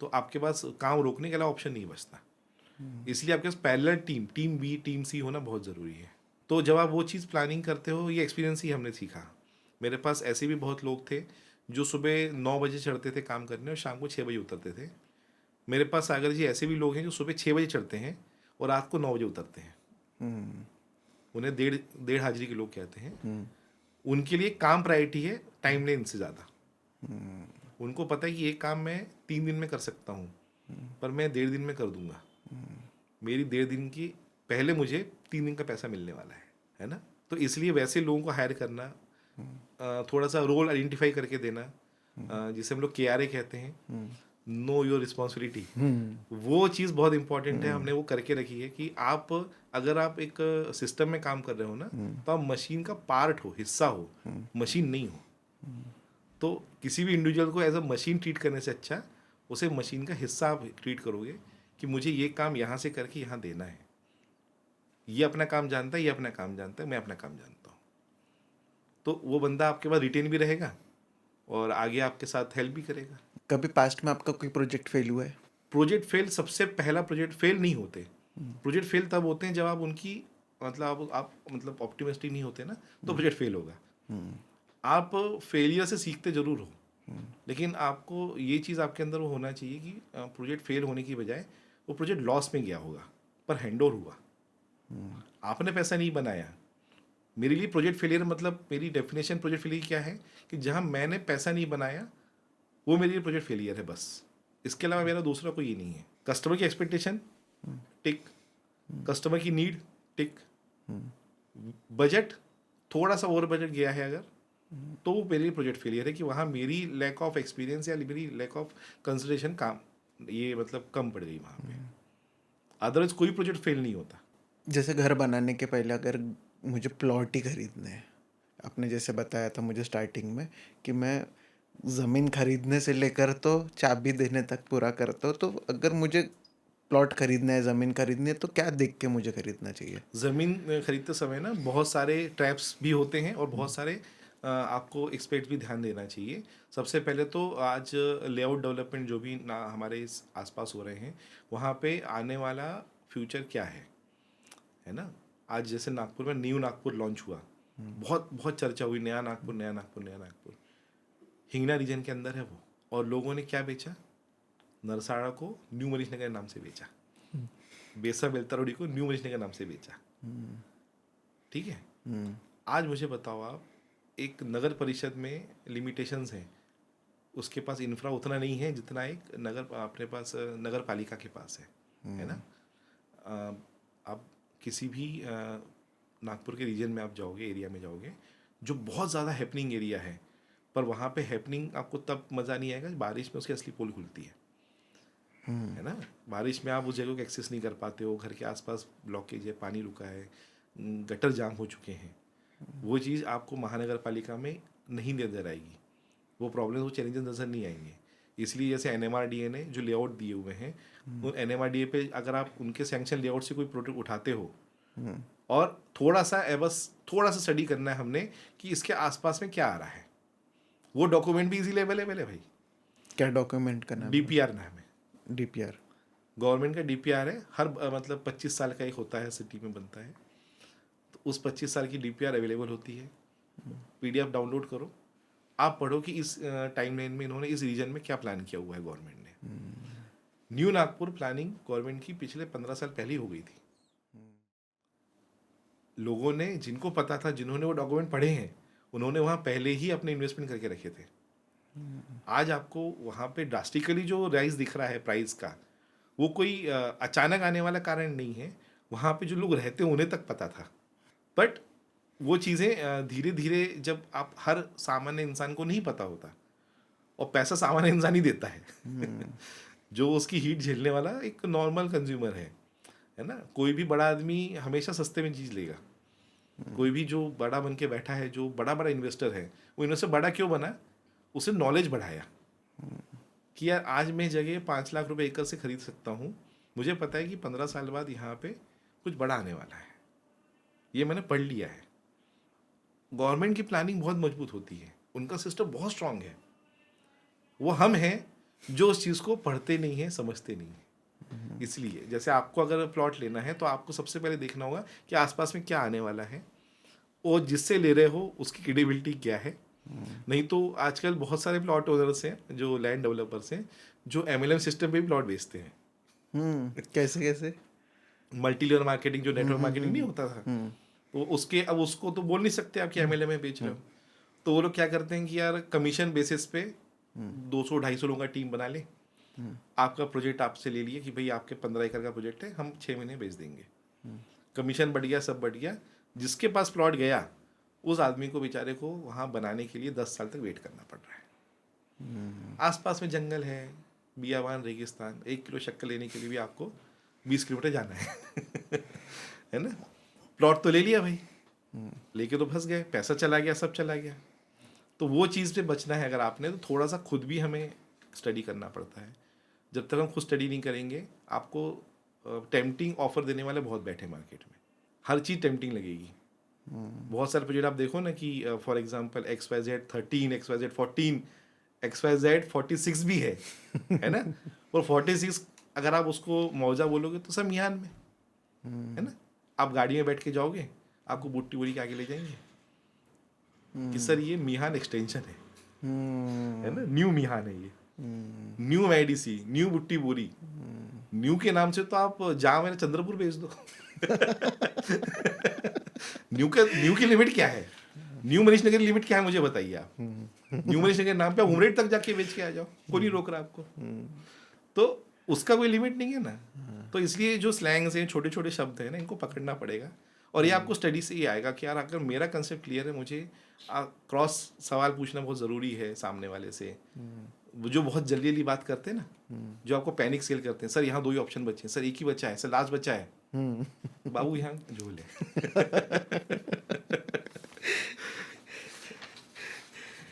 तो आपके पास काम रोकने के अलावा ऑप्शन नहीं बचता। इसलिए आपके पास पैरेलल टीम बी, टीम सी होना बहुत ज़रूरी है। तो जब आप वो चीज़ प्लानिंग करते हो, ये एक्सपीरियंस ही हमने सीखा। मेरे पास ऐसे भी बहुत लोग थे जो सुबह 9 बजे चढ़ते थे काम करने और शाम को 6 बजे उतरते थे। मेरे पास सागर जी ऐसे भी लोग हैं जो सुबह 6 बजे चढ़ते हैं और रात को 9 बजे उतरते हैं। उन्हें डेढ़ डेढ़ हाजिरी के लोग कहते हैं। उनके लिए काम प्रायोरिटी है टाइमलाइन से ज़्यादा। उनको पता है कि ये काम मैं 3 दिन में कर सकता हूँ, पर मैं 1.5 दिन में कर दूंगा। मेरी 1.5 दिन की पहले मुझे 3 दिन का पैसा मिलने वाला है ना। तो इसलिए वैसे लोगों को हायर करना, थोड़ा सा रोल आइडेंटिफाई करके देना, जिसे हम लोग KRA कहते हैं, नो योर रिस्पॉन्सिबिलिटी, वो चीज़ बहुत इंपॉर्टेंट है। हमने वो करके रखी है कि आप अगर आप एक सिस्टम में काम कर रहे हो ना, तो आप मशीन का पार्ट हो, हिस्सा हो, मशीन नहीं हो। तो किसी भी इंडिविजुअल को एज अ मशीन ट्रीट करने से अच्छा उसे मशीन का हिस्सा आप ट्रीट करोगे कि मुझे ये काम यहाँ से करके यहाँ देना है। ये अपना काम जानता है, ये अपना काम जानता है, मैं अपना काम जानता हूँ। तो वो बंदा आपके पास रिटेन भी रहेगा और आगे आपके साथ हेल्प भी करेगा। कभी पास्ट में आपका कोई प्रोजेक्ट फेल हुआ है? प्रोजेक्ट फेल, सबसे पहला प्रोजेक्ट फेल नहीं होते। प्रोजेक्ट फेल तब होते हैं जब आप उनकी मतलब आप मतलब ऑप्टिमिस्टिक नहीं होते ना, तो प्रोजेक्ट फेल होगा। आप फेलियर से सीखते जरूर हो, लेकिन आपको ये चीज़ आपके अंदर वो होना चाहिए कि प्रोजेक्ट फेल होने की बजाय वो प्रोजेक्ट लॉस में गया होगा पर हैंडओवर हुआ। आपने पैसा नहीं बनाया। मेरे लिए प्रोजेक्ट फेलियर मतलब, मेरी डेफिनेशन प्रोजेक्ट फेलियर क्या है कि जहाँ मैंने पैसा नहीं बनाया वो मेरे लिए प्रोजेक्ट फेलियर है बस। इसके अलावा मेरा दूसरा कोई ये नहीं है। कस्टमर की एक्सपेक्टेशन टिक, कस्टमर की नीड टिक, बजट थोड़ा सा ओवर बजट गया है अगर, तो वो मेरे लिए प्रोजेक्ट फेलियर है कि वहाँ मेरी लैक ऑफ एक्सपीरियंस या मेरी लैक ऑफ कंसिडरेशन काम ये मतलब कम पड़ गई वहाँ पे। अदरवाइज कोई प्रोजेक्ट फेल नहीं होता। जैसे घर बनाने के पहले अगर मुझे प्लॉट ही खरीदना है, आपने जैसे बताया था मुझे स्टार्टिंग में कि मैं ज़मीन खरीदने से लेकर तो चाबी देने तक पूरा करता हूँ, तो अगर मुझे प्लॉट खरीदना है, ज़मीन खरीदनी है, तो क्या देख के मुझे खरीदना चाहिए? ज़मीन खरीदते समय ना बहुत सारे ट्रैप्स भी होते हैं और बहुत सारे आपको एक्सपेक्ट भी ध्यान देना चाहिए। सबसे पहले तो आज लेआउट डेवलपमेंट जो भी ना हमारे इस आसपास हो रहे हैं, वहाँ पे आने वाला फ्यूचर क्या है ना। आज जैसे नागपुर में न्यू नागपुर लॉन्च हुआ, बहुत बहुत चर्चा हुई, नया नागपुर नया नागपुर नया नागपुर। हिंगना रीजन के अंदर है वो, और लोगों ने क्या बेचा, नरसाड़ा को न्यू मनीष नगर नाम से बेचा, बेसा बेलतरोड़ी को न्यू मनीष नगर नाम से बेचा। ठीक है। आज मुझे बताओ आप, एक नगर परिषद में लिमिटेशंस हैं, उसके पास इंफ्रा उतना नहीं है जितना एक नगर अपने पास नगर पालिका के पास है ना। आप किसी भी नागपुर के रीजन में आप जाओगे, एरिया में जाओगे, जो बहुत ज़्यादा हैपनिंग एरिया है, पर वहाँ पे हैपनिंग आपको तब मज़ा नहीं आएगा बारिश में उसकी असली पोल खुलती है ना। बारिश में आप उस जगह को एक्सेस नहीं कर पाते हो, घर के आसपास ब्लॉकेज है, पानी रुका है, गटर जाम हो चुके हैं। वो चीज़ आपको महानगर पालिका में नहीं नजर आएगी, वो प्रॉब्लम, वो चैलेंजेस नज़र नहीं आएंगे। इसलिए जैसे NMRDA ने जो लेआउट दिए हुए हैं, उन NMRDA पे अगर आप उनके सैंक्शन लेआउट से कोई प्रोडक्ट उठाते हो और थोड़ा सा बस थोड़ा सा स्टडी करना है हमने कि इसके आसपास में क्या आ रहा है, वो डॉक्यूमेंट भी इजीली अवेलेबल है भाई। क्या डॉक्यूमेंट का नाम? DPR नाम है। DPR गवर्नमेंट का DPR है, हर मतलब 25 साल का एक होता है, सिटी में बनता है, तो उस 25 साल की DPR अवेलेबल होती है। PDF डाउनलोड करो, आप पढ़ो कि इस टाइमलाइन में इन्होंने इस रीजन में क्या प्लान किया हुआ है गवर्नमेंट ने। न्यू नागपुर प्लानिंग गवर्नमेंट की पिछले 15 साल पहले ही हो गई थी। लोगों ने, जिनको पता था, जिन्होंने वो डॉक्यूमेंट पढ़े हैं, उन्होंने वहाँ पहले ही अपने इन्वेस्टमेंट करके रखे थे। आज आपको वहाँ पे ड्रास्टिकली जो राइज दिख रहा है प्राइस का, वो कोई अचानक आने वाला कारण नहीं है। वहाँ पे जो लोग रहते हैं उन्हें तक पता था, बट वो चीज़ें धीरे धीरे, जब आप, हर सामान्य इंसान को नहीं पता होता, और पैसा सामान्य इंसान ही देता है जो उसकी हीट झेलने वाला एक नॉर्मल कंज्यूमर है ना। कोई भी बड़ा आदमी हमेशा सस्ते में चीज़ लेगा। कोई भी जो बड़ा बन के बैठा है, जो बड़ा बड़ा इन्वेस्टर है, वो इन्वेस्टर बड़ा क्यों बना, उसे नॉलेज बढ़ाया कि यार आज मैं जगह 5 लाख रुपए एकड़ से खरीद सकता हूँ, मुझे पता है कि 15 साल बाद यहाँ पे कुछ बड़ा आने वाला है, ये मैंने पढ़ लिया है। गवर्नमेंट की प्लानिंग बहुत मजबूत होती है, उनका सिस्टम बहुत स्ट्रांग है। वो हम हैं जो उस चीज़ को पढ़ते नहीं हैं, समझते नहीं हैं। इसलिए जैसे आपको अगर प्लॉट लेना है तो आपको सबसे पहले देखना होगा कि आसपास में क्या आने वाला है, और जिससे ले रहे हो उसकी क्रेडिबिलिटी क्या है। नहीं तो आजकल बहुत सारे प्लॉट ओनर्स हैं, जो लैंड डेवलपर्स हैं, जो MLM सिस्टम पे भी प्लॉट बेचते हैं। कैसे कैसे? मल्टी लेवल मार्केटिंग, जो नेटवर्क मार्केटिंग नहीं होता था, तो उसके अब उसको तो बोल नहीं सकते आप कि एमएलए में बेच रहे हो। तो वो लोग क्या करते हैं कि यार कमीशन बेसिस पे 200-250 लोगों का टीम बना ले, आपका प्रोजेक्ट आपसे ले लिए कि भाई आपके 15 एकड़ का प्रोजेक्ट है, हम 6 महीने बेच देंगे, कमीशन बढ़ गया, सब बढ़ गया। जिसके पास प्लॉट गया उस आदमी को बेचारे को वहाँ बनाने के लिए 10 साल तक वेट करना पड़ रहा है। आसपास में जंगल है, बियाबान, रेगिस्तान, 1 किलो शक्कर लेने के लिए भी आपको 20 किलोमीटर जाना है है ना। प्लॉट तो ले लिया भाई, लेके तो फंस गए, पैसा चला गया, सब चला गया। तो वो चीज़ पे बचना है अगर आपने, तो थोड़ा सा खुद भी हमें स्टडी करना पड़ता है। जब तक हम खुद स्टडी नहीं करेंगे, आपको टेम्पटिंग ऑफर देने वाले बहुत बैठे मार्केट में, हर चीज़ टेम्पटिंग लगेगी। बहुत सारे प्रोजेक्ट आप देखो ना कि for example XYZ13, XYZ14, XYZ46 भी है ना। और 46 अगर आप उसको मौजा बोलोगे तो सब मियान में है ना। आप गाड़ी में बैठ के जाओगे, आपको बुट्टी बोरी के आगे ले जाएंगे कि सर ये मिहान एक्सटेंशन है ना, न्यू मिहान है ये, न्यू मेडिसी, न्यू बुट्टी बोरी। न्यू के नाम से तो आप जहाँ मेरे चंद्रपुर भेज दो न्यू की लिमिट क्या है, न्यू मनीष नगर की लिमिट क्या है मुझे बताइए आप। न्यू मनीष नगर नाम पे आप उमरेड तक जाके बेच के आ जाओ, कोई नहीं रोक रहा आपको। तो उसका कोई लिमिट नहीं है ना। तो इसलिए जो स्लैंग्स हैं, छोटे छोटे शब्द हैं ना, इनको पकड़ना पड़ेगा। और ये आपको स्टडी से ही आएगा कि यार अगर मेरा कंसेप्ट क्लियर है, मुझे क्रॉस सवाल पूछना बहुत ज़रूरी है सामने वाले से। वो जो बहुत जल्दी जल्दी बात करते हैं ना, जो आपको पैनिक सेल करते हैं, सर यहाँ 2 ही ऑप्शन बचे हैं, सर एक ही बचा है, सर लास्ट बचा है, बाबू यहाँ झोल है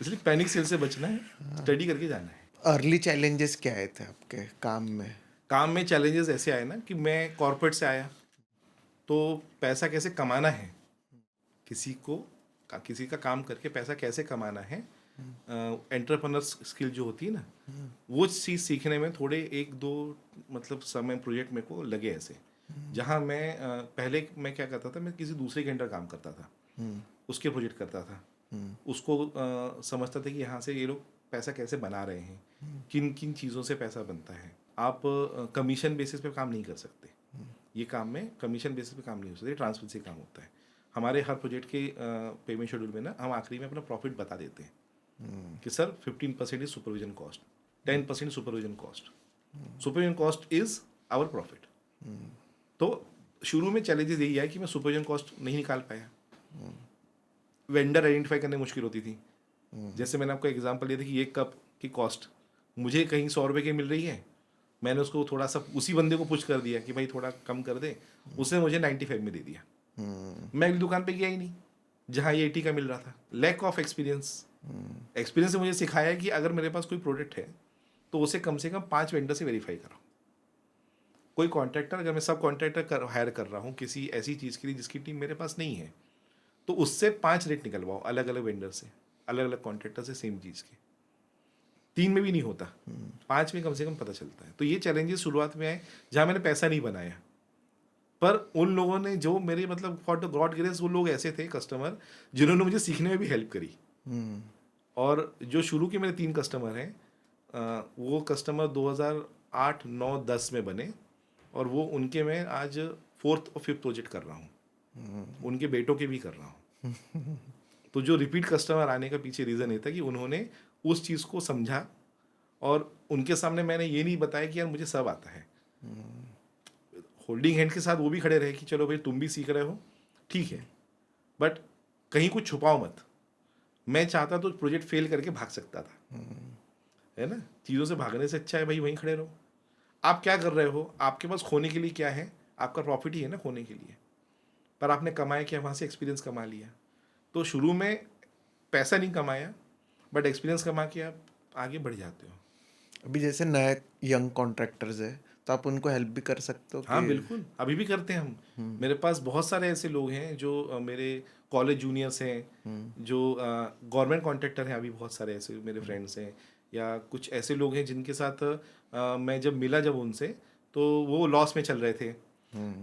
इसलिए पैनिक सेल से बचना है, स्टडी करके जाना है। अर्ली चैलेंजेस क्या आए थे आपके काम में? काम में चैलेंजेस ऐसे आए ना कि मैं कॉर्पोरेट से आया, तो पैसा कैसे कमाना है, किसी का काम करके पैसा कैसे कमाना है, एंटरप्रेन्योर स्किल जो होती है ना, वो चीज़ सीखने में थोड़े 1-2 मतलब समय प्रोजेक्ट मेरे को लगे ऐसे, जहाँ मैं पहले मैं क्या करता था, मैं किसी दूसरे के अंडर काम करता था, उसके प्रोजेक्ट करता था, उसको समझता था कि यहाँ से ये लोग पैसा कैसे बना रहे हैं, किन किन चीज़ों से पैसा बनता है। आप कमीशन बेसिस पे काम नहीं कर सकते, ये काम में कमीशन बेसिस पे काम नहीं हो सकते, ट्रांसफर से काम होता है। हमारे हर प्रोजेक्ट के पेमेंट शेड्यूल में ना हम आखिरी में अपना प्रॉफिट बता देते हैं कि sir 15% is supervision cost, 10% supervision cost, supervision cost is our profit. तो शुरू में चैलेंजेस यही है कि मैं सुपरविजन कॉस्ट नहीं निकाल पाया, वेंडर आइडेंटिफाई करने मुश्किल होती थी। जैसे मैंने आपको एग्जांपल दिया था कि 1 कप की कॉस्ट मुझे कहीं 100 रुपये की मिल रही है, मैंने उसको थोड़ा सा उसी बंदे को पुश कर दिया कि भाई थोड़ा कम कर दे, उसने मुझे 95 में दे दिया। मैं अगली दुकान पे गया ही नहीं जहाँ ये 80 का मिल रहा था। लैक ऑफ एक्सपीरियंस, एक्सपीरियंस ने मुझे सिखाया कि अगर मेरे पास कोई प्रोडक्ट है तो उसे कम से कम 5 वेंडर से वेरीफाई करो। कोई कॉन्ट्रैक्टर, अगर मैं सब कॉन्ट्रैक्टर हायर कर रहा हूँ किसी ऐसी चीज़ के लिए जिसकी टीम मेरे पास नहीं है, तो उससे 5 रेट निकलवाओ अलग अलग वेंडर से, अलग अलग कॉन्ट्रैक्टर से सेम चीज़ के। 3 में भी नहीं होता, 5 में कम से कम पता चलता है। तो ये चैलेंजेस शुरुआत में आए जहाँ मैंने पैसा नहीं बनाया, पर उन लोगों ने जो मेरे मतलब फॉर द गॉड ग्रेस, वो लोग ऐसे थे कस्टमर जिन्होंने मुझे सीखने में भी हेल्प करी। और जो शुरू के मेरे 3 कस्टमर हैं, वो कस्टमर 2008, 9, 10 में बने, और वो उनके मैं आज 4th और 5th प्रोजेक्ट कर रहा हूँ, उनके बेटों के भी कर रहा हूँ। तो जो रिपीट कस्टमर आने का पीछे रीज़न ये था कि उन्होंने उस चीज़ को समझा, और उनके सामने मैंने ये नहीं बताया कि यार मुझे सब आता है। होल्डिंग हैंड के साथ वो भी खड़े रहे कि चलो भाई तुम भी सीख रहे हो, ठीक है, बट कहीं कुछ छुपाओ मत। मैं चाहता तो प्रोजेक्ट फेल करके भाग सकता था, है ना। चीज़ों से भागने से अच्छा है भाई वहीं खड़े रहो। आप क्या कर रहे हो, आपके पास खोने के लिए क्या है, आपका प्रॉफिट ही है ना खोने के लिए, पर आपने कमाया क्या, वहाँ से एक्सपीरियंस कमा लिया। तो शुरू में पैसा नहीं कमाया, बट एक्सपीरियंस कमा के आप आगे बढ़ जाते हो। अभी जैसे नए यंग कॉन्ट्रैक्टर्स है, तो आप उनको हेल्प भी कर सकते हो? हाँ बिल्कुल, अभी भी करते हैं हम। मेरे पास बहुत सारे ऐसे लोग हैं जो मेरे कॉलेज जूनियर्स हैं, जो गवर्नमेंट कॉन्ट्रैक्टर हैं, अभी बहुत सारे ऐसे मेरे फ्रेंड्स हैं, या कुछ ऐसे लोग हैं जिनके साथ मैं जब मिला जब उनसे, तो वो लॉस में चल रहे थे।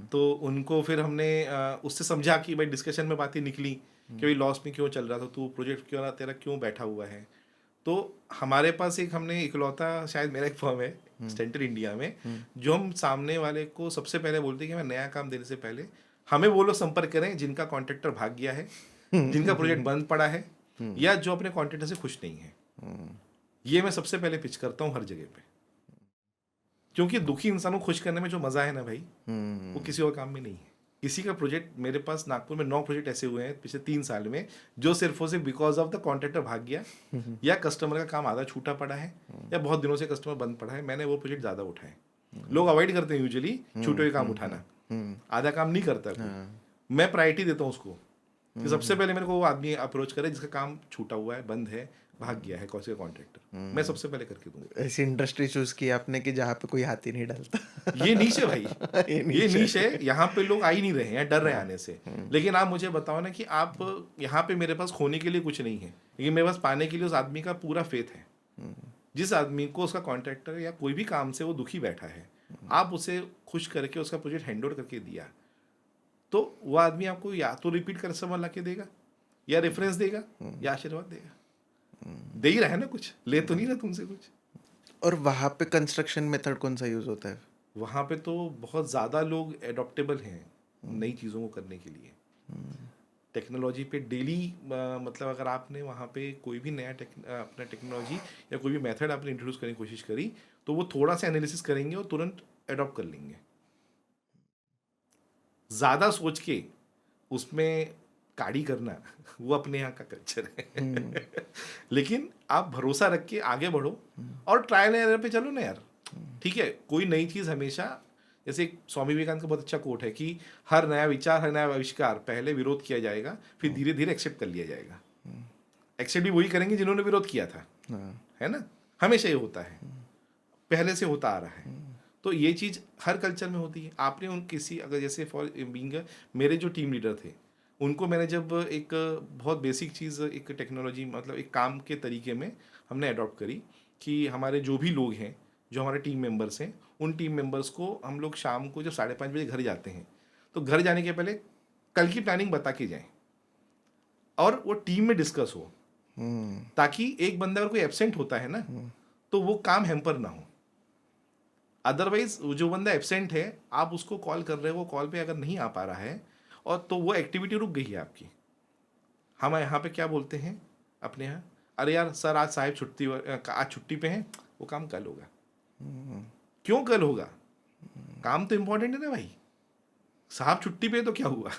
तो उनको फिर हमने उससे समझा कि भाई डिस्कशन में बातें निकली कि भाई लॉस में क्यों चल रहा था, तू प्रोजेक्ट क्यों ना तेरा क्यों बैठा हुआ है। तो हमारे पास हमने इकलौता, शायद मेरा एक फर्म है स्टेंटर इंडिया में, जो हम सामने वाले को सबसे पहले बोलते हैं कि मैं नया काम देने से पहले हमें वो लोग संपर्क करें जिनका कॉन्ट्रैक्टर भाग गया है, जिनका प्रोजेक्ट बंद पड़ा है, या जो अपने कॉन्ट्रैक्टर से खुश नहीं है। ये मैं सबसे पहले पिच करता हूँ हर जगह पे, क्योंकि दुखी इंसान को खुश करने में जो मजा है ना भाई, वो किसी और काम में नहीं है। किसी का प्रोजेक्ट, मेरे पास नागपुर में 9 प्रोजेक्ट ऐसे हुए हैं पिछले 3 साल में, जो सिर्फ और सिर्फ बिकॉज ऑफ द कॉन्ट्रैक्टर भाग गया, या कस्टमर का काम आधा छूटा पड़ा है, या बहुत दिनों से कस्टमर बंद पड़ा है, मैंने वो प्रोजेक्ट ज़्यादा उठाए। लोग अवॉइड करते हैं यूजुअली छूटे हुए काम उठाना, आधा काम नहीं करता कोई। मैं प्रायोरिटी देता हूँ उसको कि सबसे पहले मेरे को वो आदमी अप्रोच करे जिसका काम छूटा हुआ है, बंद है, भाग गया है, कौन से कॉन्ट्रैक्टर, मैं सबसे पहले करके दूंगा। ऐसी इंडस्ट्री चूज की आपने कि जहाँ पे कोई हाथ ही नहीं डालता। ये नीच है भाई, ये नीचे। नीच है। यहाँ पे लोग आ ही नहीं रहे हैं, डर रहे हैं आने से। लेकिन आप मुझे बताओ ना कि आप यहाँ पे, मेरे पास खोने के लिए कुछ नहीं है, लेकिन मेरे पास पाने के लिए उस आदमी का पूरा फेथ है। जिस आदमी को उसका कॉन्ट्रैक्टर या कोई भी काम से वो दुखी बैठा है, आप उसे खुश करके उसका प्रोजेक्ट हैंड ओवर करके दिया, तो वो आदमी आपको या तो रिपीट कस्टमर ला के देगा, या रेफरेंस देगा, या आशीर्वाद देगा। दे ही रहा है ना, कुछ ले तो नहीं रहा तुमसे कुछ। और वहाँ पे कंस्ट्रक्शन मेथड कौन सा यूज होता है? वहाँ पे तो बहुत ज़्यादा लोग एडॉप्टेबल हैं नई चीज़ों को करने के लिए। टेक्नोलॉजी पे डेली, मतलब अगर आपने वहाँ पे कोई भी नया अपना टेक्नोलॉजी या कोई भी मेथड आपने इंट्रोड्यूस करने की कोशिश करी, तो वो थोड़ा सा एनालिसिस करेंगे और तुरंत अडॉप्ट कर लेंगे। ज़्यादा सोच के उसमें काड़ी करना वो अपने यहाँ का कल्चर है। लेकिन आप भरोसा रख के आगे बढ़ो और ट्रायल एंड एरर पे चलो ना यार। ठीक है, कोई नई चीज़ हमेशा, जैसे एक स्वामी विवेकानंद का बहुत अच्छा कोट है कि हर नया विचार, हर नया आविष्कार पहले विरोध किया जाएगा, फिर धीरे धीरे एक्सेप्ट कर लिया जाएगा। एक्सेप्ट भी वही करेंगे जिन्होंने विरोध किया था, है ना। हमेशा ये होता है, पहले से होता आ रहा है। तो ये चीज़ हर कल्चर में होती है। आपने उन किसी, अगर जैसे फॉर बीइंग, मेरे जो टीम लीडर थे, उनको मैंने जब एक बहुत बेसिक चीज़, एक टेक्नोलॉजी, मतलब एक काम के तरीके में हमने अडॉप्ट करी कि हमारे जो भी लोग हैं, जो हमारे टीम मेंबर्स हैं, उन टीम मेंबर्स को हम लोग शाम को जब 5:30 बजे घर जाते हैं, तो घर जाने के पहले कल की प्लानिंग बता के जाएं और वो टीम में डिस्कस हो, ताकि एक बंदा अगर कोई एब्सेंट होता है ना, तो वो काम हैम्पर ना हो। अदरवाइज जो बंदा एब्सेंट है, आप उसको कॉल कर रहे हो, वो कॉल पे अगर नहीं आ पा रहा है, और तो वो एक्टिविटी रुक गई है आपकी। हम यहाँ पे क्या बोलते हैं अपने यहाँ, अरे यार सर आज साहब आज छुट्टी पे हैं, वो काम कल होगा। क्यों कल होगा? काम तो इम्पोर्टेंट है ना भाई। साहब छुट्टी पे तो क्या हुआ?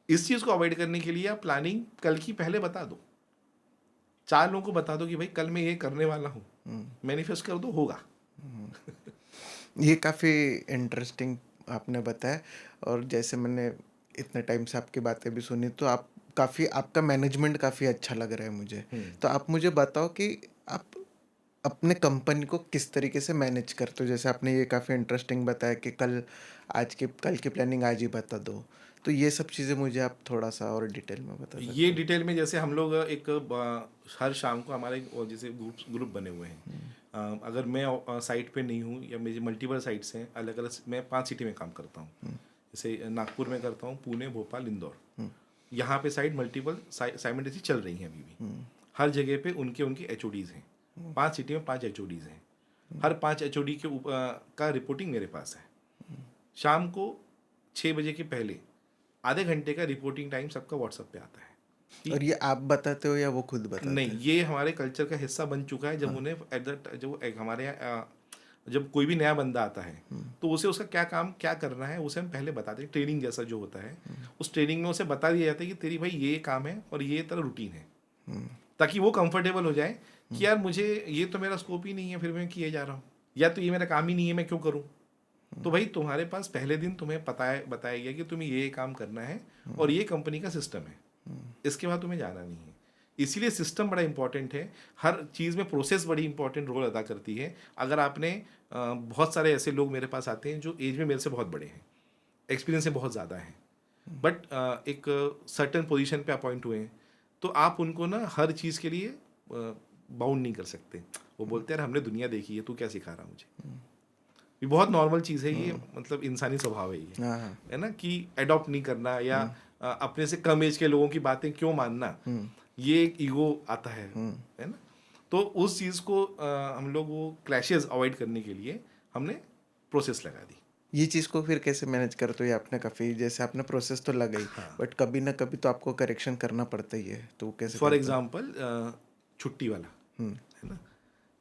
इस चीज़ को अवॉइड करने के लिए आप प्लानिंग कल की पहले बता दो। 4 लोगों को बता दो कि भाई कल मैं ये करने वाला हूँ, मैनिफेस्ट कर दो, होगा। ये काफ़ी इंटरेस्टिंग आपने बताया। और जैसे मैंने इतने टाइम से आपकी बातें भी सुनी, तो आप काफ़ी, आपका मैनेजमेंट काफ़ी अच्छा लग रहा है मुझे। तो आप मुझे बताओ कि आप अपने कंपनी को किस तरीके से मैनेज करते हो? जैसे आपने ये काफ़ी इंटरेस्टिंग बताया कि कल की प्लानिंग आज ही बता दो। तो ये सब चीज़ें मुझे आप थोड़ा सा और डिटेल में बता सकते ये डिटेल में, जैसे हम लोग एक हर शाम को हमारे जैसे ग्रुप बने हुए हैं। अगर मैं साइट पे नहीं हूँ, या मेरी मल्टीपल साइट्स हैं अलग अलग, मैं 5 सिटी में काम करता हूँ। जैसे नागपुर में करता हूँ, पुणे, भोपाल, इंदौर। यहाँ पे साइट मल्टीपल साइमल्टेनियसली चल रही हैं अभी भी। हर जगह पे उनके HODs हैं। 5 सिटी में 5 HODs हैं। हर 5 HOD के का रिपोर्टिंग मेरे पास है। शाम को 6 बजे के पहले आधे घंटे का रिपोर्टिंग टाइम सबका व्हाट्सएप पे आता है। और ये आप बताते हो या वो खुद बताते हैं? नहीं, ये हमारे कल्चर का हिस्सा बन चुका है। जब उन्हें हमारे जब कोई भी नया बंदा आता है, तो उसे उसका क्या काम क्या करना है उसे हम पहले बताते हैं। ट्रेनिंग जैसा जो होता है, उस ट्रेनिंग में उसे बता दिया जाता है कि तेरी भाई ये काम है और ये तेरा रूटीन है, ताकि वो कंफर्टेबल हो जाए कि यार मुझे ये तो मेरा स्कोप ही नहीं है, फिर मैं किए जा रहा हूँ, या तो ये मेरा काम ही नहीं है, मैं क्यों करूँ। तो भाई तुम्हारे पास पहले दिन तुम्हें बताया गया कि तुम्हें ये काम करना है और ये कंपनी का सिस्टम है, इसके बाद तुम्हें जाना नहीं है। इसीलिए सिस्टम बड़ा इंपॉर्टेंट है। हर चीज़ में प्रोसेस बड़ी इंपॉर्टेंट रोल अदा करती है। अगर आपने बहुत सारे ऐसे लोग मेरे पास आते हैं जो एज में मेरे से बहुत बड़े हैं, एक्सपीरियंस में बहुत ज़्यादा है, बट एक सर्टन पोजीशन पे अपॉइंट हुए हैं, तो आप उनको ना हर चीज़ के लिए बाउंड नहीं कर सकते। वो बोलते हैं यार हमने दुनिया देखी है, तू क्या सिखा रहा मुझे। ये बहुत नॉर्मल चीज़ है, ये मतलब इंसानी स्वभाव है ये, है ना, कि अडॉप्ट नहीं करना या अपने से कम एज के लोगों की बातें क्यों मानना, ये एक ईगो आता है ना। तो उस चीज़ को हम लोग वो क्लैशेस अवॉइड करने के लिए हमने प्रोसेस लगा दी। ये चीज़ को फिर कैसे मैनेज करते हो? ये आपने काफ़ी, जैसे आपने प्रोसेस तो लगाई, हाँ, बट कभी ना कभी तो आपको करेक्शन करना पड़ता ही है, तो वो कैसे फॉर करते हो? एग्जांपल छुट्टी वाला, हुँ, है ना?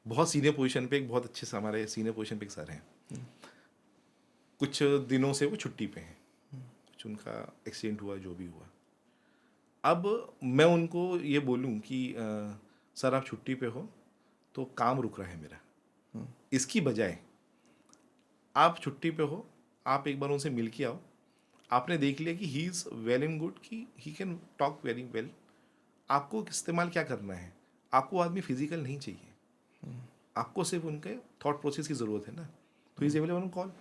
बहुत सीनियर पोजीशन पे एक बहुत अच्छे से हमारे सीनियर पोजीशन पे एक सर हैं। कुछ दिनों से वो छुट्टी पे हैं, कुछ उनका एक्सीडेंट हुआ, जो भी हुआ। अब मैं उनको ये बोलूँ कि सर आप छुट्टी पे हो तो काम रुक रहा है मेरा, इसकी बजाय आप छुट्टी पे हो, आप एक बार उनसे मिल के आओ, आपने देख लिया कि he is well and good, कि he can talk very well, आपको इस्तेमाल क्या करना है? आपको आदमी फिजिकल नहीं चाहिए, आपको सिर्फ उनके थॉट प्रोसेस की ज़रूरत है ना, तो is available on call.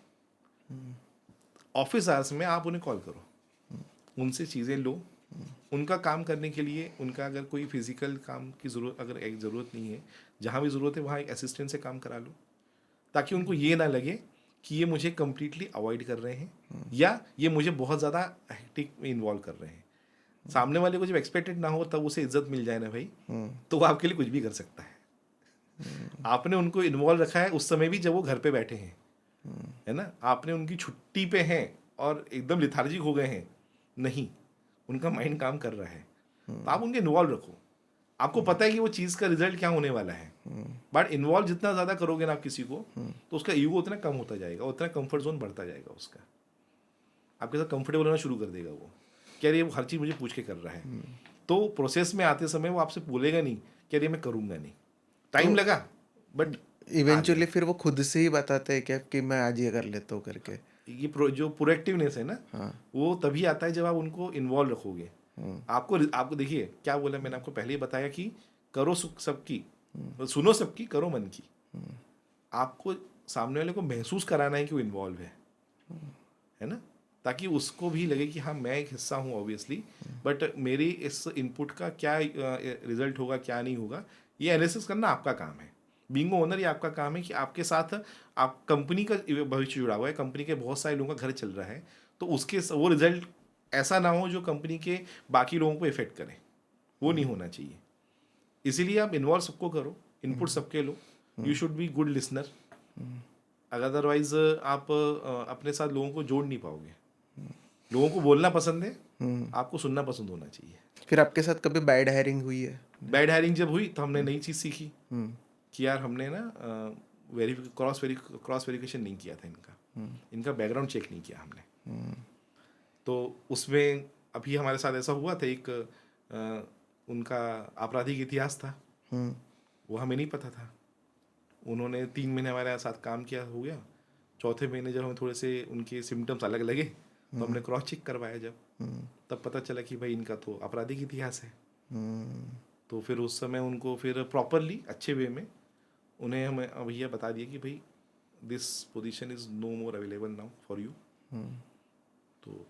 Office hours में आप उन्हें कॉल करो, उनसे चीज़ें लो, उनका काम करने के लिए उनका अगर कोई फिजिकल काम की ज़रूरत, अगर एक ज़रूरत नहीं है, जहाँ भी ज़रूरत है वहाँ एक असिस्टेंट से काम करा लो, ताकि उनको ये ना लगे कि ये मुझे कम्प्लीटली अवॉइड कर रहे हैं या ये मुझे बहुत ज़्यादा हेक्टिक में इन्वॉल्व कर रहे हैं। सामने वाले को जब एक्सपेक्टेड ना हो तब उसे इज्जत मिल जाए ना भाई, तो वो आपके लिए कुछ भी कर सकता है। आपने उनको इन्वॉल्व रखा है उस समय भी जब वो घर पे बैठे हैं, है ना? आपने उनकी छुट्टी पे हैं और एकदम लिथार्जिक हो गए हैं, नहीं, उनका माइंड काम कर रहा है, तो आप उनके इन्वॉल्व रखो। आपको पता है कि वो चीज़ का रिजल्ट क्या होने वाला है, बट इन्वॉल्व जितना ज़्यादा करोगे ना आप किसी को, तो उसका ईगो उतना कम होता जाएगा, उतना कंफर्ट जोन बढ़ता जाएगा उसका, आपके साथ कंफर्टेबल होना शुरू कर देगा वो, क्या ये वो हर चीज़ मुझे पूछ के कर रहा है। तो प्रोसेस में आते समय वो आपसे बोलेगा नहीं क्या ये मैं करूँगा नहीं, टाइम तो लगा बट आ इवेंचुअली गया। फिर वो खुद से ही बताते हैं क्या कि मैं आज ये कर लेता हूँ करके? ये जो प्रोएक्टिवनेस है ना, हाँ। वो तभी आता है जब आप उनको इन्वॉल्व रखोगे। आपको आपको देखिए क्या बोला मैंने आपको पहले ही बताया कि करो सुख सबकी, सुनो सबकी, करो मन की। आपको सामने वाले को महसूस कराना है कि वो इन्वॉल्व है ना, ताकि उसको भी लगे कि हाँ मैं एक हिस्सा हूँ ऑब्वियसली, बट मेरी इस इनपुट का क्या रिजल्ट होगा क्या नहीं होगा, ये एनालिसिस करना आपका काम है। बीइंग ओनर ये आपका काम है कि आपके साथ आप कंपनी का भविष्य जुड़ा हुआ है, कंपनी के बहुत सारे लोगों का घर चल रहा है, तो उसके वो रिजल्ट ऐसा ना हो जो कंपनी के बाकी लोगों को इफेक्ट करे, वो नहीं होना चाहिए। इसीलिए आप इन्वॉल्व सबको करो, इनपुट सबके लो, you should be good listener, otherwise आप अपने साथ लोगों को जोड़ नहीं पाओगे। लोगों को बोलना पसंद है, आपको सुनना पसंद होना चाहिए। फिर आपके साथ कभी बैड हायरिंग हुई है? बैड हायरिंग जब हुई तो हमने नई चीज़ सीखी कि यार हमने ना क्रॉस वेरिफिकेशन नहीं किया था इनका बैकग्राउंड चेक नहीं किया हमने। तो उसमें अभी हमारे साथ ऐसा हुआ था, एक उनका आपराधिक इतिहास था, वो हमें नहीं पता था। उन्होंने 3 महीने हमारे साथ काम किया, हो गया, चौथे महीने जब हमें थोड़े से उनके सिम्टम्स अलग लगे तो हमने क्रॉस चेक करवाया, जब तब पता चला कि भाई इनका तो आपराधिक इतिहास है। तो फिर उस समय उनको फिर प्रॉपरली अच्छे वे में उन्हें हमें भैया बता दिया कि भाई this position is no more available now for you, तो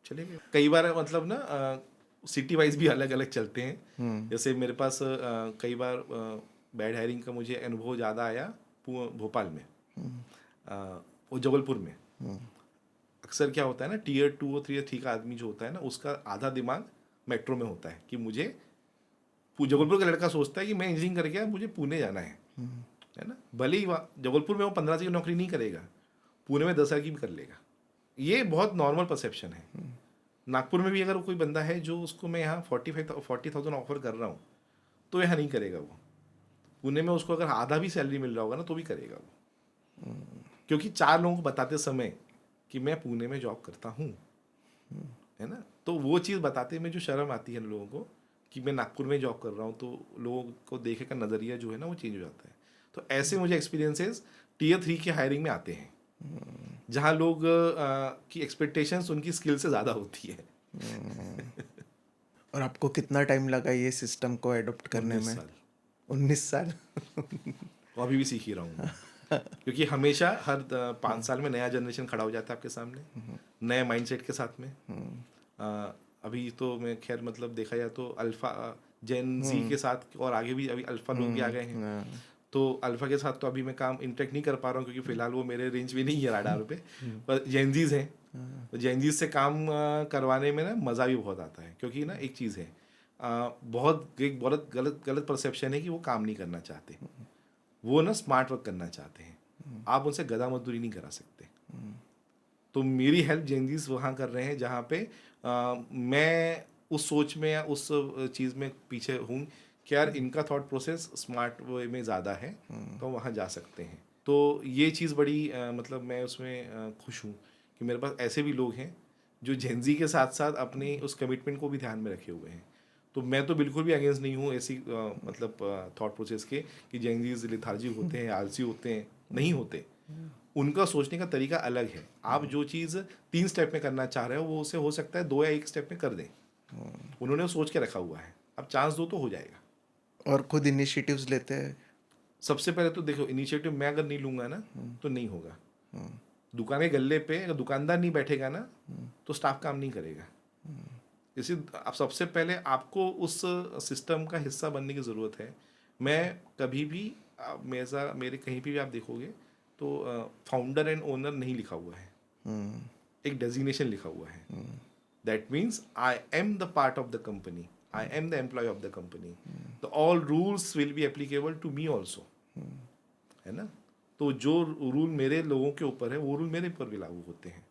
चले गए। कई बार मतलब ना सिटी वाइज भी अलग अलग चलते हैं। जैसे मेरे पास कई बार बैड हायरिंग का मुझे अनुभव ज़्यादा आया भोपाल में, वो जबलपुर में। अक्सर क्या होता है ना, टीयर 2 और टीयर 3 का आदमी जो होता है ना, उसका आधा दिमाग मेट्रो में होता है कि मुझे जबलपुर का लड़का सोचता है कि मैं इंजीनियरिंग करके अब मुझे पुणे जाना है ना, भले ही जबलपुर में वो 15 की नौकरी नहीं करेगा, पुणे में 10 की भी कर लेगा। ये बहुत नॉर्मल परसेप्शन है। नागपुर में भी अगर कोई बंदा है जो उसको मैं यहाँ 40,000 ऑफर कर रहा हूँ तो यहाँ नहीं करेगा वो। पुणे में उसको अगर आधा भी सैलरी मिल रहा होगा ना तो भी करेगा वो, क्योंकि 4 लोगों को बताते समय कि मैं पुणे में जॉब करता हूँ, है ना, तो वो चीज़ बताते में जो शर्म आती है लोगों को कि मैं नागपुर में जॉब कर रहा हूँ, तो लोगों को देखे का नज़रिया जो है ना वो चेंज हो जाता है। तो ऐसे मुझे एक्सपीरियंसेस टीयर 3 के हायरिंग में आते हैं, जहाँ लोग की एक्सपेक्टेशंस उनकी स्किल से ज़्यादा होती है। और आपको कितना टाइम लगा ये सिस्टम को एडॉप्ट करने 19 में? साल 19 साल? तो अभी भी सीख ही रहा हूँ मैं। क्योंकि हमेशा हर 5 साल में नया जनरेशन खड़ा हो जाता है आपके सामने, नए माइंडसेट के साथ में। अभी तो मैं खैर मतलब देखा जाए तो अल्फा जेन जी के साथ और आगे भी अभी अल्फा लोग भी आ गए हैं। तो अल्फा के साथ तो अभी मैं काम इंटरेक्ट नहीं कर पा रहा हूँ क्योंकि फिलहाल वो मेरे रेंज में नहीं है राडार पे, पर जेनजीज हैं, तो जेनजीज से काम करवाने में ना मज़ा भी बहुत आता है। क्योंकि ना एक चीज़ है, एक बहुत गलत परसेप्शन है कि वो काम नहीं करना चाहते, वो ना स्मार्ट वर्क करना चाहते हैं। आप उनसे गधा मजदूरी नहीं करा सकते, तो मेरी हेल्प जेनजीज वहाँ कर रहे हैं जहाँ पे मैं उस सोच में या उस चीज़ में पीछे हूँ कि यार इनका थॉट प्रोसेस स्मार्ट वे में ज़्यादा है, तो वहाँ जा सकते हैं। तो ये चीज़ बड़ी मतलब मैं उसमें खुश हूँ कि मेरे पास ऐसे भी लोग हैं जो जेनजी के साथ साथ अपने उस कमिटमेंट को भी ध्यान में रखे हुए हैं। तो मैं तो बिल्कुल भी अगेंस्ट नहीं हूँ ऐसी मतलब थॉट प्रोसेस के कि जेनजीज लिथार्जी होते हैं, आलसी होते हैं, नहीं होते। उनका सोचने का तरीका अलग है। आप जो चीज़ 3 स्टेप में करना चाह रहे हो वो उसे हो सकता है 2 या 1 स्टेप में कर दें। उन्होंने वो सोच के रखा हुआ है, अब चांस दो तो हो जाएगा। और खुद इनिशिएटिव्स लेते हैं। सबसे पहले तो देखो, इनिशिएटिव मैं अगर नहीं लूंगा ना तो नहीं होगा। दुकान के गल्ले पे अगर दुकानदार नहीं बैठेगा ना तो स्टाफ काम नहीं करेगा। इसी आप सबसे पहले आपको उस सिस्टम का हिस्सा बनने की ज़रूरत है। मैं कभी भी मेरे कहीं पे भी आप देखोगे तो फाउंडर एंड ओनर नहीं लिखा हुआ है, एक डेजिग्नेशन लिखा हुआ है। That means I am the part of the company, I am the employ of the company, तो all rules will be applicable to me also, है ना। तो जो रूल मेरे लोगों के ऊपर है वो रूल मेरे ऊपर भी लागू होते हैं।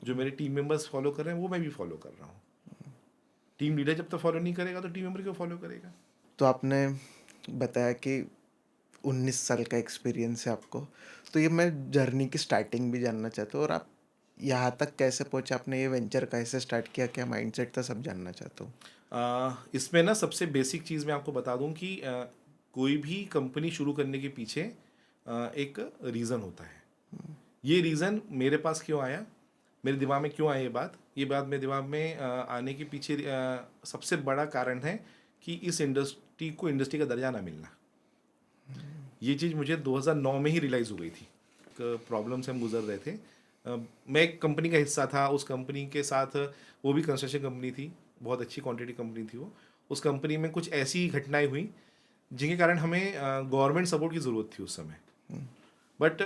जो मेरे टीम मेंबर्स फॉलो कर रहे हैं वो मैं भी फॉलो कर रहा हूँ। टीम लीडर जब तक फॉलो नहीं करेगा तो टीम मेंबर क्यों फॉलो करेगा। तो आपने बताया कि 19 साल का एक्सपीरियंस है आपको, तो ये मैं जर्नी की स्टार्टिंग भी जानना चाहता हूँ, और आप यहाँ तक कैसे पहुँचे, आपने ये वेंचर कैसे स्टार्ट किया, क्या माइंडसेट था, सब जानना चाहता हूँ। इसमें ना सबसे बेसिक चीज़ मैं आपको बता दूं कि कोई भी कंपनी शुरू करने के पीछे एक रीज़न होता है। ये रीज़न मेरे पास क्यों आया, मेरे दिमाग में क्यों आई ये बात मेरे दिमाग में आने के पीछे सबसे बड़ा कारण है कि इस इंडस्ट्री को इंडस्ट्री का दर्जा ना मिलना। ये चीज़ मुझे 2009 में ही रियलाइज़ हो गई थी। प्रॉब्लम से हम गुजर रहे थे। मैं एक कंपनी का हिस्सा था, उस कंपनी के साथ वो भी कंस्ट्रक्शन कंपनी थी, बहुत अच्छी क्वांटिटी कंपनी थी वो। उस कंपनी में कुछ ऐसी घटनाएं हुई जिनके कारण हमें गवर्नमेंट सपोर्ट की ज़रूरत थी उस समय। बट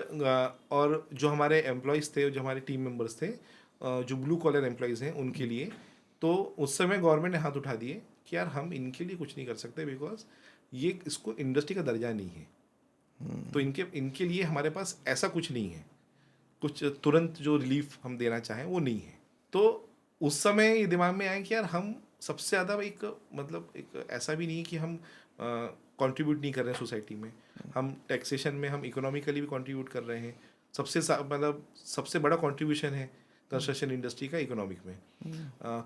और जो हमारे एम्प्लॉयज़ थे, जो हमारे टीम मेंबर्स थे, जो ब्लू कॉलर एम्प्लॉयज़ हैं उनके लिए, तो उस समय गवर्नमेंट ने हाथ उठा दिए कि यार हम इनके लिए कुछ नहीं कर सकते बिकॉज ये इसको इंडस्ट्री का दर्जा नहीं है। तो इनके लिए हमारे पास ऐसा कुछ नहीं है, कुछ तुरंत जो रिलीफ हम देना चाहें वो नहीं है। तो उस समय ये दिमाग में आया कि यार हम सबसे ज़्यादा एक मतलब एक ऐसा भी नहीं है कि हम कंट्रीब्यूट नहीं कर रहे हैं सोसाइटी में, हम टैक्सेशन में हम इकोनॉमिकली भी कंट्रीब्यूट कर रहे हैं। मतलब सबसे बड़ा कंट्रीब्यूशन है कंस्ट्रक्शन इंडस्ट्री का इकोनॉमिक में।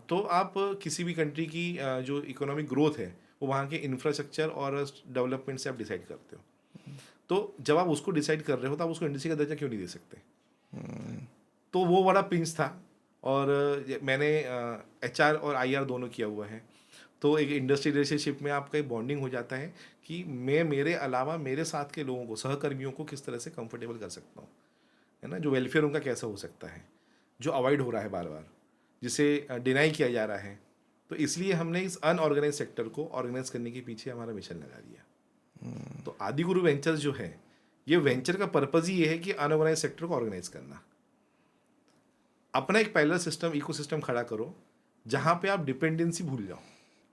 तो आप किसी भी कंट्री की जो इकोनॉमिक ग्रोथ है वो वहाँ के इंफ्रास्ट्रक्चर और डेवलपमेंट से आप डिसाइड करते हो। तो जब आप उसको डिसाइड कर रहे हो तो आप उसको इंडस्ट्री का दर्जा क्यों नहीं दे सकते। तो वो बड़ा पिंच था। और मैंने HR और IR दोनों किया हुआ है। तो एक इंडस्ट्री रिलेशनशिप में आपका एक बॉन्डिंग हो जाता है कि मैं मेरे अलावा मेरे साथ के लोगों को, सहकर्मियों को किस तरह से कंफर्टेबल कर सकता हूँ, है ना। जो वेलफेयर उनका कैसा हो सकता है, जो अवॉइड हो रहा है बार बार, जिसे डिनाई किया जा रहा है। तो इसलिए हमने इस अनऑर्गेनाइज सेक्टर को ऑर्गेनाइज करने के पीछे हमारा मिशन लगा दिया। तो आदिगुरु वेंचर्स जो है, ये वेंचर का पर्पज़ ही ये है कि अनऑर्गेनाइज सेक्टर को ऑर्गेनाइज करना। अपना एक पैरेलल सिस्टम, इकोसिस्टम खड़ा करो जहाँ पे आप डिपेंडेंसी भूल जाओ।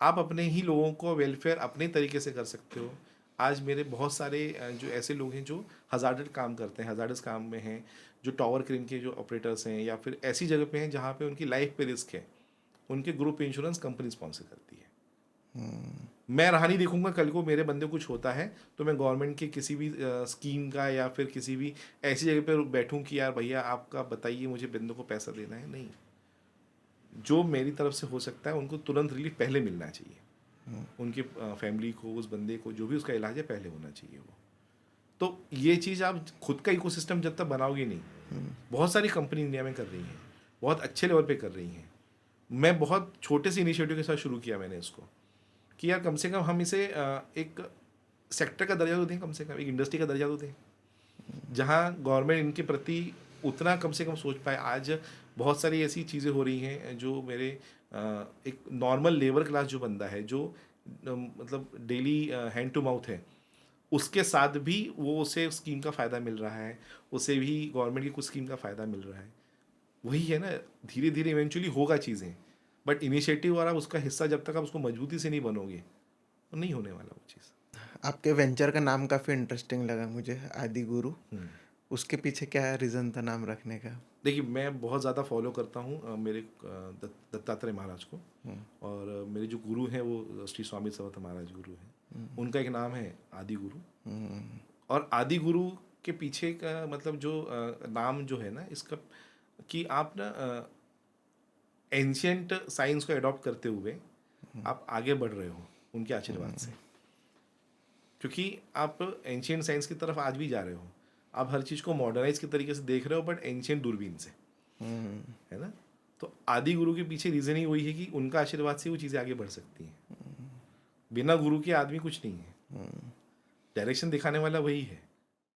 आप अपने ही लोगों को वेलफेयर अपने तरीके से कर सकते हो। आज मेरे बहुत सारे जो ऐसे लोग हैं जो हजार्डस काम करते हैं, हजार्डस काम में हैं, जो टावर क्रेन के जो ऑपरेटर्स हैं या फिर ऐसी जगह पे हैं जहाँ पे उनकी लाइफ पे रिस्क है, उनके ग्रुप इंश्योरेंस कंपनी स्पॉन्सर करती है। मैं रहा नहीं देखूंगा कल को मेरे बंदे कुछ होता है तो मैं गवर्नमेंट के किसी भी स्कीम का या फिर किसी भी ऐसी जगह पर बैठूं कि यार भैया आपका बताइए मुझे बंदों को पैसा देना है। नहीं, जो मेरी तरफ से हो सकता है उनको तुरंत रिलीफ पहले मिलना चाहिए। उनकी फैमिली को, उस बंदे को जो भी उसका इलाज है पहले होना चाहिए वो। तो ये चीज़ आप खुद का इकोसिस्टम जब तक बनाओगे नहीं। बहुत सारी कंपनी इंडिया में कर रही हैं, बहुत अच्छे लेवल पे कर रही हैं। मैं बहुत छोटे से इनिशिएटिव के साथ शुरू किया मैंने इसको कि यार कम से कम हम इसे एक सेक्टर का दर्जा तो दें, कम से कम एक इंडस्ट्री का दर्जा तो दें जहाँ गवर्नमेंट इनके प्रति उतना कम से कम सोच पाए। आज बहुत सारी ऐसी चीज़ें हो रही हैं जो मेरे एक नॉर्मल लेबर क्लास जो बंदा है, जो मतलब डेली हैंड टू माउथ है, उसके साथ भी वो उसे स्कीम का फ़ायदा मिल रहा है, उसे भी गवर्नमेंट की कुछ स्कीम का फ़ायदा मिल रहा है। वही है ना, धीरे धीरे इवेंचुअली होगा चीज़ें, बट इनिशिएटिव और आप उसका हिस्सा जब तक आप उसको मजबूती से नहीं बनोगे तो नहीं होने वाला वो चीज़। आपके वेंचर का नाम काफ़ी इंटरेस्टिंग लगा मुझे, आदि गुरु। उसके पीछे क्या रीज़न था नाम रखने का? देखिए, मैं बहुत ज़्यादा फॉलो करता हूँ मेरे दत्तात्रेय महाराज को। और मेरे जो गुरु हैं वो श्री स्वामी समर्थ महाराज गुरु हैं। उनका एक नाम है आदि गुरु। और आदि गुरु के पीछे का मतलब जो नाम जो है ना इसका, कि आप ना एंशियंट साइंस को अडॉप्ट करते हुए आप आगे बढ़ रहे हो उनके आशीर्वाद से। क्योंकि आप एंशियंट साइंस की तरफ आज भी जा रहे हो, आप हर चीज़ को मॉडर्नाइज के तरीके से देख रहे हो, बट एंशियंट दूरबीन से, है ना। तो आदि गुरु के पीछे रीज़न ही वही है कि उनका आशीर्वाद से वो चीज़ें आगे बढ़ सकती हैं। बिना गुरु के आदमी कुछ नहीं है, डायरेक्शन दिखाने वाला वही है।